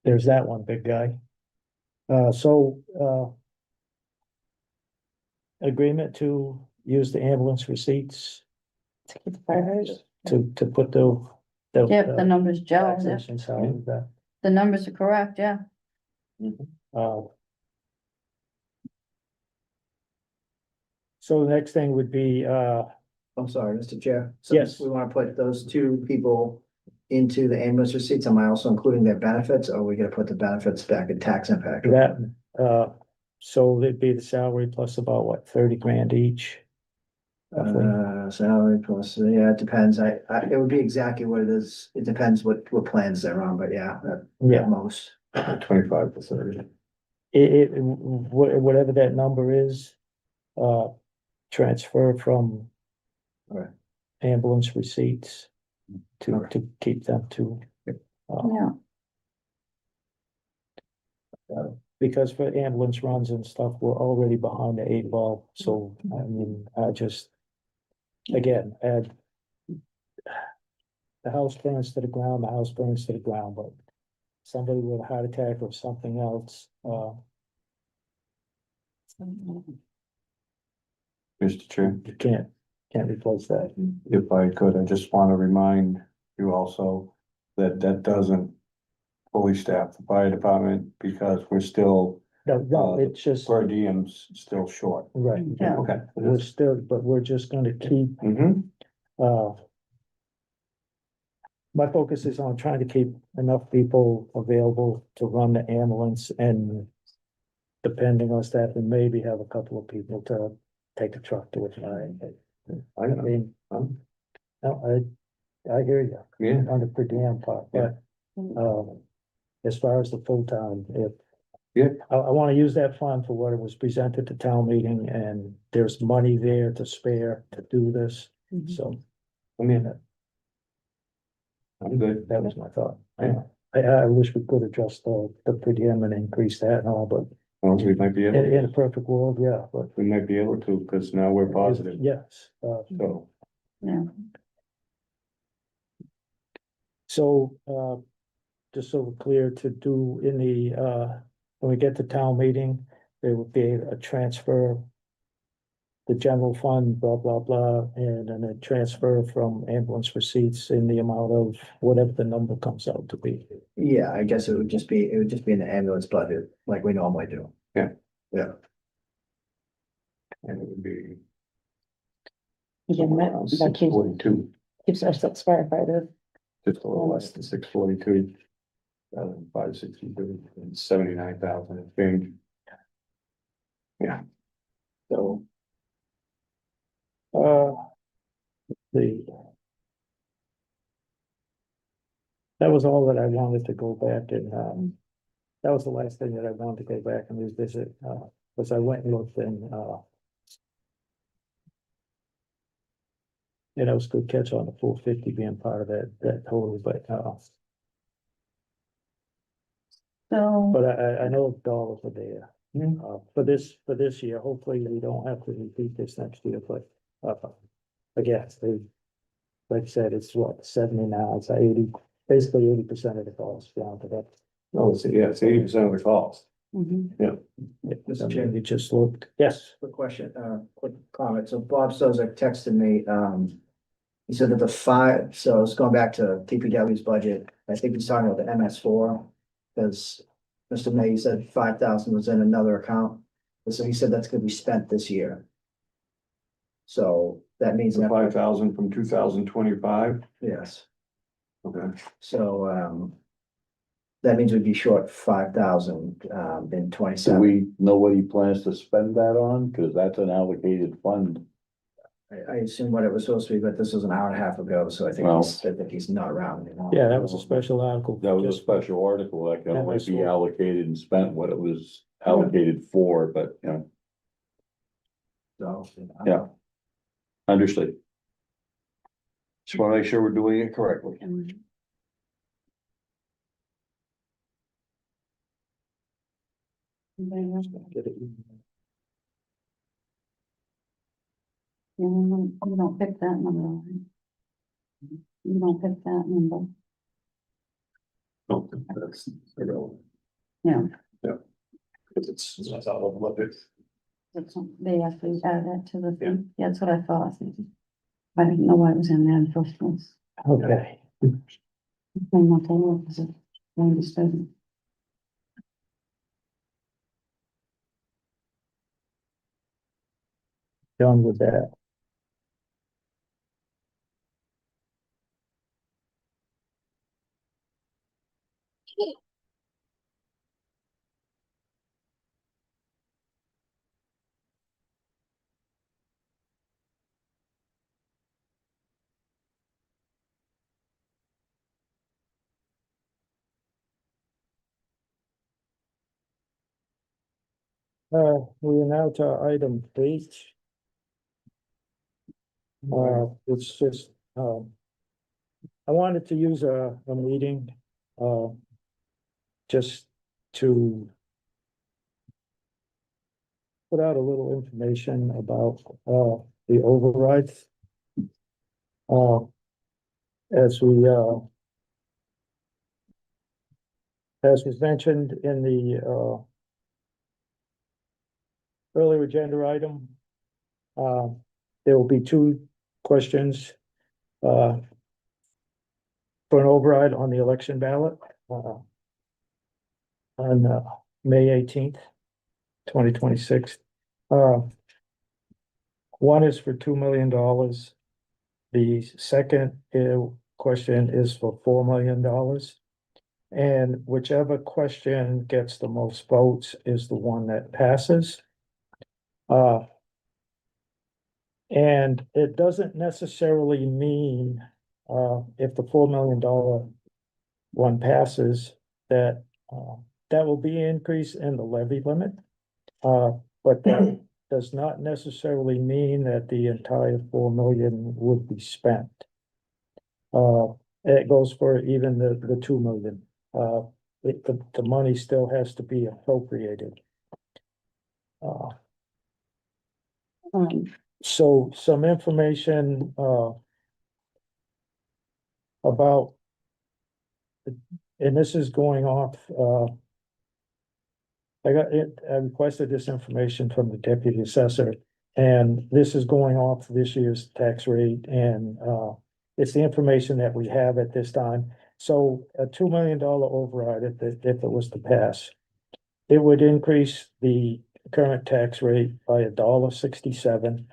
there's that one big guy. Agreement to use the ambulance receipts To keep the firehose. to put the. Yeah, the numbers gel, yeah. taxation salary back. The numbers are correct, yeah. So the next thing would be, I'm sorry, Mr. Chair. So Yes. We wanna put those 2 people into the ambulance receipts. Am I also including their benefits, or are we gonna put the benefits back in tax impact? that, so it'd be the salary plus about what, 30 grand each? Roughly. Salary plus, yeah, it depends. It would be exactly what it is. It depends what plans they're on, but yeah, Yeah. at most. 25 to 30. Whatever that number is, transfer from. Right. Ambulance receipts to Okay. keep them to. Yeah. Because for ambulance runs and stuff, we're already behind the 8 ball, so I mean, again, add. The house burns to the ground, but somebody with a heart attack or something else, Mr. Chair, you can't replace that. if I could, I just want to remind you also that that doesn't fully staff the fire department because we're still, No, it's just, per diem's still short. right, Yeah. Okay. but we're just gonna keep, Mhm. my focus is on trying to keep enough people available to run the ambulance, and depending on staff, and maybe have a couple of people to take a truck to it. I mean, no, I hear you Yeah, on the per diem part, but, as far as the full-time, Yeah. I wanna use that fund for what it was presented to town meeting, and there's money there to spare to do this, so. I mean, I'm good. That was my thought. Yeah. I wish we could adjust the per diem and increase that and all, but Well, we might be able, in a perfect world, yeah, but. we might be able to, because now we're positive, Yes, so. Yeah, so, just so we're clear to do in the, when we get to town meeting, there will be a transfer. The general fund, blah, blah, blah, and then a transfer from ambulance receipts in the amount of whatever the number comes out to be. Yeah, I guess it would just be in the ambulance budget like we normally do. And Yeah. it would be Again, somewhere around that 642, keeps our six firefighters. just a little less than 642. Rather than 562 and 79,000 and change. Yeah. So. The. That was all that I wanted to go back and, that was the last thing that I wanted to go back and revisit, was I went and looked and, and it was a good catch on the 450 being part of that total, but, so, but I know dollars are there. For this year, hopefully we don't have to repeat this next year, but, again, like I said, it's what, 70 now, it's 80, basically 80% of the cost down to that. Oh, it's 80% of the cost. mhm. Mr. Chairman. We just looked, yes, Quick question, quick comment. So Bob Sozak texted me, he said that so it's going back to TPW's budget. I think he's talking about the MS4. Because Mr. May said 5,000 was in another account. So he said that's gonna be spent this year. So that means, The 5,000 from 2025. yes, Okay. so, that means we'd be short 5,000, in Do 27. we know what he plans to spend that on? Cause that's an allocated fund. I assume what it was supposed to be, but this was an hour and a half ago, so I Well- think he's not around anymore. yeah, that was a special article. That was a just- special article that can That only was be what- allocated and spent what it was allocated for, but, you know, So. Yeah. understood. Just wanna make sure we're doing it correctly. And anybody else? Yeah, you don't pick that number, right? You don't pick that number, No, that's irrelevant. yeah, Because it's out of limit. they actually add that to the thing, yeah, that's what I thought. I didn't know why it was in there in the first place. Okay, I'm not told, because it, I understood. done with that. We are now to item 8. It's just, I wanted to use a meeting, just to put out a little information about, the overrides. As we, as was mentioned in the, earlier agenda item, there will be 2 questions, for an override on the election ballot, on, May 18th, 2026. One is for $2 million. The second question is for $4 million. And whichever question gets the most votes is the one that passes. And it doesn't necessarily mean, if the $4 million one passes, that, that will be an increase in the levy limit. But that does not necessarily mean that the entire 4 million would be spent. It goes for even the 2 million. The money still has to be appropriated. Uh, Um, so some information, about, and this is going off, I requested this information from the deputy assessor, and this is going off this year's tax rate, and, it's the information that we have at this time. So a $2 million override, if it was to pass, it would increase the current tax rate by $1.67.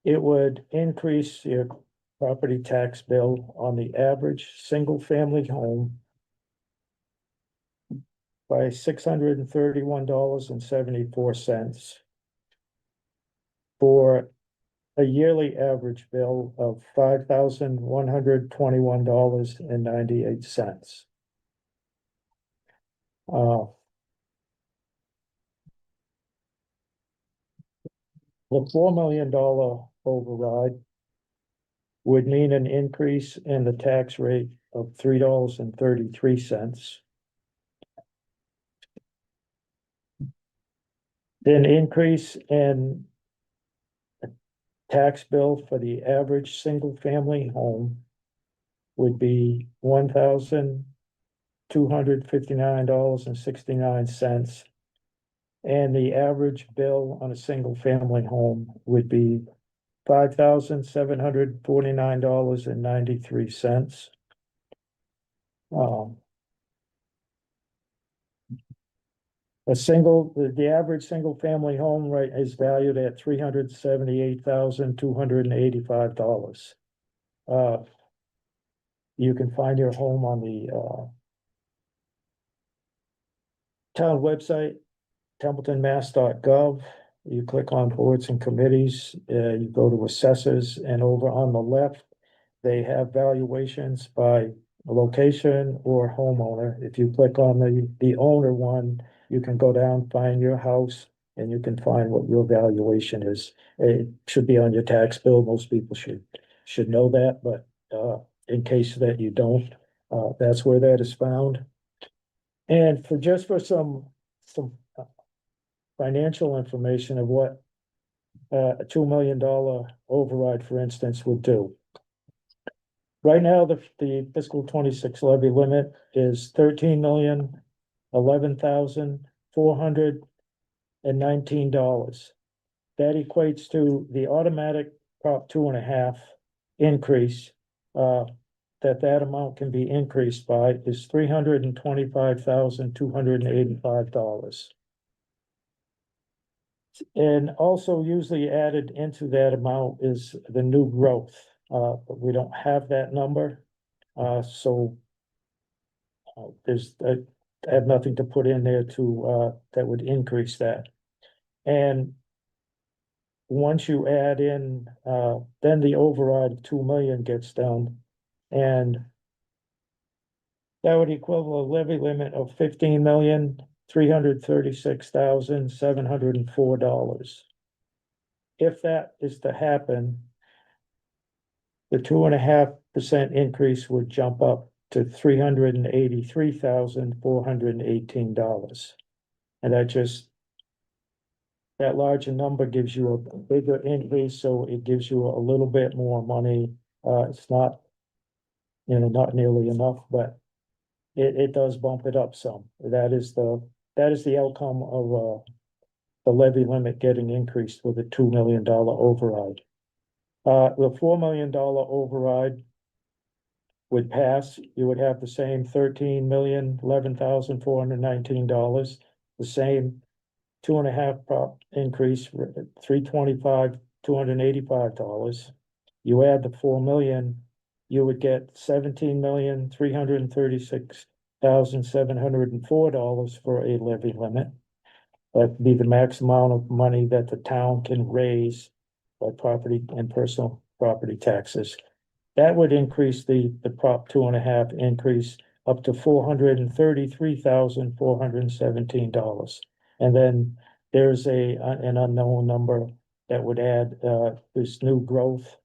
It would increase your property tax bill on the average single-family home by $631.74 for a yearly average bill of $5,121.98. The $4 million override would mean an increase in the tax rate of $3.33. An increase in tax bill for the average single-family home would be $1,259.69. And the average bill on a single-family home would be $5,749.93. The average single-family home rate is valued at $378,285. You can find your home on the town website, templetonmass.gov. You click on boards and committees, you go to assessors, and over on the left, they have valuations by location or homeowner. If you click on the owner one, you can go down, find your house, and you can find what your valuation is. It should be on your tax bill. Most people should know that, but in case that you don't, that's where that is found. And for some financial information of what a $2 million override, for instance, would do. Right now, the fiscal 26 levy limit is $13,011,419. That equates to the automatic Prop 2.5 increase, that amount can be increased by is $325,285. And also usually added into that amount is the new growth. But we don't have that number. So I have nothing to put in there that would increase that. And once you add in, then the override of 2 million gets done. And that would equal a levy limit of $15,336,704. If that is to happen, the 2.5% increase would jump up to $383,418. And that larger number gives you a bigger increase, so it gives you a little bit more money. It's not, not nearly enough, but it does bump it up some. That is the outcome of the levy limit getting increased with a $2 million override. The $4 million override would pass. You would have the same $13,011,419, the same 2.5 prop increase, $325,285. You add the 4 million, you would get $17,336,704 for a levy limit. That'd be the max amount of money that the town can raise by property and personal property taxes. That would increase the Prop 2.5 increase up to $433,417. And then there's an unknown number that would add this new growth,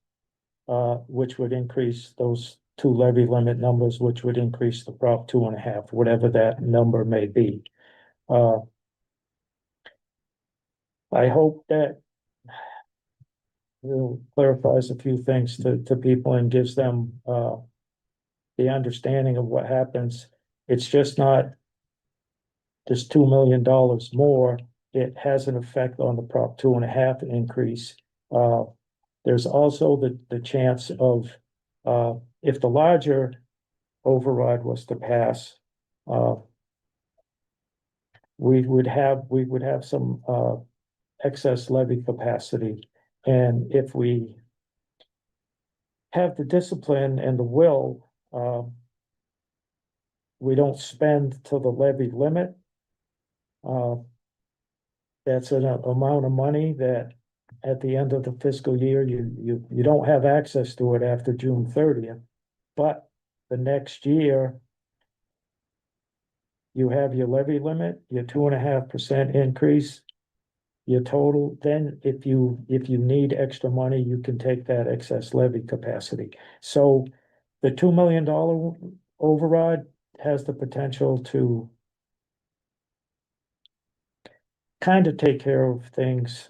which would increase those two levy limit numbers, which would increase the prop 2.5, whatever that number may be. I hope that clarifies a few things to people and gives them, the understanding of what happens. It's just not this $2 million more. It has an effect on the prop 2.5 increase. There's also the chance of, if the larger override was to pass, we would have some, excess levy capacity. And if we have the discipline and the will, we don't spend to the levy limit. That's an amount of money that at the end of the fiscal year, you don't have access to it after June 30th. But the next year, you have your levy limit, your 2.5% increase, your total. Then if you need extra money, you can take that excess levy capacity. So the $2 million override has the potential to kind of take care of things,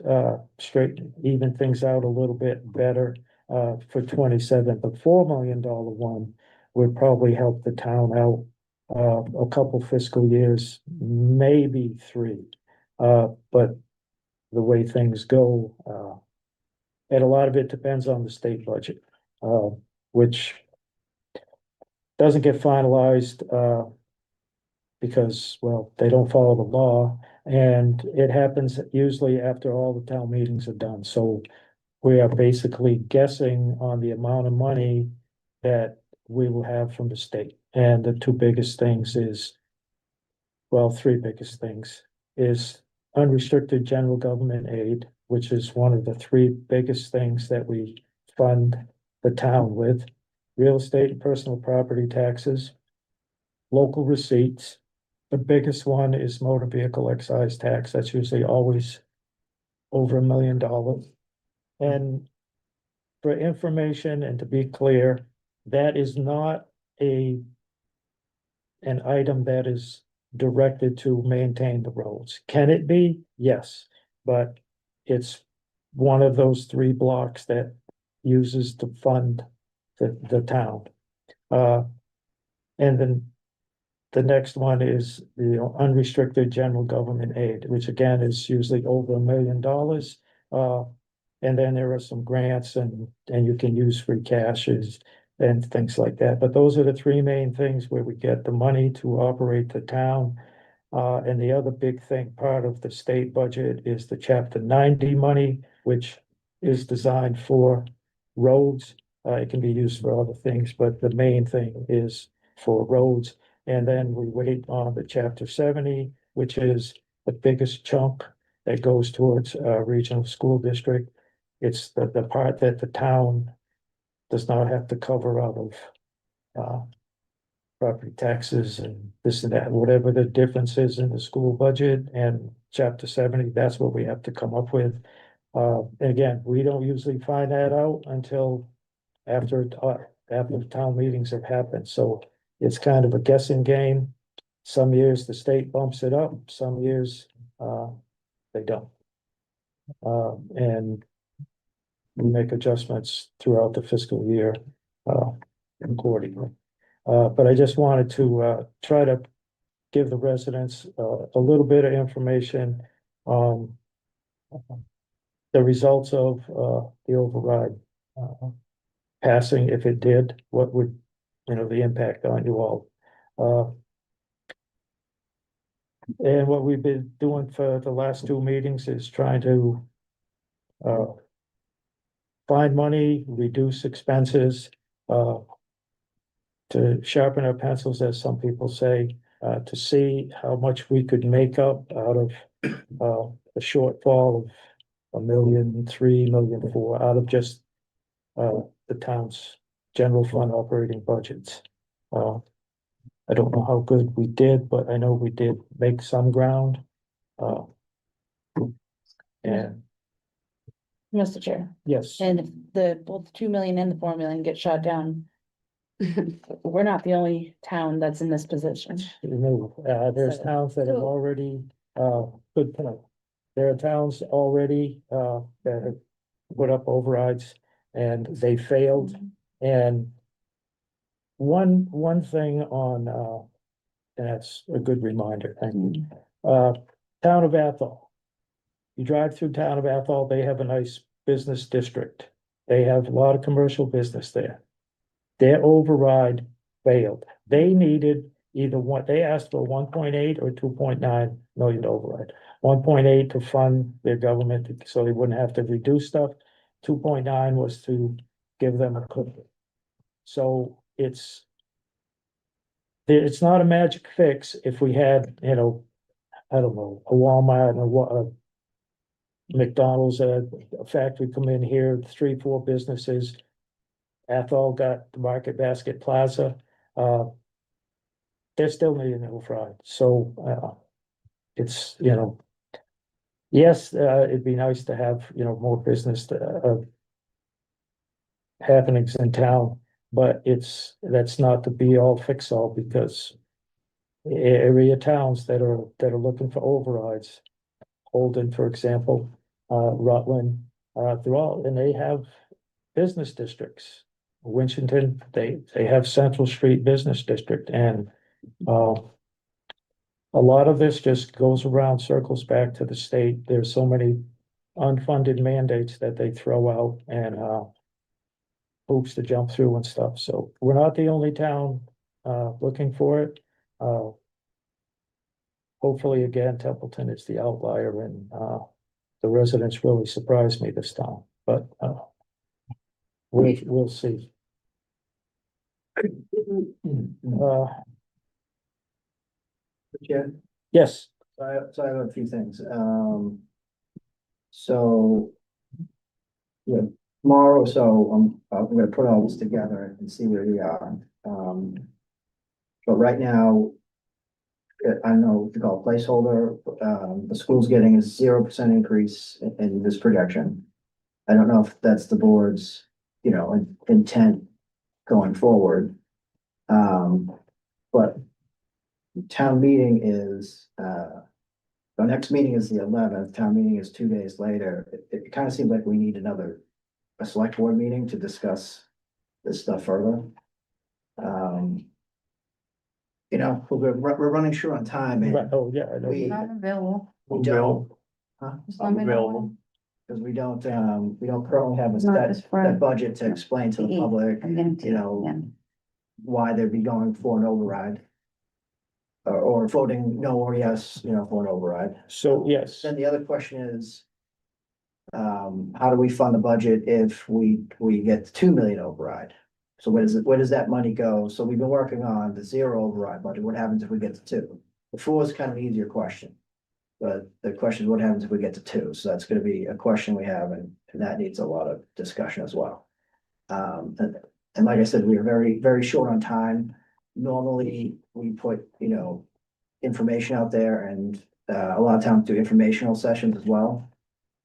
even things out a little bit better for 27. The $4 million one would probably help the town out a couple fiscal years, maybe 3. But the way things go, and a lot of it depends on the state budget, which doesn't get finalized because, well, they don't follow the law, and it happens usually after all the town meetings are done. So we are basically guessing on the amount of money that we will have from the state. And the two biggest things is, well, three biggest things is unrestricted general government aid, which is one of the three biggest things that we fund the town with, real estate and personal property taxes, local receipts. The biggest one is motor vehicle excise tax. That's usually always over $1 million. And for information and to be clear, that is not an item that is directed to maintain the roads. Can it be? Yes, but it's one of those 3 blocks that uses to fund the town. And then the next one is the unrestricted general government aid, which again is usually over $1 million. And then there are some grants and you can use free cashes and things like that. But those are the 3 main things where we get the money to operate the town. And the other big thing, part of the state budget, is the Chapter 90 money, which is designed for roads. It can be used for other things, but the main thing is for roads. And then we wait on the Chapter 70, which is the biggest chunk that goes towards regional school district. It's the part that the town does not have to cover out of property taxes and this and that, whatever the difference is in the school budget and Chapter 70, that's what we have to come up with. And again, we don't usually find that out until after the town meetings have happened. So it's kind of a guessing game. Some years the state bumps it up, some years they don't. And we make adjustments throughout the fiscal year accordingly. But I just wanted to try to give the residents a little bit of information on the results of the override passing. If it did, what would, the impact on you all? And what we've been doing for the last 2 meetings is trying to find money, reduce expenses, to sharpen our pencils, as some people say, to see how much we could make up out of a shortfall of $1.3 million, $1.4 million out of just the town's general fund operating budgets. I don't know how good we did, but I know we did make some ground. And Mr. Chair, yes, and if both the 2 million and the 4 million get shot down, We're not the only town that's in this position. There's So- towns that have already, good point. There are towns already, that have put up overrides and they failed. And one thing on, and that's a good reminder, thank you. Town of Athol. You drive through town of Athol, they have a nice business district. They have a lot of commercial business there. Their override failed. They needed either one, they asked for 1.8 or 2.9 million override. 1.8 to fund their government, so they wouldn't have to reduce stuff. 2.9 was to give them a cushion. So it's not a magic fix if we had, I don't know, a Walmart and a McDonald's, a factory come in here, 3, 4 businesses. Athol got the Market Basket Plaza. They're still needing an override. So, it's, yes, it'd be nice to have, more business, happenings in town, but that's not the be all fix all because area towns that are looking for overrides, Holden, for example, Rutland, they're all, and they have business districts. Winchendon, they have Central Street Business District and, a lot of this just goes around, circles back to the state. There's so many unfunded mandates that they throw out and, hoops to jump through and stuff. So we're not the only town, looking for it. Hopefully, again, Templeton is the outlier and, the residents really surprised me this time, but, we'll see. Yeah, Yes, so I have a few things, so. Yeah, tomorrow, so I'm gonna put all this together and see where we are, but right now. I don't know what to call it, placeholder, the school's getting a 0% increase in this projection. I don't know if that's the board's, intent going forward. But town meeting is, the next meeting is the 11th, town meeting is 2 days later. It kind of seems like we need a select board meeting to discuss this stuff further. We're running short on time right, and oh, yeah, I know. we- Not available. we don't. Huh? Just let me know when. Because we don't currently have a Not set, this Friday. set budget to explain to the The public, I'm getting to, yeah. why they'd be going for an override. Or voting no or yes, for an override. So, yes, Then the other question is. How do we fund the budget if we get the 2 million override? So where does that money go? So we've been working on the 0 override budget. What happens if we get to 2? The 4 is kind of an easier question. But the question is what happens if we get to 2? So that's gonna be a question we have and that needs a lot of discussion as well. And like I said, we are very, very short on time. Normally, we put, information out there and a lot of times do informational sessions as well.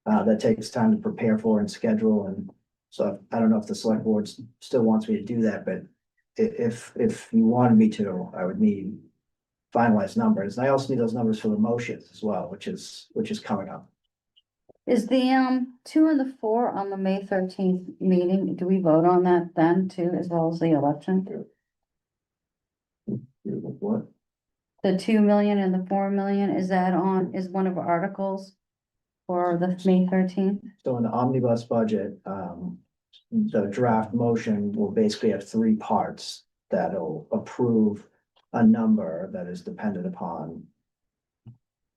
That takes time to prepare for and schedule, and so I don't know if the select board still wants me to do that, but if you wanted me to, I would need finalized numbers. And I also need those numbers for the motions as well, which is coming up. Is the 2 and the 4 on the May 13th meeting, do we vote on that then too, as well as the election? What? The 2 million and the 4 million, is one of our articles for the May 13th? So in the omnibus budget, the draft motion will basically have 3 parts that'll approve a number that is dependent upon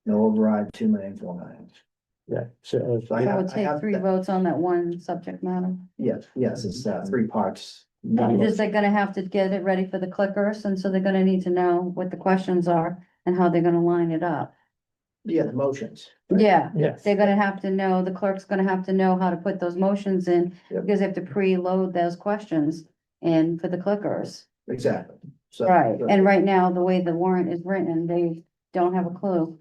no override, 2 million, 4 million. yeah, so, So So it would take 3 votes on that one subject matter. Yes, it's 3 parts. Because they're gonna have to get it ready for the clickers, and so they're gonna need to know what the questions are and how they're gonna line it up. Yeah, the motions. right? Yeah, yes, they're gonna have to know, the clerk's gonna have to know how to put those motions in, Yep. because they have to preload those questions in for the clickers. Exactly. So. Right, and right now, the way the warrant is written, they don't have a clue.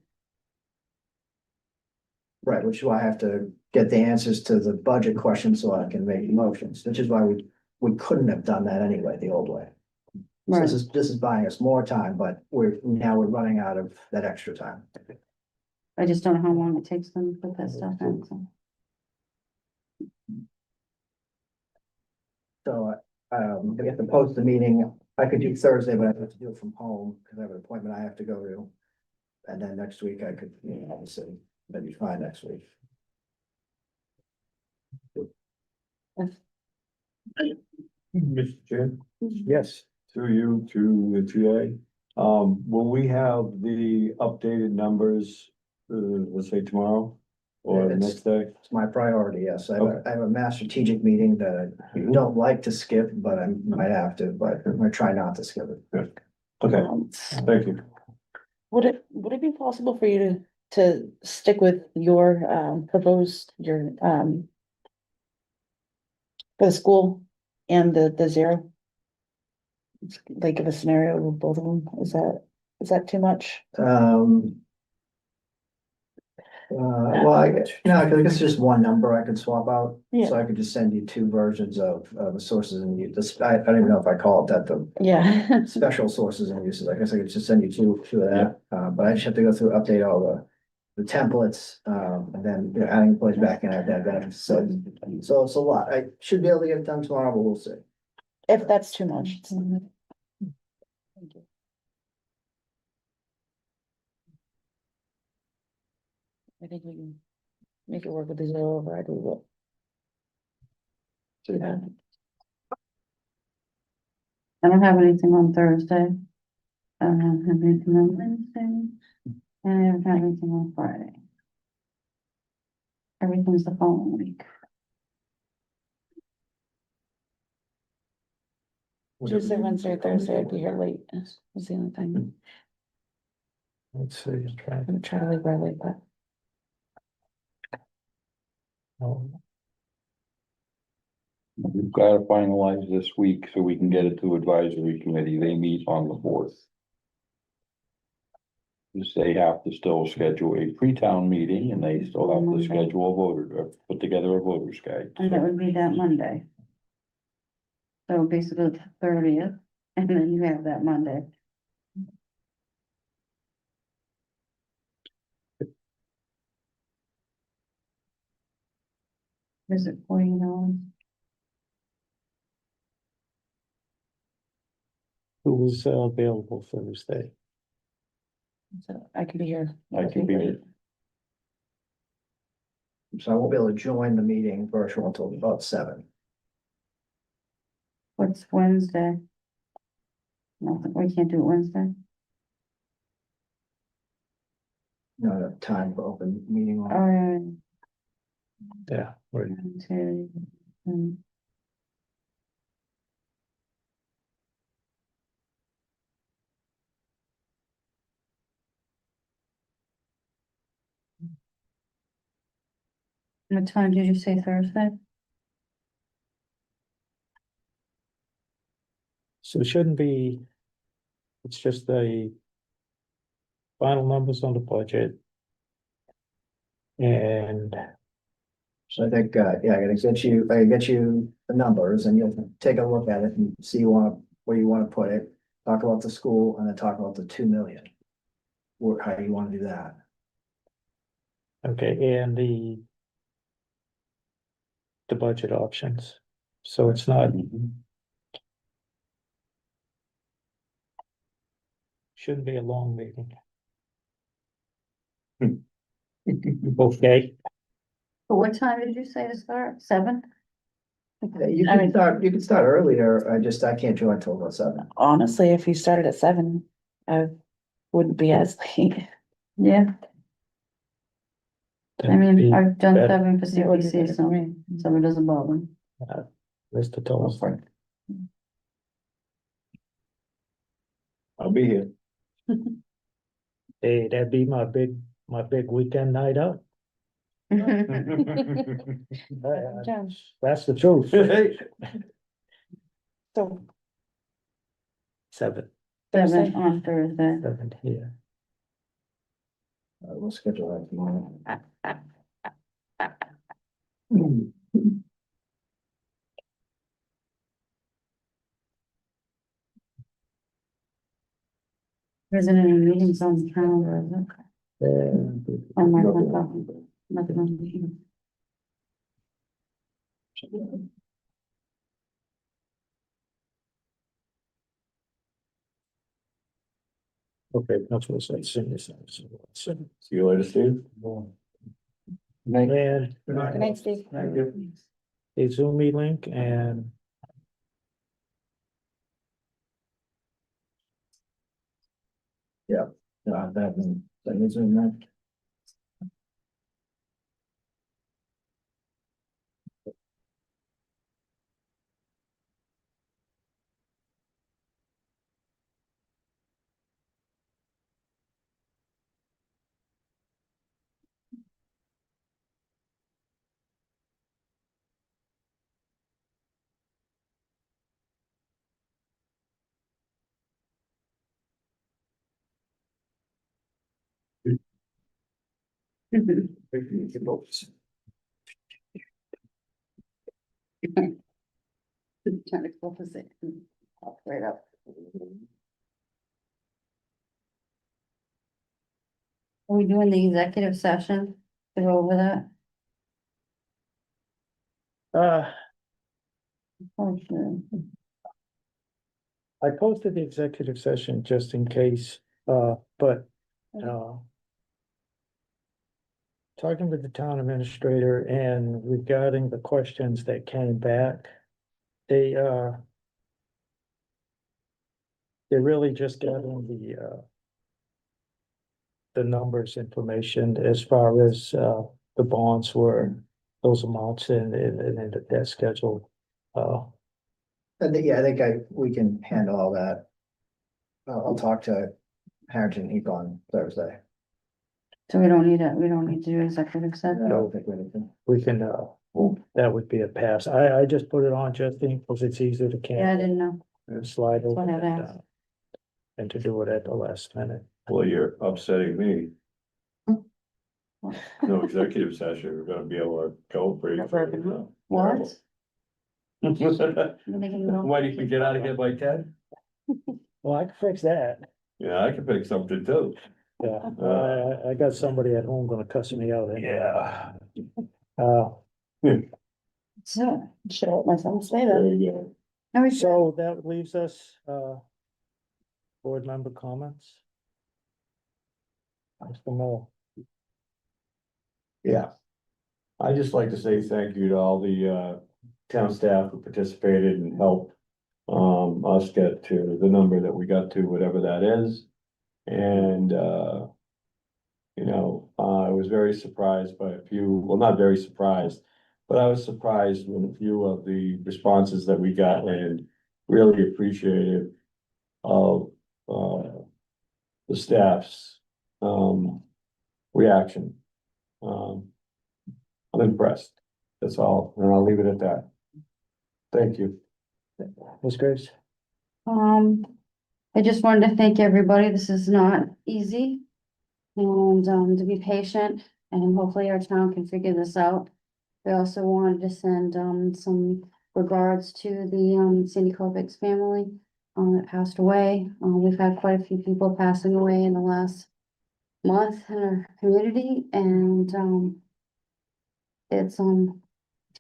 Right, which is why I have to get the answers to the budget questions so I can make motions, which is why we couldn't have done that anyway, the old way. So Right, this is buying us more time, but now we're running out of that extra time. I just don't know how long it takes them to put that stuff in, so. So, we have to post the meeting. I could do Thursday, but I have to do it from home because I have an appointment I have to go to. And then next week I could, obviously, that'd be fine next week. Mr. Chair, Yes, through you to the TA, will we have the updated numbers, let's say tomorrow? Or the It's- next day? It's my priority, yes. Okay. I have a mass strategic meeting that I don't like to skip, but I might have to, but I'm gonna try not to skip it. Okay, thank you. Would it be possible for you to stick with your, proposed, your, for the school and the zero? Like give a scenario with both of them, is that too much? Well, I guess it's just one number I could swap out. Yeah. So I could just send you two versions of the sources and I don't even know if I call it that, the Yeah. special sources and uses. I guess I could just send you two of that. But I just have to go through, update all the templates, and then, adding employees back in, add that benefits. So it's a lot. I should be able to get it done tomorrow, but we'll see. If that's too much. Thank you. I think we can make it work with the zero override, we will. Do that. I don't have anything on Thursday. I don't have anything on Wednesday, and I don't have anything on Friday. Everything's the following week. Tuesday, Wednesday, Thursday, I'd be here late, is the only thing. let's see, I'm trying. I'm gonna try to leave early, but Oh, We've got to finalize this week so we can get it to advisory committee. They meet on the 4th. They have to still schedule a pre-town meeting and they still have to Monday. schedule a voter, or put together a voter's guide. And that would be that Monday. So basically the 30th, and then you have that Monday. Is it $40? who was available Thursday? so I can be here. I can be here. So I won't be able to join the meeting virtual until about 7. What's Wednesday? Nothing, we can't do it Wednesday. Not enough time for open meeting. Oh, on yeah. Yeah, right. 1, 2, What time did you say Thursday? So it shouldn't be, it's just the final numbers on the budget. And So I think, I can get you the numbers and you'll take a look at it and see where you wanna put it. Talk about the school and then talk about the 2 million. Or how you wanna do that. okay, and the budget options. So it's not, shouldn't be a long meeting. Okay, But what time did you say to start? 7? You I mean- you can start earlier, I can't join until about 7. Honestly, if you started at 7, I wouldn't be as late. Yeah, I that'd mean, be I've done better. 7 for That would be CPC, better for me. so it doesn't bother me. Mr. Toles. I'll be here. Hey, that'd be my big weekend night out. That's the truth. So 7 Thursday, On Thursday. here. We'll schedule that tomorrow. Isn't any meetings on the calendar, is it? Oh, my God. Nothing on the- Okay, that's what I said. See you later, Steve. And Good night, Steve. Thank you. a Zoom meet link and That is in that. Trying to focus it. Pop right up. Are we doing the executive session to go over that? Oh, sure. I posted the executive session just in case, but, talking with the town administrator and regarding the questions that came back, they're really just getting the numbers information as far as, the bonds were, those amounts and the debt schedule. Yeah, I think we can handle all that. I'll talk to Harrington Heap on Thursday. So we don't need to do executive I session. don't think we need to. We can, that would be a pass. I just put it on just in because it's easier to Yeah, I cancel didn't know. and slide That's over what I'd that, asked. and to do it at the last minute. Well, you're upsetting me. What? No executive session, we're gonna be able to go for Never it. happened. What? You're making me go- Why do you think get out of here by 10? Well, I can fix that. Yeah, I can pick something too. Yeah, I got somebody at home gonna cuss me out. anyway. Yeah. So, should I let myself say There that? you go. No, we So that leaves us, board member comments. Mr. Moore. Yeah. I'd just like to say thank you to all the town staff who participated and helped us get to the number that we got to, whatever that is. And I was very surprised by a few, well, not very surprised, but I was surprised with a few of the responses that we got and really appreciative of the staff's reaction. I'm impressed. That's all, and I'll leave it at that. Thank you. Ms. Graves? I just wanted to thank everybody. This is not easy. And, to be patient and hopefully our town can figure this out. We also wanted to send, some regards to the, Cindy Kovic's family, that passed away. We've had quite a few people passing away in the last month in our community and, it's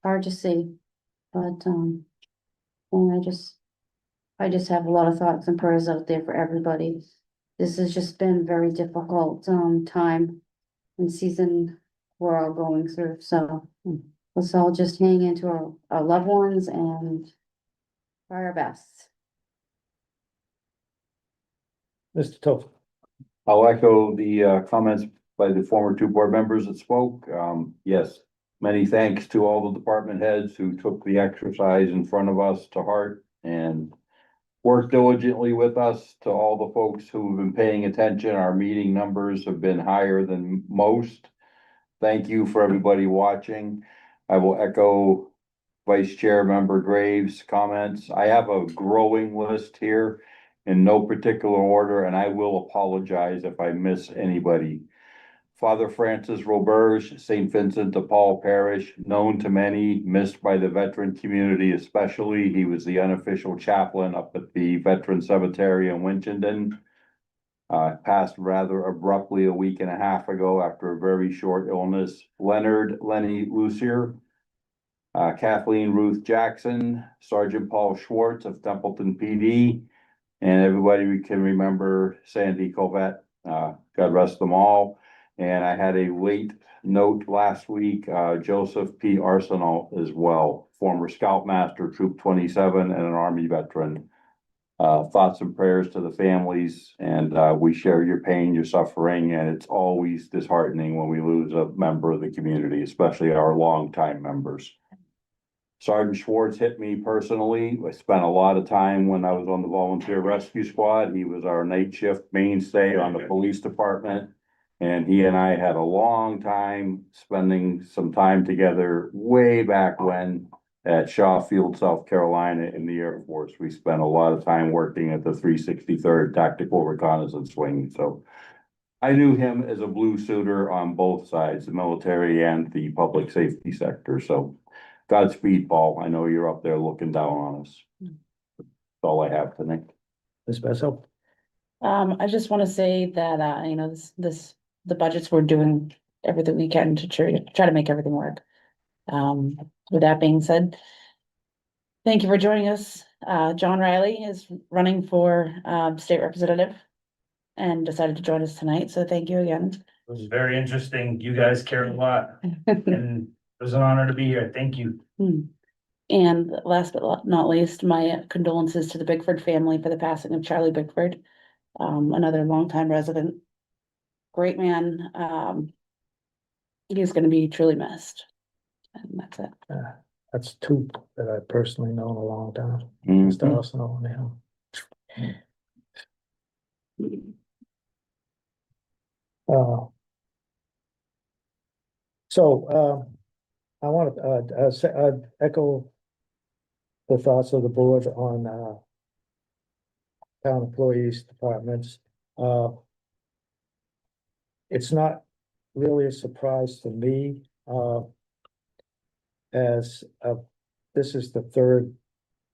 hard to see, but, and I just have a lot of thoughts and prayers out there for everybody. This has just been a very difficult, time and season we're all going through, so let's all just hang into our loved ones and try our best. Mr. Toth? I'll echo the comments by the former two board members that spoke. Yes, many thanks to all the department heads who took the exercise in front of us to heart and worked diligently with us. To all the folks who have been paying attention, our meeting numbers have been higher than most. Thank you for everybody watching. I will echo Vice Chair Member Graves' comments. I have a growing list here in no particular order, and I will apologize if I miss anybody. Father Francis Roberge, St. Vincent de Paul Parish, known to many, missed by the veteran community especially. He was the unofficial chaplain up at the Veteran Cemetery in Winchendon. Passed rather abruptly a week and a half ago after a very short illness. Lenny Lucier, Kathleen Ruth Jackson, Sergeant Paul Schwartz of Templeton PD, and everybody we can remember Sandy Covette, God rest them all. And I had a late note last week, Joseph P. Arsenal as well, former Scoutmaster, Troop 27, and an Army veteran. Thoughts and prayers to the families, and we share your pain, your suffering, and it's always disheartening when we lose a member of the community, especially our longtime members. Sergeant Schwartz hit me personally. I spent a lot of time when I was on the volunteer rescue squad. He was our night shift mainstay on the police department. And he and I had a long time spending some time together way back when at Shaw Field, South Carolina in the Air Force. We spent a lot of time working at the 363rd Tactical Reconnaissance Wing. So I knew him as a blue suitor on both sides, the military and the public safety sector. So Godspeed, Paul. I know you're up there looking down on us. That's all I have tonight. Ms. Bessel? I just want to say that, you know, the budgets we're doing everything we can to try to make everything work. With that being said, thank you for joining us. John Riley is running for, state representative and decided to join us tonight. So thank you again. It was very interesting. You guys cared a lot and it was an honor to be here. Thank you. And last but not least, my condolences to the Bickford family for the passing of Charlie Bickford, another longtime resident. Great man. He's going to be truly missed. And that's it. That's two that I personally known a long time. Mhm. Mr. Arsenal and him. I want to echo the thoughts of the board on town employees, departments. It's not really a surprise to me, as this is the third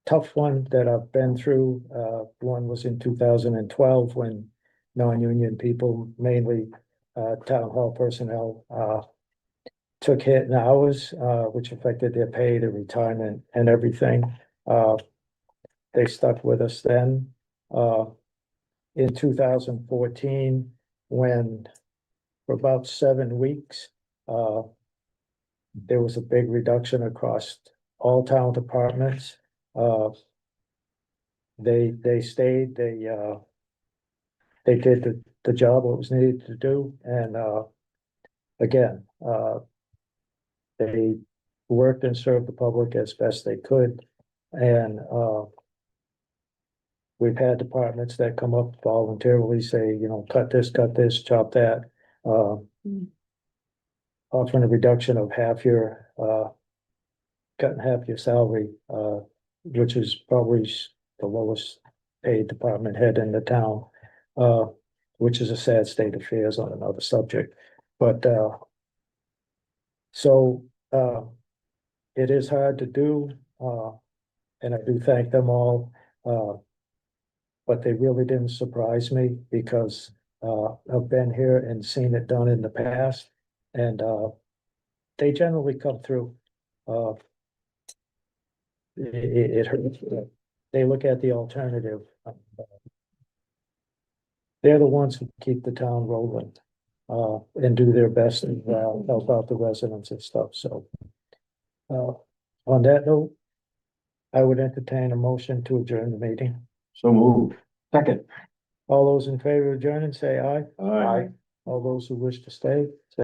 tough one that I've been through. One was in 2012 when non-union people, mainly town hall personnel, took hit in hours, which affected their pay, their retirement and everything. They stuck with us then. In 2014, when for about 7 weeks, there was a big reduction across all town departments. They stayed, they did the job what was needed to do, and again, they worked and served the public as best they could, and we've had departments that come up voluntarily, say, you know, cut this, chop that, offering a reduction of half your, cutting half your salary, which is probably the lowest paid department head in the town, which is a sad state of affairs on another subject. But so it is hard to do, and I do thank them all, but they really didn't surprise me because I've been here and seen it done in the past, and they generally come through. It hurts. They look at the alternative. They're the ones who keep the town rolling, and do their best and help out the residents and stuff. So on that note, I would entertain a motion to adjourn the meeting. So moved. Second. All those in favor of adjourning, say aye. Aye. All those who wish to stay, say